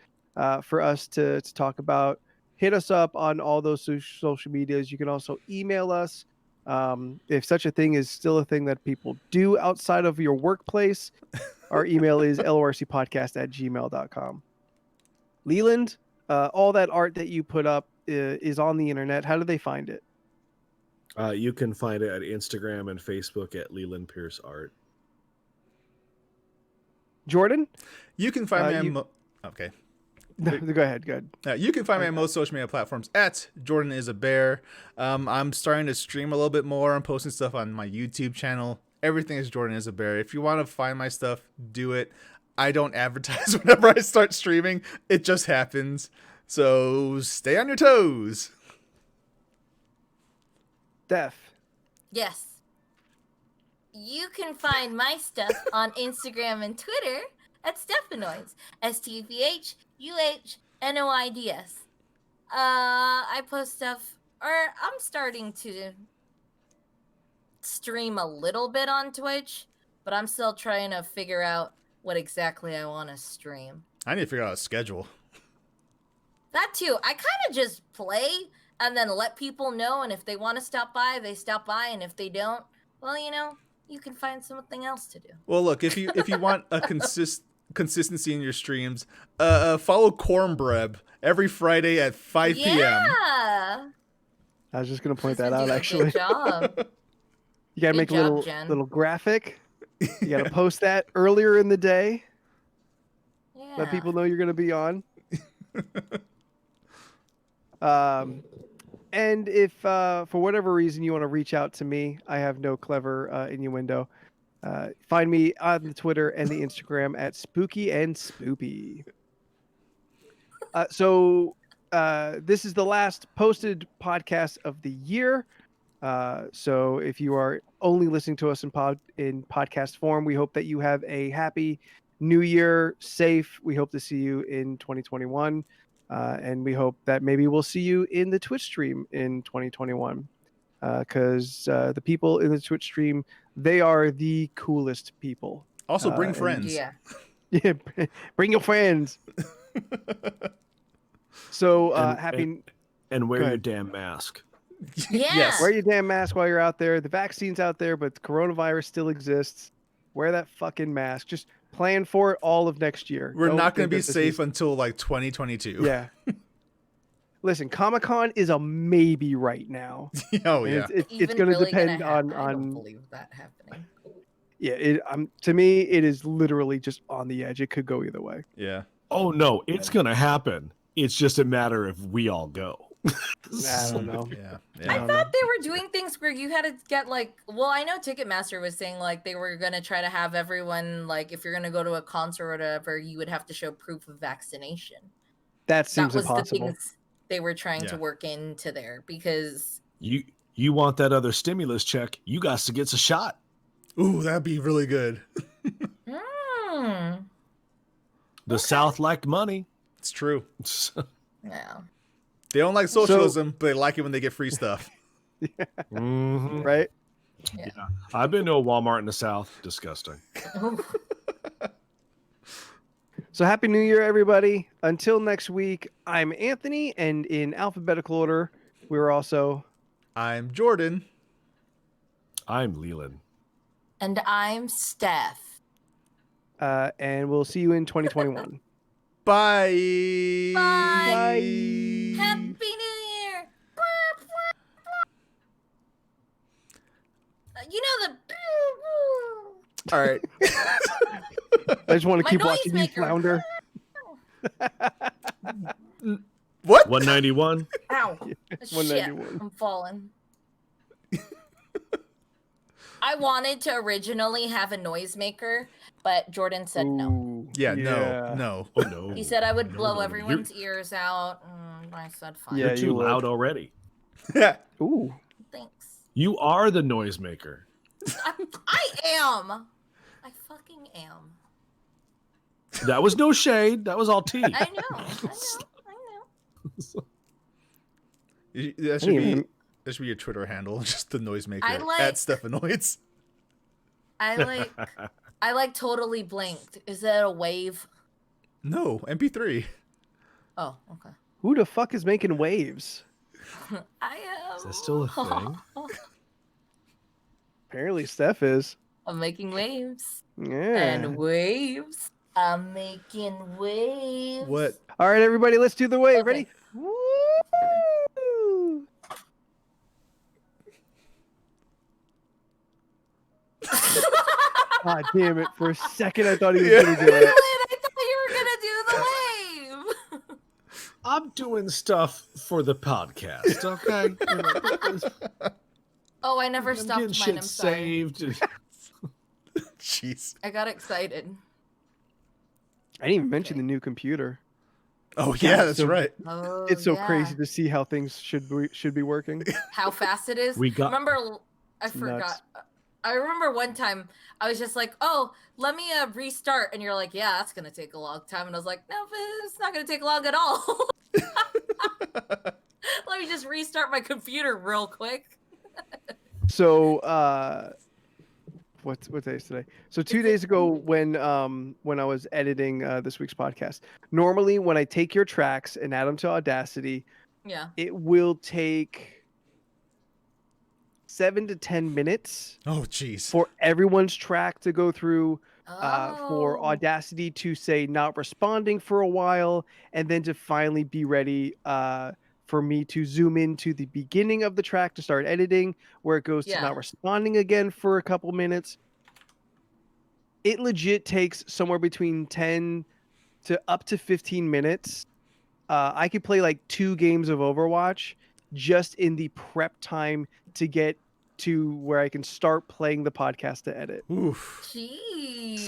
for us to talk about, hit us up on all those social medias. You can also email us if such a thing is still a thing that people do outside of your workplace. Our email is lorcpodcast@gmail.com. Leland, all that art that you put up is on the internet. How do they find it? You can find it at Instagram and Facebook at Leland Pierce Art. Jordan? You can find me on okay. Go ahead. You can find me on most social media platforms at Jordan is a Bear. I'm starting to stream a little bit more. I'm posting stuff on my YouTube channel. Everything is Jordan is a Bear. If you want to find my stuff, do it. I don't advertise whenever I start streaming. It just happens. So stay on your toes. Steph. Yes. You can find my stuff on Instagram and Twitter at Stephanoids. STEPHUHNOIDS. I post stuff, or I'm starting to stream a little bit on Twitch, but I'm still trying to figure out what exactly I want to stream. I need to figure out a schedule. That too. I kind of just play and then let people know, and if they want to stop by, they stop by, and if they don't, well, you can find something else to do. Well, look, if you want a consistency in your streams, follow Cornbread every Friday at 5 p.m. Yeah. I was just going to point She's that been out, doing a actually. Good job. You got to Good make a job, Jen. little graphic. You got to post that earlier in the day. Yeah. Let people know you're going to be on. And if for whatever reason you want to reach out to me, I have no clever innuendo. Find me on the Twitter and the Instagram at Spooky and Spoopy. So this is the last posted podcast of the year. So if you are only listening to us in podcast form, we hope that you have a happy new year, safe. We hope to see you in 2021. And we hope that maybe we'll see you in the Twitch stream in 2021. Because the people in the Twitch stream, they are the coolest people. Also, bring friends. Yeah. Yeah, bring your friends. So happy. And wear Go your ahead. damn mask. Yeah. Yes. Wear your damn mask while you're out there. The vaccine's out there, but the coronavirus still exists. Wear that fucking mask. Just plan for it all of next year. We're Don't not going think to be that this safe is- until like 2022. Yeah. Listen, Comic-Con is a maybe right now. Oh, And yeah. It's Even going to really depend gonna happen? I don't on believe that happening. yeah. To me, it is literally just on the edge. It could go either way. Yeah. Oh no, it's gonna happen. It's just a matter of we all go. I don't know. Yeah. I Yeah. thought they were doing things where you had to get I know Ticketmaster was saying they were gonna try to have everyone if you're gonna go to a concert or whatever, you would have to show proof of vaccination. That seems That was impossible. the things they were trying Yeah. to work into there because You want that other stimulus check? You got to get a shot. Ooh, that'd be really good. The South liked money. It's true. yeah. They don't like socialism, but they like it when they get free stuff. Mhm. Right? Yeah. Yeah. I've been to a Walmart in the South. Disgusting. So happy New Year, everybody. Until next week, I'm Anthony, and in alphabetical order, we're also I'm Jordan. I'm Leland. And I'm Steph. and we'll see you in 2021. Bye. Bye. Happy New Year. You know the. All right. I just want to My keep watching you noisemaker. flounder. What? 191. Ow. Shit. 191. I'm falling. I wanted to originally have a noisemaker, but Jordan said no. Ooh, Yeah, no. Oh no. He said I would No, blow no, no. everyone's ears out. I said fine. Yeah, You're too you would. loud already. Ooh. Thanks. You are the noisemaker. I am. I fucking am. That was no shade. That was all tea. I know. That should be your Twitter handle, just the noisemaker I like- at Stephanoids. I like totally blinked. Is that a wave? No, MP3. Oh, okay. Who the fuck is making waves? I am. Is that still a thing? Apparently, Steph is. I'm making waves. Yeah. And waves. I'm making waves. What? All right, everybody, let's do the wave. Okay. Ready? Woo! God damn it. For a second, I thought he was Yeah. going to do it. I thought you were gonna do the wave. I'm doing stuff for the podcast, okay? Oh, I never I'm stopped getting mine. shit I'm sorry. saved. Jeez. I got excited. I didn't even mention the new computer. Oh God, yeah, that's so- right. Oh, It's so yeah. crazy to see how things should be working. How fast it is. We got- Remember, I It's forgot. nuts. I remember one time I was just like, "Oh, let me restart," and you're like, "Yeah, that's gonna take a long time," and I was like, "No, but it's not gonna take long at all. Let me just restart my computer real quick." So, what day is today? So 2 days ago, when I was editing this week's podcast, normally when I take your tracks and add them to Audacity, Yeah. it will take 7 to 10 minutes Oh jeez. for everyone's track to go through, for Oh. Audacity to say not responding for a while, and then to finally be ready for me to zoom into the beginning of the track to start editing, where it goes to Yeah. not responding again for a couple minutes. It legit takes somewhere between 10 to up to 15 minutes. I could play like 2 games of Overwatch just in the prep time to get to where I can start playing the podcast to edit. Oof. Jeez.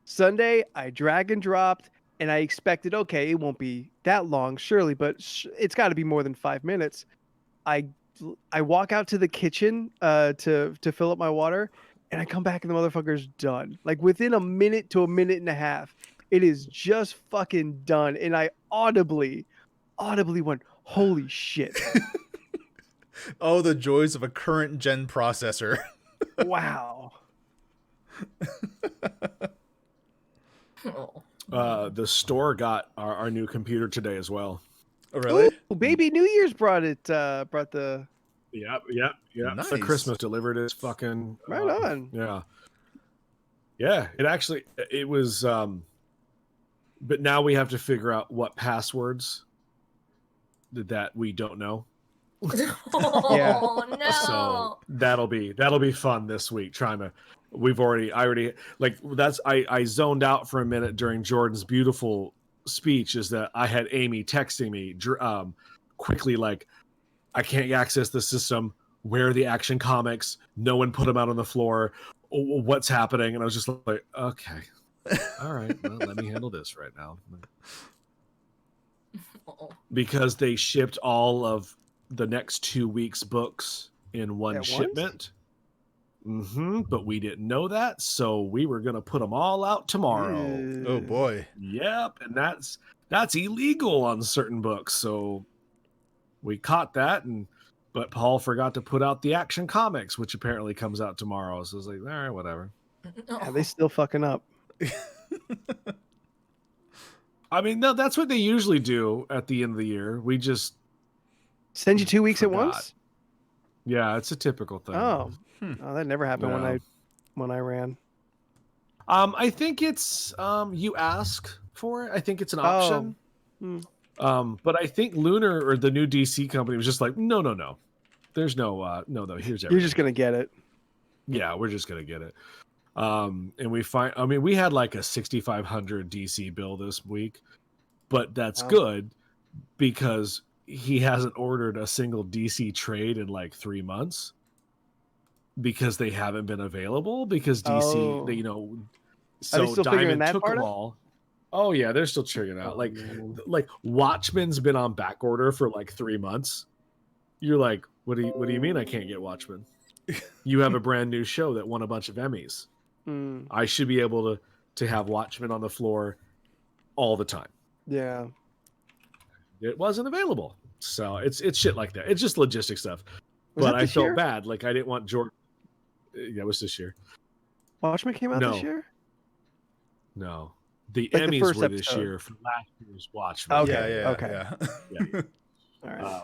Sunday, I drag and dropped, and I expected, okay, it won't be that long, surely, but it's got to be more than 5 minutes. I walk out to the kitchen to fill up my water, and I come back and the motherfucker's done. Like within a minute to a minute and a half, it is just fucking done. And I audibly went, holy shit. Oh, the joys of a current gen processor. Wow. Oh. The store got our new computer today as well. Oh, really? Ooh, baby New Year's brought the Yep. Nice. The Christmas delivered it. Fucking right on. Yeah. It was. But now we have to figure out what passwords that we don't know. Oh no. So that'll be fun this week. I zoned out for a minute during Jordan's beautiful speech. Is that I had Amy texting me quickly like, I can't access the system. Where are the Action Comics? No one put them out on the floor. What's happening? And I was just like, okay, all right, well, let me handle this right now. Oh. Because they shipped all of the next 2 weeks' books in one At once? shipment. But we didn't know that, so we were gonna put them all out tomorrow. Oh boy. Yep, and that's illegal on certain books. So we caught that, and But Paul forgot to put out the Action Comics, which apparently comes out tomorrow. So I was like, all right, whatever. Yeah, they still fucking up. I mean, no, that's what they usually do at the end of the year. We just Send you 2 weeks forgot. at once? Yeah, it's a typical thing. Oh. Oh, that never happened Yeah. when I ran. I think it's you ask for it. I think it's an option. But I think Lunar or the new DC company was just like, no. There's no here's everything. You're just gonna get it. Yeah, we're just gonna get it. And we had like a 6,500 DC bill this week, but that's good because he hasn't ordered a single DC trade in like 3 months because they haven't been available because DC, they, so still figuring Diamond that took part them out? all. Oh yeah, they're still figuring it out. Like Watchmen's been on back order for like 3 months. You're like, what do you mean I can't get Watchmen? You have a brand new show that won a bunch of Emmys. I should be able to have Watchmen on the floor all the time. Yeah. It wasn't available. So it's shit like that. It's just logistic stuff. Was But that I this felt year? bad. Like I didn't want Jordan. Yeah, it was this year. Watchmen came out No. this year? No. The Like the Emmys first were this episode. year for last year's Watchmen. Okay. Yeah. Okay. Yeah. All right.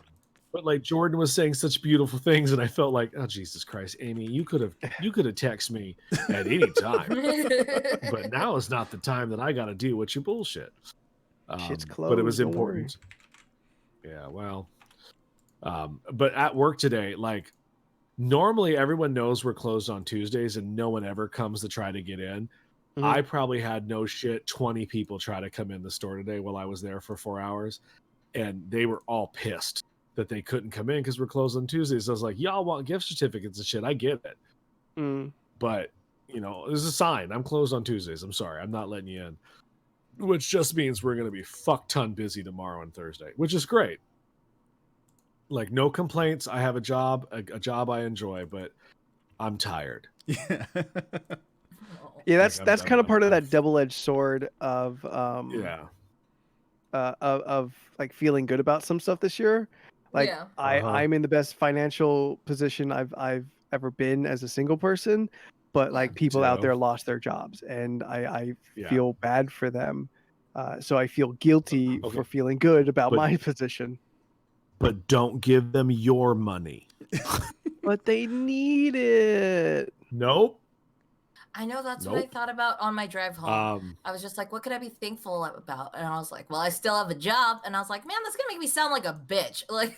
But like Jordan was saying such beautiful things, and I felt like, oh Jesus Christ, Amy, you could have texted me at any time, but now is not the time that I got to deal with your bullshit. Shit's But it was closed, don't worry. important. Yeah, well, but at work today, like normally everyone knows we're closed on Tuesdays, and no one ever comes to try to get in. Mhm. I probably had no shit 20 people try to come in the store today while I was there for 4 hours, and they were all pissed that they couldn't come in because we're closed on Tuesdays. So I was like, y'all want gift certificates and shit. I get it. But, there's a sign. I'm closed on Tuesdays. I'm sorry. I'm not letting you in. Which just means we're going to be fuck ton busy tomorrow and Thursday, which is great. Like, no complaints. I have a job I enjoy, but I'm tired. Yeah. Yeah, that's I'm kind of part of I'm- that double-edged sword of of like feeling good about some stuff this year. Like Yeah. I'm in the best financial position I've ever been as a single person, but like people out too. there lost their jobs, and I Yeah. feel bad for them. So I feel guilty Okay. for feeling good about But- my position. But don't give them your money. But they need it. Nope. I know that's what I Nope. thought about on my drive home. I was just like, what could I be thankful about? And I was like, well, I still have a job. And I was like, man, that's gonna make me sound like a bitch. Like,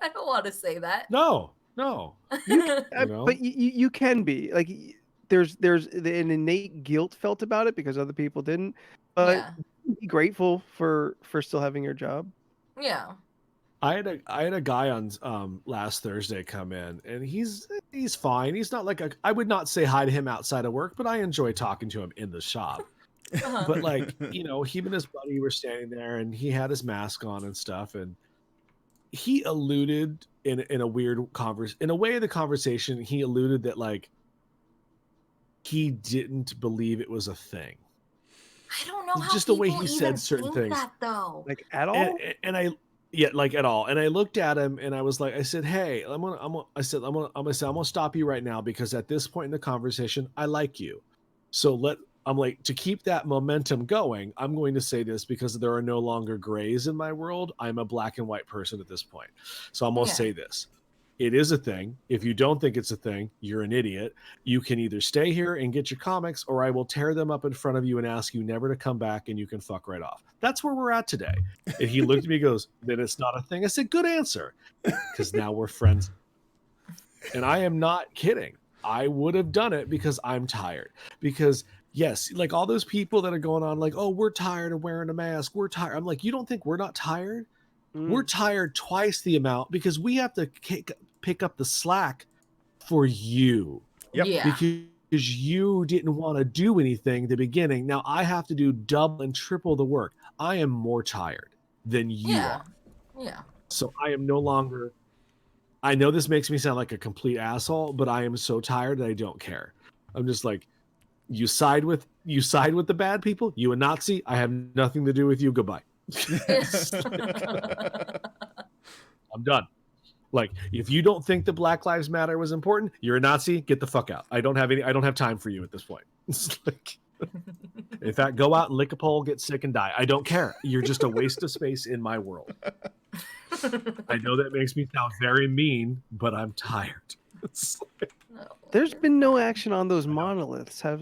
I don't want to say that. No. But you can be like, there's an innate guilt felt about it because other people didn't. But Yeah. be grateful for still having your job. Yeah. I had a guy on last Thursday come in, and he's fine. He's not like I would not say hi to him outside of work, but I enjoy talking to him in the shop. Uh-huh. But like, he and his buddy were standing there, and he had his mask on and stuff, and he alluded in a weird in a way of the conversation, he alluded that like he didn't believe it was a thing. I don't know how Just the way people he said even certain think things. that though. Like at all. And I like at all. And I looked at him and I was like, I said, hey, I'm gonna stop you right now because at this point in the conversation, I like you. So I'm like, to keep that momentum going, I'm going to say this because there are no longer grays in my world. I'm a black and white person at this point. So I'm gonna say this. It is a thing. If you don't think it's a thing, you're an idiot. You can either stay here and get your comics, or I will tear them up in front of you and ask you never to come back, and you can fuck right off. That's where we're at today. And he looked at me and goes, then it's not a thing. I said, good answer. Because now we're friends. And I am not kidding. I would have done it because I'm tired. Because yes, like all those people that are going on like, oh, we're tired of wearing a mask. We're tired. I'm like, you don't think we're not tired? We're tired twice the amount because we have to pick up the slack for you. Yep. Yeah. Because you didn't want to do anything at the beginning. Now I have to do double and triple the work. I am more tired than you Yeah. are. Yeah. So I am no longer. I know this makes me sound like a complete asshole, but I am so tired that I don't care. I'm just like, you side with the bad people. You a Nazi. I have nothing to do with you. Goodbye. I'm done. Like, if you don't think that Black Lives Matter was important, you're a Nazi. Get the fuck out. I don't have time for you at this point. It's like, in fact, go out and lick a pole, get sick, and die. I don't care. You're just a waste of space in my world. I know that makes me sound very mean, but I'm tired. It's like, There's been no action on those monoliths. Has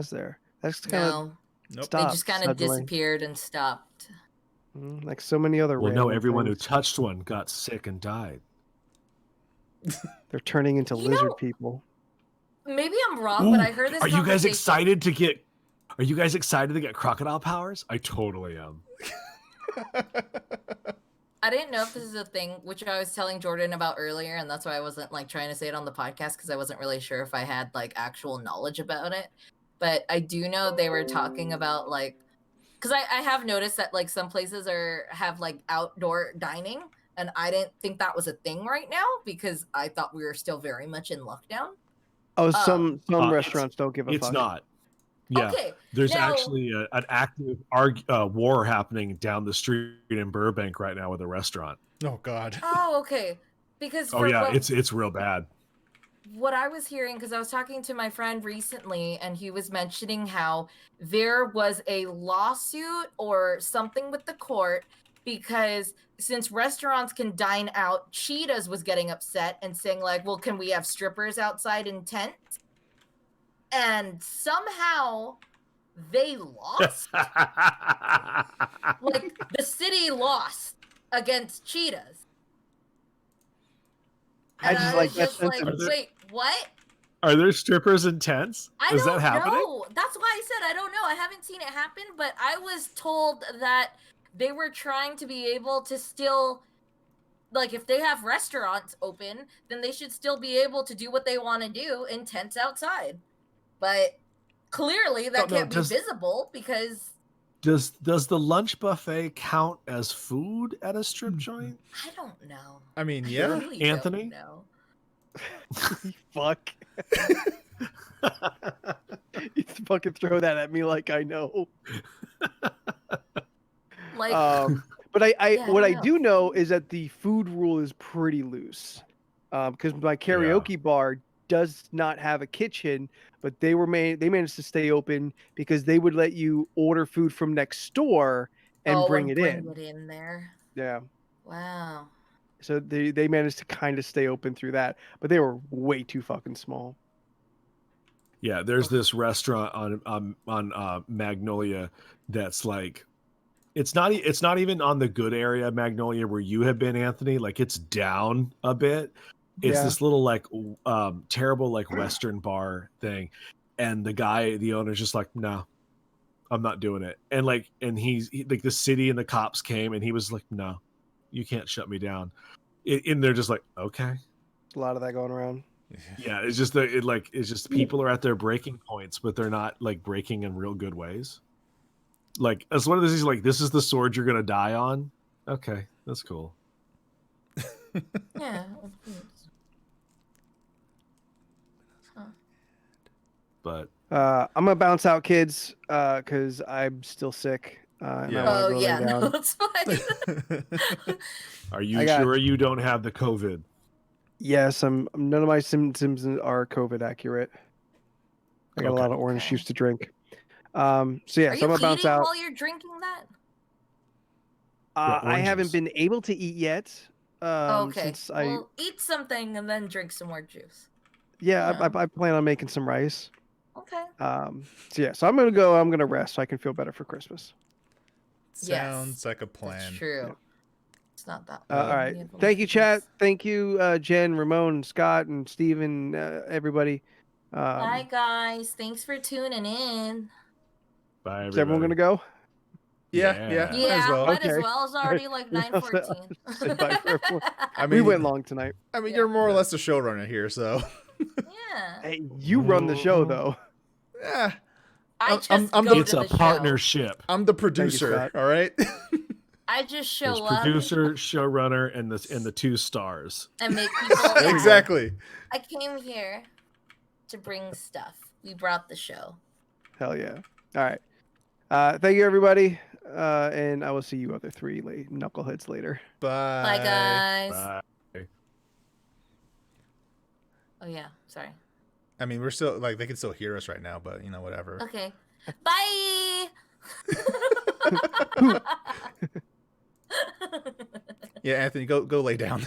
there? That's kind of No, Nope. they stopped. just kind of suddenly. disappeared and stopped. Like so many other. well, no, random everyone who things. touched one got sick and died. They're turning into You lizard know- people. Maybe I'm wrong, but I heard this. Are you guys conversation- excited to get? Are you guys excited to get crocodile powers? I totally am. I didn't know if this is a thing, which I was telling Jordan about earlier, and that's why I wasn't like trying to say it on the podcast because I wasn't really sure if I had like actual knowledge about it. But I do know they were talking about like, because I have noticed that like some places have like outdoor dining, and I didn't think that was a thing right now because I thought we were still very much in lockdown. Oh, some it's- restaurants don't give a It's fuck. not. Yeah, Okay, there's now- actually an active war happening down the street in Burbank right now with a restaurant. Oh God. Oh, okay. Because Oh for yeah, what- it's real bad. what I was hearing, because I was talking to my friend recently, and he was mentioning how there was a lawsuit or something with the court because since restaurants can dine out, Cheetahs was getting upset and saying like, well, can we have strippers outside in tents? And somehow they lost. Like the city lost against Cheetahs. I And just I like was that just sense like, of- wait, what? Are there strippers in tents? I Is don't that happening? know. That's why I said I don't know. I haven't seen it happen, but I was told that they were trying to be able to still, like, if they have restaurants open, then they should still be able to do what they want to do in tents outside. But clearly that No, can't be does- visible because Does the lunch buffet count as food at a strip joint? I don't know. I mean, I yeah. really don't Anthony? know. Fuck. You fucking throw that at me like I know. Like, But I Yeah, what I I don't do know is that the food rule is pretty loose. Because my karaoke bar does not have a kitchen, but they managed to stay open because they would let you order food from next door and bring it in. Bring it in there. Yeah. Wow. So they managed to kind of stay open through that, but they were way too fucking small. Yeah, there's this restaurant on Magnolia that's like, it's not even on the good area of Magnolia where you have been, Anthony. Like, it's down a bit. It's Yeah. this little like terrible like Western bar thing, and the owner's just like, no, I'm not doing it. And like, like the city and the cops came, and he was like, no, you can't shut me down. And they're just like, okay. A lot of that going around. Yeah, it's just people are at their breaking points, but they're not like breaking in real good ways. Like, as one of those things, like, this is the sword you're gonna die on. Okay, that's cool. Yeah. But I'm gonna bounce out, kids, because I'm still sick. And I Yeah. wanna Oh go lay yeah, no, down. that's fine. are you I got- sure you don't have the COVID? Yes, none of my symptoms are COVID accurate. I got a Okay. lot of orange Okay. juice to drink. So yeah, Are so you I'm gonna bounce eating out. while you're drinking that? I haven't oranges? been able to eat yet. Okay. Since I Well, eat something and then drink some more juice. yeah, yeah. I plan on making some rice. Okay. So yeah, so I'm gonna rest so I can feel better for Christmas. Sounds like a plan. That's true. It's not that. All bad. right, We have thank you, chat. things. Thank you, Jen, Ramon, Scott, and Steven, everybody. Bye guys. Thanks for tuning in. Bye, Is everyone gonna go? Yeah, Yeah. might Yeah, as well. might as Okay. well. It's already like Yeah, I'll say- 9:14. I'll say bye for everyone. I We mean, went long tonight. I mean, Yeah. you're more or less the showrunner here, so Yeah. Hey, you run the show though. yeah, I I'm- just I'm go the- It's to a the show. partnership. I'm the producer. Scott. All right. I just show There's up producer, showrunner, and the two stars. and make people. Yeah. Exactly. I came here to bring stuff. We brought the show. Hell yeah. All right. Thank you, everybody. And I will see you other three knuckleheads later. Bye. Bye, guys. Bye. Oh yeah, sorry. I mean, we're still like they can still hear us right now, but whatever. Okay. Bye. Yeah, Anthony, go lay down.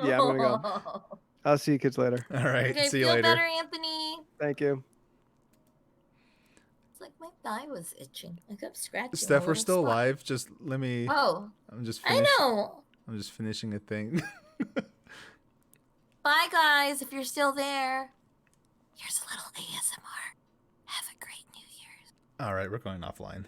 Yeah, I'm gonna go. I'll see you kids later. All right, Okay, see you feel later. better, Anthony. Thank you. It's like my thigh was itching. I kept scratching. a Steph, we're little still spot. live. Just let me. Oh, I'm just. I know. I'm just finishing a thing. Bye, guys. If you're still there, here's a little ASMR. Have a great New Year's. All right, we're going offline.